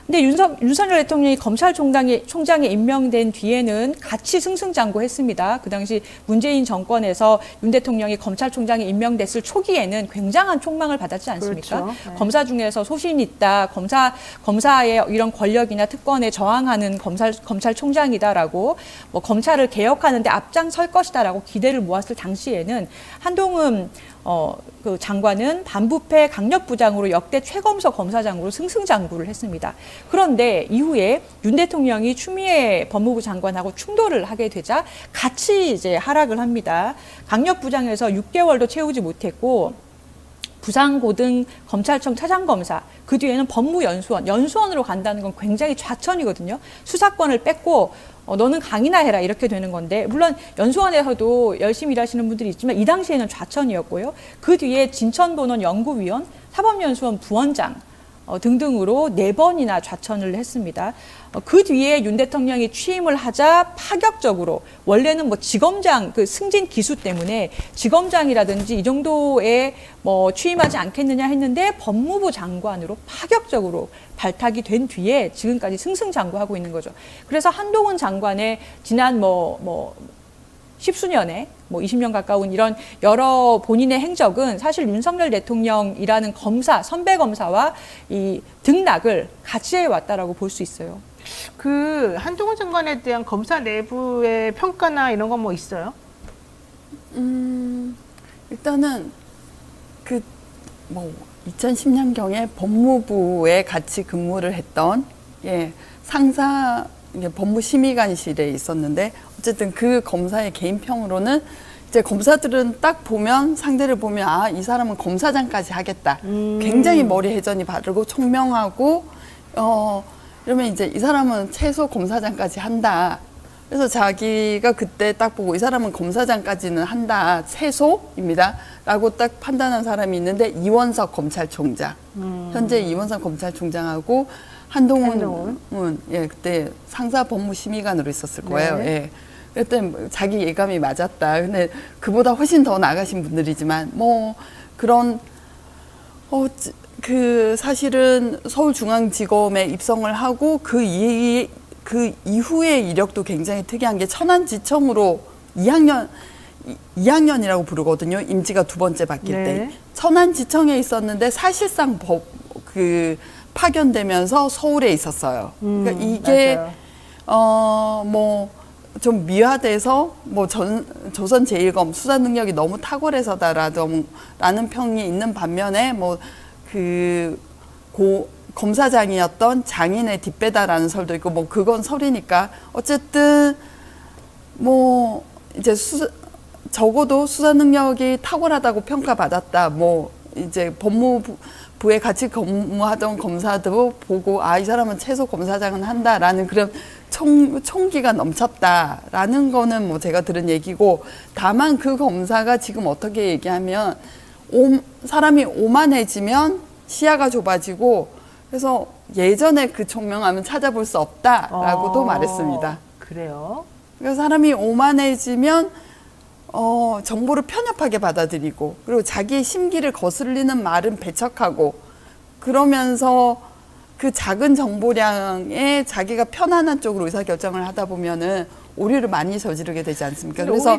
근데 윤석열 대통령이 검찰총장에 임명된 뒤에는 같이 승승장구했습니다. 그 당시 문재인 정권에서 윤 대통령이 검찰총장에 임명됐을 초기에는 굉장한 촉망을 받았지 않습니까? 그렇죠. 네. 검사 중에서 소신이 있다, 검사의 이런 권력이나 특권에 저항하는 검찰총장이다라고 검찰을 개혁하는데 앞장설 것이다라고 기대를 모았을 당시에는 한동훈 그 장관은 반부패 강력부장으로 역대 최검서 검사장으로 승승장구를 했습니다. 그런데 이후에 윤 대통령이 추미애 법무부 장관하고 충돌을 하게 되자 같이 이제 하락을 합니다. 강력부장에서 6개월도 채우지 못했고 부산고등검찰청 차장검사, 그 뒤에는 법무연수원, 연수원으로 간다는 건 굉장히 좌천이거든요. 수사권을 뺏고 너는 강의나 해라 이렇게 되는 건데, 물론 연수원에서도 열심히 일하시는 분들이 있지만 이 당시에는 좌천이었고요. 그 뒤에 진천본원 연구위원, 사법연수원 부원장 등등으로 4번이나 좌천을 했습니다. 그 뒤에 윤 대통령이 취임을 하자 파격적으로, 원래는 뭐 지검장 그 승진 기수 때문에 지검장이라든지 이 정도에 뭐 취임하지 않겠느냐 했는데 법무부 장관으로 파격적으로 발탁이 된 뒤에 지금까지 승승장구하고 있는 거죠. 그래서 한동훈 장관의 지난 십수년에 20년 가까운 이런 여러 본인의 행적은 사실 윤석열 대통령이라는 검사, 선배 검사와 이 등락을 같이 해왔다라고 볼 수 있어요. 그 한동훈 장관에 대한 검사 내부의 평가나 이런 건 뭐 있어요? 일단은 2010년경에 법무부에 같이 근무를 했던 상사 법무심의관실에 있었는데, 어쨌든 그 검사의 개인평으로는 이제 검사들은 딱 보면, 상대를 보면 이 사람은 검사장까지 하겠다. 굉장히 머리 회전이 바르고 총명하고 이러면 이제 이 사람은 최소 검사장까지 한다. 그래서 자기가 그때 딱 보고 이 사람은 검사장까지는 한다. 최소입니다. 라고 딱 판단한 사람이 있는데, 이원석 검찰총장. 현재 이원석 검찰총장하고 한동훈은 그때 상사 법무심의관으로 있었을 거예요. 네. 그랬더니 자기 예감이 맞았다. 근데 그보다 훨씬 더 나가신 분들이지만 그런 사실은 서울중앙지검에 입성을 하고 그 이후의 이력도 굉장히 특이한 게 천안지청으로 2학년이라고 부르거든요. 임기가 2번째 바뀔 때. 천안지청에 있었는데 사실상 파견되면서 서울에 있었어요. 그러니까 이게 좀 미화돼서 조선제일검 수사 능력이 너무 탁월해서다라는 평이 있는 반면에 검사장이었던 장인의 뒷배다라는 설도 있고, 그건 설이니까 어쨌든 이제 적어도 수사 능력이 탁월하다고 평가받았다. 이제 법무부에 같이 근무하던 검사도 보고 이 사람은 최소 검사장은 한다라는 그런 총기가 넘쳤다라는 거는 제가 들은 얘기고, 다만 그 검사가 지금 어떻게 얘기하면 사람이 오만해지면 시야가 좁아지고, 그래서 예전에 그 총명함은 찾아볼 수 없다라고도 말했습니다. 그래요? 그래서 사람이 오만해지면 정보를 편협하게 받아들이고, 그리고 자기의 심기를 거슬리는 말은 배척하고, 그러면서 그 작은 정보량에 자기가 편안한 쪽으로 의사결정을 하다 보면은 오류를 많이 저지르게 되지 않습니까? 그래서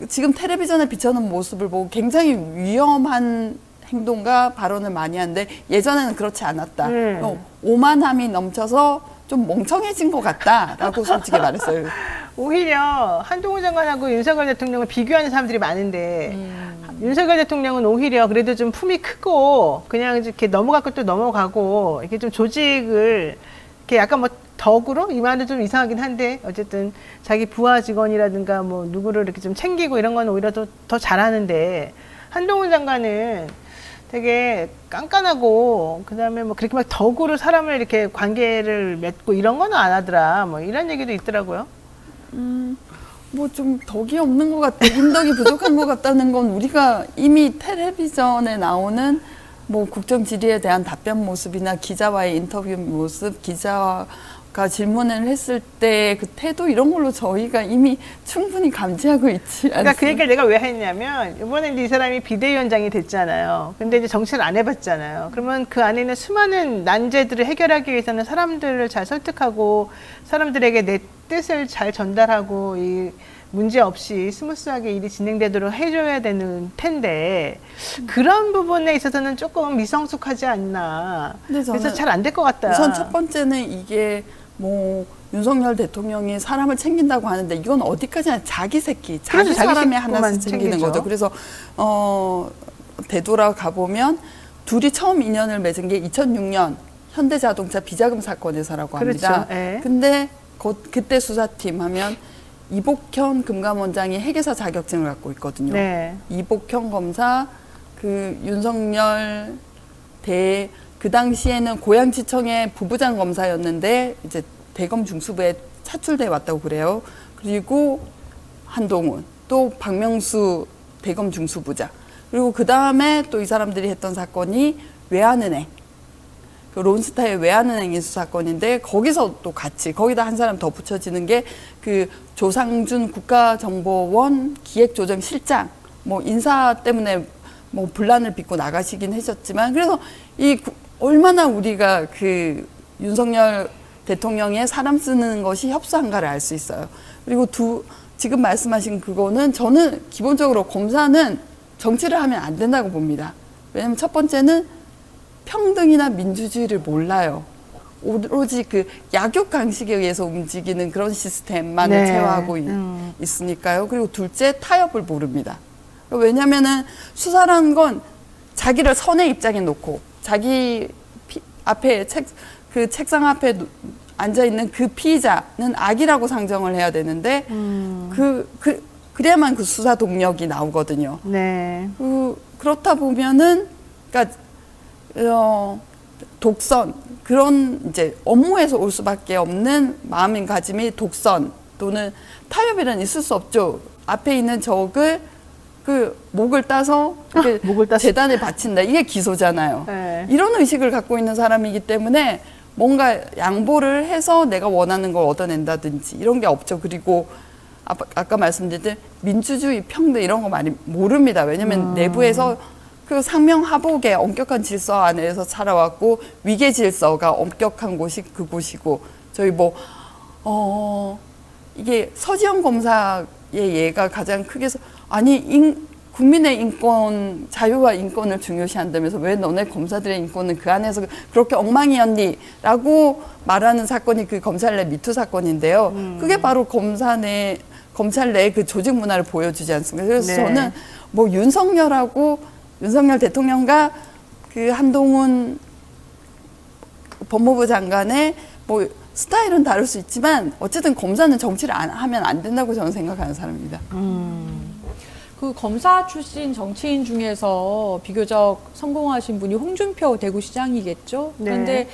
지금 텔레비전에 비춰놓은 모습을 보고 굉장히 위험한 행동과 발언을 많이 하는데, 예전에는 그렇지 않았다. 오만함이 넘쳐서 좀 멍청해진 것 같다라고 솔직히 말했어요. 오히려 한동훈 장관하고 윤석열 대통령을 비교하는 사람들이 많은데, 윤석열 대통령은 오히려 그래도 좀 품이 크고 그냥 이렇게 넘어갈 것도 넘어가고, 이렇게 좀 조직을 이렇게 약간 덕으로, 이 말은 좀 이상하긴 한데 어쨌든 자기 부하 직원이라든가 누구를 이렇게 좀 챙기고 이런 건 오히려 더 잘하는데, 한동훈 장관은 되게 깐깐하고, 그 다음에 그렇게 덕으로 사람을 이렇게 관계를 맺고 이런 거는 안 하더라. 이런 얘기도 있더라고요. 좀 덕이 없는 것 같다. 인덕이 부족한 것 같다는 건 우리가 이미 텔레비전에 나오는 국정 질의에 대한 답변 모습이나 기자와의 인터뷰 모습, 기자가 질문을 했을 때 그 태도, 이런 걸로 저희가 이미 충분히 감지하고 있지 않습니까? 그러니까 그 얘기를 내가 왜 했냐면, 이번에 이 사람이 비대위원장이 됐잖아요. 근데 이제 정치를 안 해봤잖아요. 그러면 그 안에는 수많은 난제들을 해결하기 위해서는 사람들을 잘 설득하고, 사람들에게 내 뜻을 잘 전달하고, 이 문제 없이 스무스하게 일이 진행되도록 해줘야 되는 텐데, 그런 부분에 있어서는 조금 미성숙하지 않나. 그래서 잘 안 될 것 같다. 우선 첫 번째는 이게 뭐 윤석열 대통령이 사람을 챙긴다고 하는데 이건 어디까지나 자기 새끼, 자기 그래서 자기 사람이 새끼만 하나씩 챙기는 챙기죠. 거죠. 그래서 되돌아가 보면 둘이 처음 인연을 맺은 게 2006년 현대자동차 비자금 사건에서라고 합니다. 그렇죠. 예. 근데 그때 수사팀 하면 이복현 금감원장이 회계사 자격증을 갖고 있거든요. 네. 이복현 검사, 그 윤석열 그 당시에는 고양시청의 부부장 검사였는데 이제 대검 중수부에 차출돼 왔다고 그래요. 그리고 한동훈, 또 박명수 대검 중수부장. 그리고 그 다음에 또 이 사람들이 했던 사건이 외환은행. 그 론스타의 외환은행 인수 사건인데 거기서 또 같이 거기다 한 사람 더 붙여지는 게 그 조상준 국가정보원 기획조정실장 뭐 인사 때문에 뭐 분란을 빚고 나가시긴 하셨지만 그래서 얼마나 우리가 그 윤석열 대통령의 사람 쓰는 것이 협소한가를 알 수 있어요. 그리고 지금 말씀하신 그거는 저는 기본적으로 검사는 정치를 하면 안 된다고 봅니다. 왜냐하면 첫 번째는 평등이나 민주주의를 몰라요. 오로지 그 약육 강식에 의해서 움직이는 그런 시스템만을 네. 체화하고 있으니까요. 그리고 둘째, 타협을 모릅니다. 왜냐면은 수사라는 건 자기를 선의 입장에 놓고 자기 앞에 그 책상 앞에 앉아 있는 그 피의자는 악이라고 상정을 해야 되는데 그래야만 그 수사 동력이 나오거든요. 네. 그렇다 보면은 그러니까 독선 그런 이제 업무에서 올 수밖에 없는 마음가짐이 독선 또는 타협이란 있을 수 없죠. 앞에 있는 적을 그 목을 따서 목을 따서. 재단에 바친다. 이게 기소잖아요. 네. 이런 의식을 갖고 있는 사람이기 때문에 뭔가 양보를 해서 내가 원하는 걸 얻어낸다든지 이런 게 없죠. 그리고 아까 말씀드린 민주주의, 평등 이런 거 많이 모릅니다. 왜냐하면 내부에서 그 상명하복의 엄격한 질서 안에서 살아왔고 위계 질서가 엄격한 곳이 그곳이고 저희 이게 서지영 검사의 예가 가장 크게 국민의 인권, 자유와 인권을 중요시한다면서 왜 너네 검사들의 인권은 그 안에서 그렇게 엉망이었니? 라고 말하는 사건이 그 검찰 내 미투 사건인데요. 그게 바로 검찰 내 그 조직 문화를 보여주지 않습니까? 그래서 네. 저는 뭐 윤석열 대통령과 그 한동훈 법무부 장관의 뭐 스타일은 다를 수 있지만 어쨌든 검사는 정치를 하면 안 된다고 저는 생각하는 사람입니다. 그 검사 출신 정치인 중에서 비교적 성공하신 분이 홍준표 대구시장이겠죠. 네. 그런데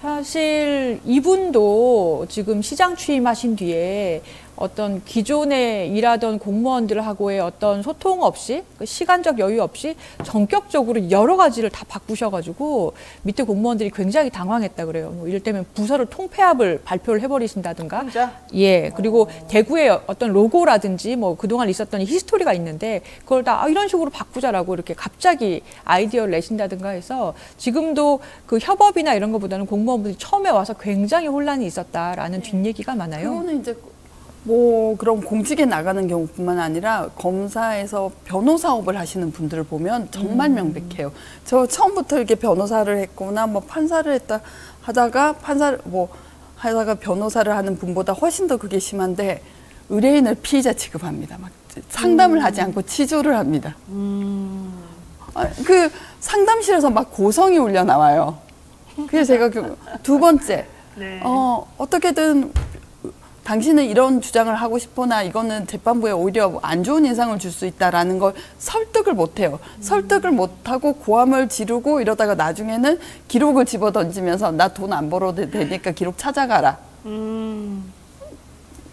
사실 이분도 지금 시장 취임하신 뒤에 어떤 기존에 일하던 공무원들하고의 어떤 소통 없이 시간적 여유 없이 전격적으로 여러 가지를 다 바꾸셔가지고 밑에 공무원들이 굉장히 당황했다 그래요. 뭐 이를테면 부서를 통폐합을 발표를 해버리신다든가. 혼자? 예. 그리고 대구의 어떤 로고라든지 뭐 그동안 있었던 히스토리가 있는데 그걸 다 이런 식으로 바꾸자라고 이렇게 갑자기 아이디어를 내신다든가 해서 지금도 그 협업이나 이런 것보다는 공무원분들이 처음에 와서 굉장히 혼란이 있었다라는 뒷얘기가 많아요. 그거는 이제 뭐 그런 공직에 나가는 경우뿐만 아니라 검사에서 변호사업을 하시는 분들을 보면 정말 명백해요. 저 처음부터 이렇게 변호사를 했거나 뭐 판사를 했다 하다가 하다가 변호사를 하는 분보다 훨씬 더 그게 심한데 의뢰인을 피의자 취급합니다. 막 상담을 하지 않고 치조를 합니다. 그 상담실에서 막 고성이 울려 나와요. 그래서 제가 두 번째 네. 어떻게든 당신은 이런 주장을 하고 싶으나 이거는 재판부에 오히려 안 좋은 인상을 줄 수 있다라는 걸 설득을 못해요. 설득을 못하고 고함을 지르고 이러다가 나중에는 기록을 집어던지면서 나 돈 안 벌어도 되니까 기록 찾아가라.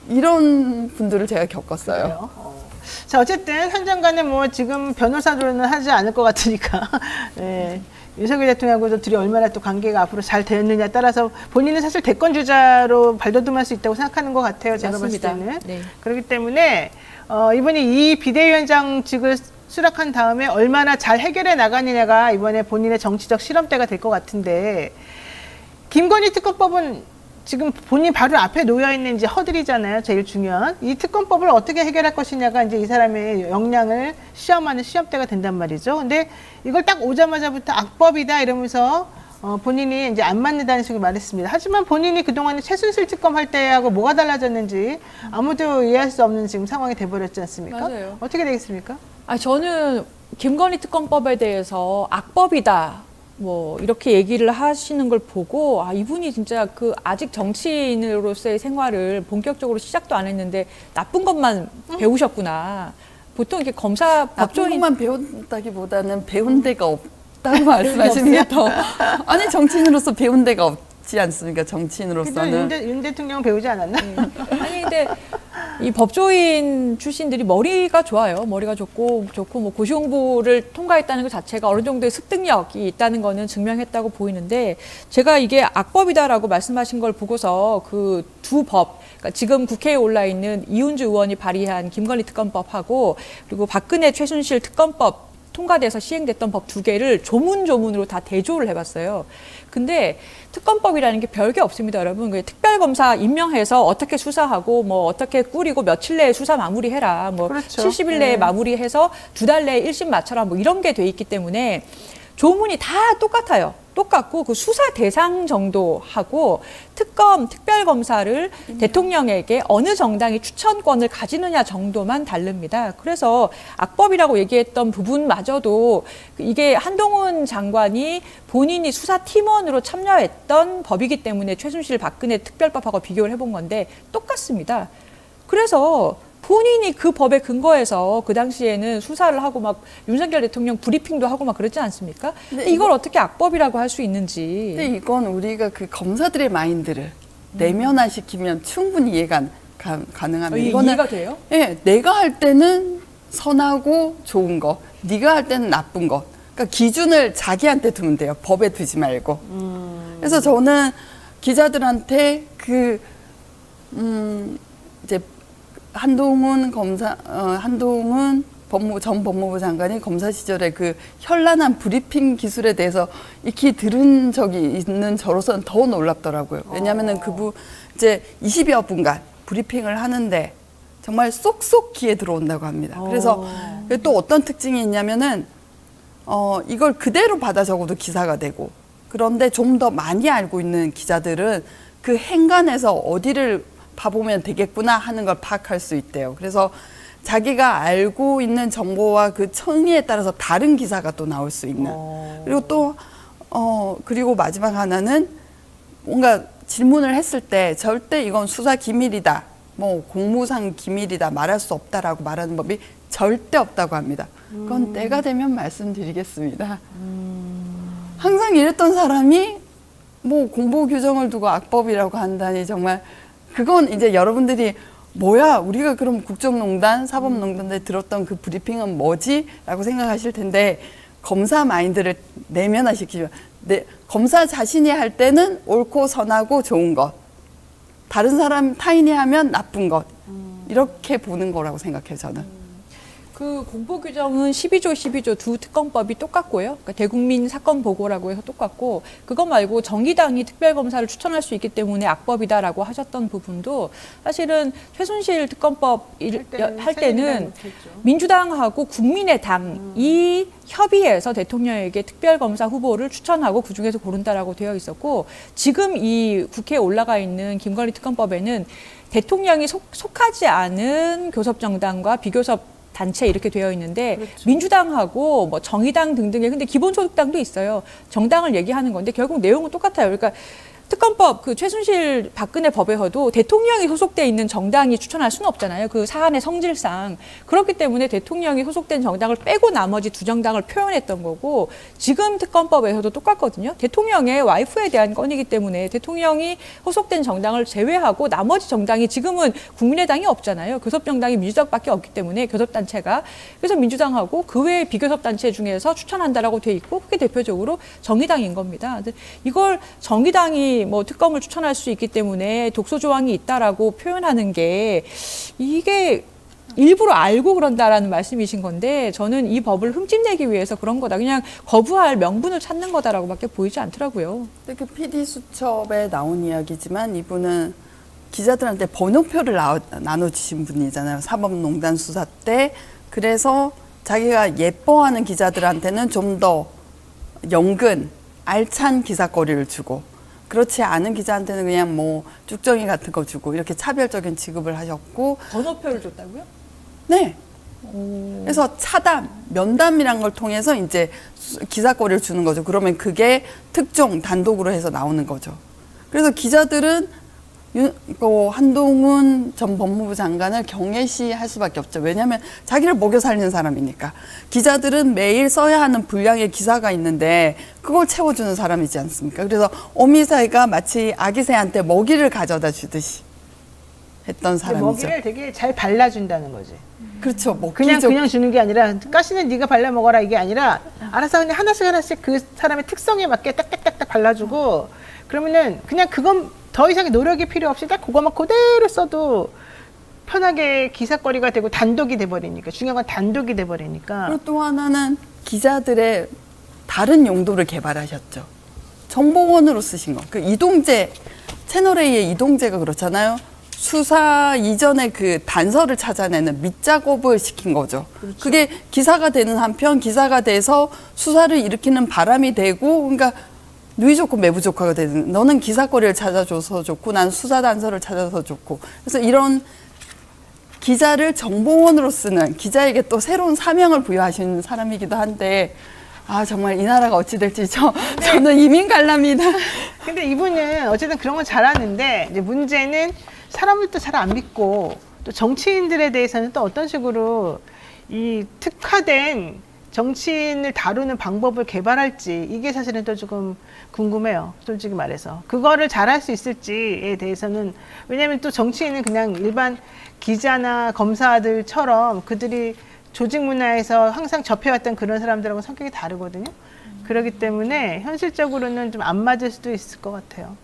이런 분들을 제가 겪었어요. 그래요? 자, 어쨌든 한 장관은 뭐 지금 변호사로는 하지 않을 것 같으니까 네. 윤석열 대통령하고도 둘이 얼마나 또 관계가 앞으로 잘 되었느냐에 따라서 본인은 사실 대권 주자로 발돋움할 수 있다고 생각하는 것 같아요. 제가 맞습니다. 봤을 때는. 네. 그렇기 때문에 이번에 이 비대위원장직을 수락한 다음에 얼마나 잘 해결해 나가느냐가 이번에 본인의 정치적 실험대가 될 것 같은데 김건희 특검법은 지금 본인 바로 앞에 놓여있는 이제 허들이잖아요. 제일 중요한. 이 특검법을 어떻게 해결할 것이냐가 이제 이 사람의 역량을 시험하는 시험대가 된단 말이죠. 근데 이걸 딱 오자마자부터 악법이다 이러면서 본인이 이제 안 맞는다는 식으로 말했습니다. 하지만 본인이 그동안에 최순실 특검 할 때하고 뭐가 달라졌는지 아무도 이해할 수 없는 지금 상황이 돼버렸지 않습니까? 맞아요. 어떻게 되겠습니까? 저는 김건희 특검법에 대해서 악법이다. 뭐 이렇게 얘기를 하시는 걸 보고 이분이 진짜 그 아직 정치인으로서의 생활을 본격적으로 시작도 안 했는데 나쁜 것만 배우셨구나. 보통 이렇게 검사 법조인 법조인만 배운다기보다는 배운 데가 없다고 말씀하시는 게 더 아니 정치인으로서 배운 데가 없지 않습니까? 정치인으로서는 윤 대통령 배우지 않았나? 아니 근데 이 법조인 출신들이 머리가 좋아요. 머리가 좋고 뭐 고시 공부를 통과했다는 것 자체가 어느 정도의 습득력이 있다는 거는 증명했다고 보이는데 제가 이게 악법이다라고 말씀하신 걸 보고서 그 두 법, 그러니까 지금 국회에 올라 있는 이훈주 의원이 발의한 김건희 특검법하고 그리고 박근혜 최순실 특검법 통과돼서 시행됐던 법 두 개를 조문조문으로 다 대조를 해봤어요. 근데 특검법이라는 게 별게 없습니다, 여러분. 특별검사 임명해서 어떻게 수사하고 뭐 어떻게 꾸리고 며칠 내에 수사 마무리해라. 뭐 그렇죠. 70일 내에 마무리해서 2달 내에 1심 맞춰라. 뭐 이런 게 돼 있기 때문에 조문이 다 똑같아요. 똑같고 그 수사 대상 정도하고 특별검사를 대통령에게 어느 정당이 추천권을 가지느냐 정도만 다릅니다. 그래서 악법이라고 얘기했던 부분마저도 이게 한동훈 장관이 본인이 수사팀원으로 참여했던 법이기 때문에 최순실 박근혜 특별법하고 비교를 해본 건데 똑같습니다. 그래서 본인이 그 법에 근거해서 그 당시에는 수사를 하고 막 윤석열 대통령 브리핑도 하고 막 그랬지 않습니까? 근데 이걸 어떻게 악법이라고 할 수 있는지. 근데 이건 우리가 그 검사들의 마인드를 내면화시키면 충분히 이해가 가능합니다. 이거는 이해가 돼요? 네, 내가 할 때는 선하고 좋은 거, 네가 할 때는 나쁜 거. 그러니까 기준을 자기한테 두면 돼요. 법에 두지 말고. 그래서 저는 기자들한테 이제 한동훈 전 법무부 장관이 검사 시절에 그 현란한 브리핑 기술에 대해서 익히 들은 적이 있는 저로서는 더 놀랍더라고요. 왜냐하면은 이제 20여 분간 브리핑을 하는데 정말 쏙쏙 귀에 들어온다고 합니다. 그래서 또 어떤 특징이 있냐면은 이걸 그대로 받아 적어도 기사가 되고, 그런데 좀 더 많이 알고 있는 기자들은 그 행간에서 어디를 봐보면 되겠구나 하는 걸 파악할 수 있대요. 그래서 자기가 알고 있는 정보와 그 청의에 따라서 다른 기사가 또 나올 수 있는. 그리고 또 그리고 마지막 하나는 뭔가 질문을 했을 때 절대 이건 수사 기밀이다, 뭐 공무상 기밀이다, 말할 수 없다라고 말하는 법이 절대 없다고 합니다. 그건 때가 되면 말씀드리겠습니다. 항상 이랬던 사람이 뭐 공보 규정을 두고 악법이라고 한다니 정말 그건 이제 여러분들이 뭐야 우리가 그럼 국정농단, 사법농단에 들었던 그 브리핑은 뭐지? 라고 생각하실 텐데 검사 마인드를 내면화시키면 검사 자신이 할 때는 옳고 선하고 좋은 것, 다른 사람 타인이 하면 나쁜 것, 이렇게 보는 거라고 생각해요, 저는. 그 공보 규정은 12조 두 특검법이 똑같고요. 그러니까 대국민 사건 보고라고 해서 똑같고, 그거 말고 정의당이 특별검사를 추천할 수 있기 때문에 악법이다라고 하셨던 부분도 사실은 최순실 특검법 할 때는 민주당하고 국민의당이 협의해서 대통령에게 특별검사 후보를 추천하고 그중에서 고른다라고 되어 있었고, 지금 이 국회에 올라가 있는 김건희 특검법에는 대통령이 속하지 않은 교섭정당과 비교섭 단체 이렇게 되어 있는데, 그렇죠. 민주당하고 뭐 정의당 등등의, 근데 기본소득당도 있어요. 정당을 얘기하는 건데 결국 내용은 똑같아요. 그러니까 특검법 그 최순실 박근혜 법에서도 대통령이 소속돼 있는 정당이 추천할 수는 없잖아요. 그 사안의 성질상. 그렇기 때문에 대통령이 소속된 정당을 빼고 나머지 두 정당을 표현했던 거고, 지금 특검법에서도 똑같거든요. 대통령의 와이프에 대한 건이기 때문에 대통령이 소속된 정당을 제외하고 나머지 정당이 지금은 국민의당이 없잖아요. 교섭정당이 민주당밖에 없기 때문에 교섭단체가. 그래서 민주당하고 그 외의 비교섭단체 중에서 추천한다라고 돼 있고, 그게 대표적으로 정의당인 겁니다. 근데 이걸 정의당이 뭐 특검을 추천할 수 있기 때문에 독소 조항이 있다라고 표현하는 게, 이게 일부러 알고 그런다라는 말씀이신 건데, 저는 이 법을 흠집내기 위해서 그런 거다, 그냥 거부할 명분을 찾는 거다라고밖에 보이지 않더라고요. 근데 그 PD 수첩에 나온 이야기지만 이분은 기자들한테 번호표를 나눠주신 분이잖아요. 사법농단 수사 때. 그래서 자기가 예뻐하는 기자들한테는 좀 더 연근, 알찬 기사거리를 주고 그렇지 않은 기자한테는 그냥 뭐 쭉정이 같은 거 주고 이렇게 차별적인 취급을 하셨고 번호표를 줬다고요? 네. 그래서 차담, 면담이란 걸 통해서 이제 기사거리를 주는 거죠. 그러면 그게 특종, 단독으로 해서 나오는 거죠. 그래서 기자들은 한동훈 전 법무부 장관을 경외시할 수밖에 없죠. 왜냐하면 자기를 먹여 살리는 사람이니까. 기자들은 매일 써야 하는 분량의 기사가 있는데 그걸 채워주는 사람이지 않습니까? 그래서 오미사이가 마치 아기 새한테 먹이를 가져다 주듯이 했던 사람이죠. 먹이를 되게 잘 발라준다는 거지. 그렇죠. 그냥 주는 게 아니라 가시는 네가 발라 먹어라 이게 아니라 알아서 그냥 하나씩 그 사람의 특성에 맞게 딱딱딱딱 발라주고 그러면은 그냥 그건 더 이상의 노력이 필요 없이 딱 그거만 그대로 써도 편하게 기사거리가 되고 단독이 돼버리니까 중요한 건 단독이 돼버리니까. 그리고 또 하나는 기자들의 다른 용도를 개발하셨죠. 정보원으로 쓰신 거. 그 이동재 채널A의 이동재가 그렇잖아요. 수사 이전에 그 단서를 찾아내는 밑작업을 시킨 거죠. 그렇죠. 그게 기사가 되는 한편 기사가 돼서 수사를 일으키는 바람이 되고 그러니까 누이 좋고 매부 조카가 되는 너는 기사거리를 찾아줘서 좋고 난 수사 단서를 찾아서 좋고 그래서 이런 기자를 정보원으로 쓰는 기자에게 또 새로운 사명을 부여하신 사람이기도 한데 아 정말 이 나라가 어찌 될지 저는 이민 갈랍니다. 근데 이분은 어쨌든 그런 건 잘하는데 이제 문제는 사람들도 잘 안 믿고 또 정치인들에 대해서는 또 어떤 식으로 이 특화된 정치인을 다루는 방법을 개발할지 이게 사실은 또 조금 궁금해요. 솔직히 말해서. 그거를 잘할 수 있을지에 대해서는 왜냐하면 또 정치인은 그냥 일반 기자나 검사들처럼 그들이 조직 문화에서 항상 접해왔던 그런 사람들하고 성격이 다르거든요. 그렇기 때문에 현실적으로는 좀 안 맞을 수도 있을 것 같아요.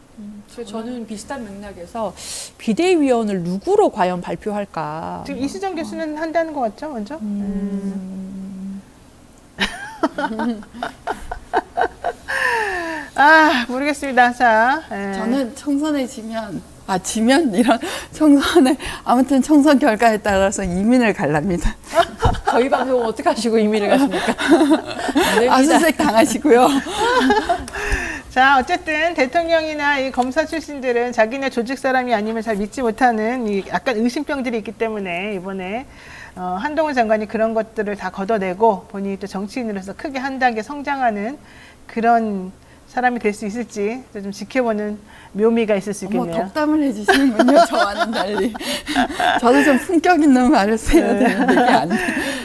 저는 비슷한 맥락에서 비대위원을 누구로 과연 발표할까. 지금 이수정 교수는 한다는 것 같죠, 먼저? 아, 모르겠습니다. 자, 저는 총선에 지면 이런 총선에 아무튼 총선 결과에 따라서 이민을 갈랍니다. 저희 방송 어떻게 하시고 이민을 가십니까? 압수수색 당하시고요. 자, 어쨌든 대통령이나 이 검사 출신들은 자기네 조직 사람이 아니면 잘 믿지 못하는 이 약간 의심병들이 있기 때문에 이번에 한동훈 장관이 그런 것들을 다 걷어내고 본인이 또 정치인으로서 크게 한 단계 성장하는 그런 사람이 될 수 있을지 좀 지켜보는 묘미가 있을 수 있겠네요. 덕담을 해주시는군요. 저와는 달리. 저도 좀 품격 있는 말을 써야 되는데 이게 안 돼.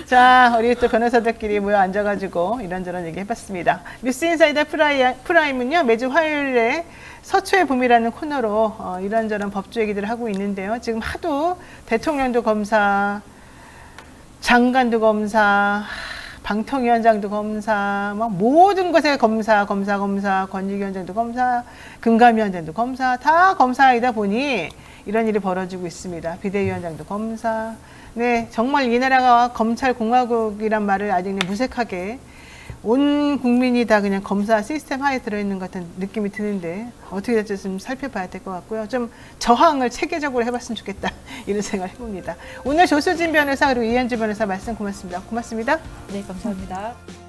자, 우리 또 변호사들끼리 모여 앉아가지고 이런저런 얘기 해봤습니다. 뉴스인사이더 프라임은요, 매주 화요일에 서초의 봄이라는 코너로 이런저런 법조 얘기들을 하고 있는데요. 지금 하도 대통령도 검사, 장관도 검사, 방통위원장도 검사, 막 모든 것에 검사, 권익위원장도 검사, 금감위원장도 검사, 다 검사이다 보니 이런 일이 벌어지고 있습니다. 비대위원장도 검사. 네, 정말 이 나라가 검찰공화국이란 말을 아직 무색하게 온 국민이 다 그냥 검사 시스템 하에 들어있는 것 같은 느낌이 드는데 어떻게 될지 좀 살펴봐야 될 것 같고요. 좀 저항을 체계적으로 해봤으면 좋겠다 이런 생각을 해봅니다. 오늘 조수진 변호사 그리고 이현주 변호사 말씀 고맙습니다. 고맙습니다. 네, 감사합니다.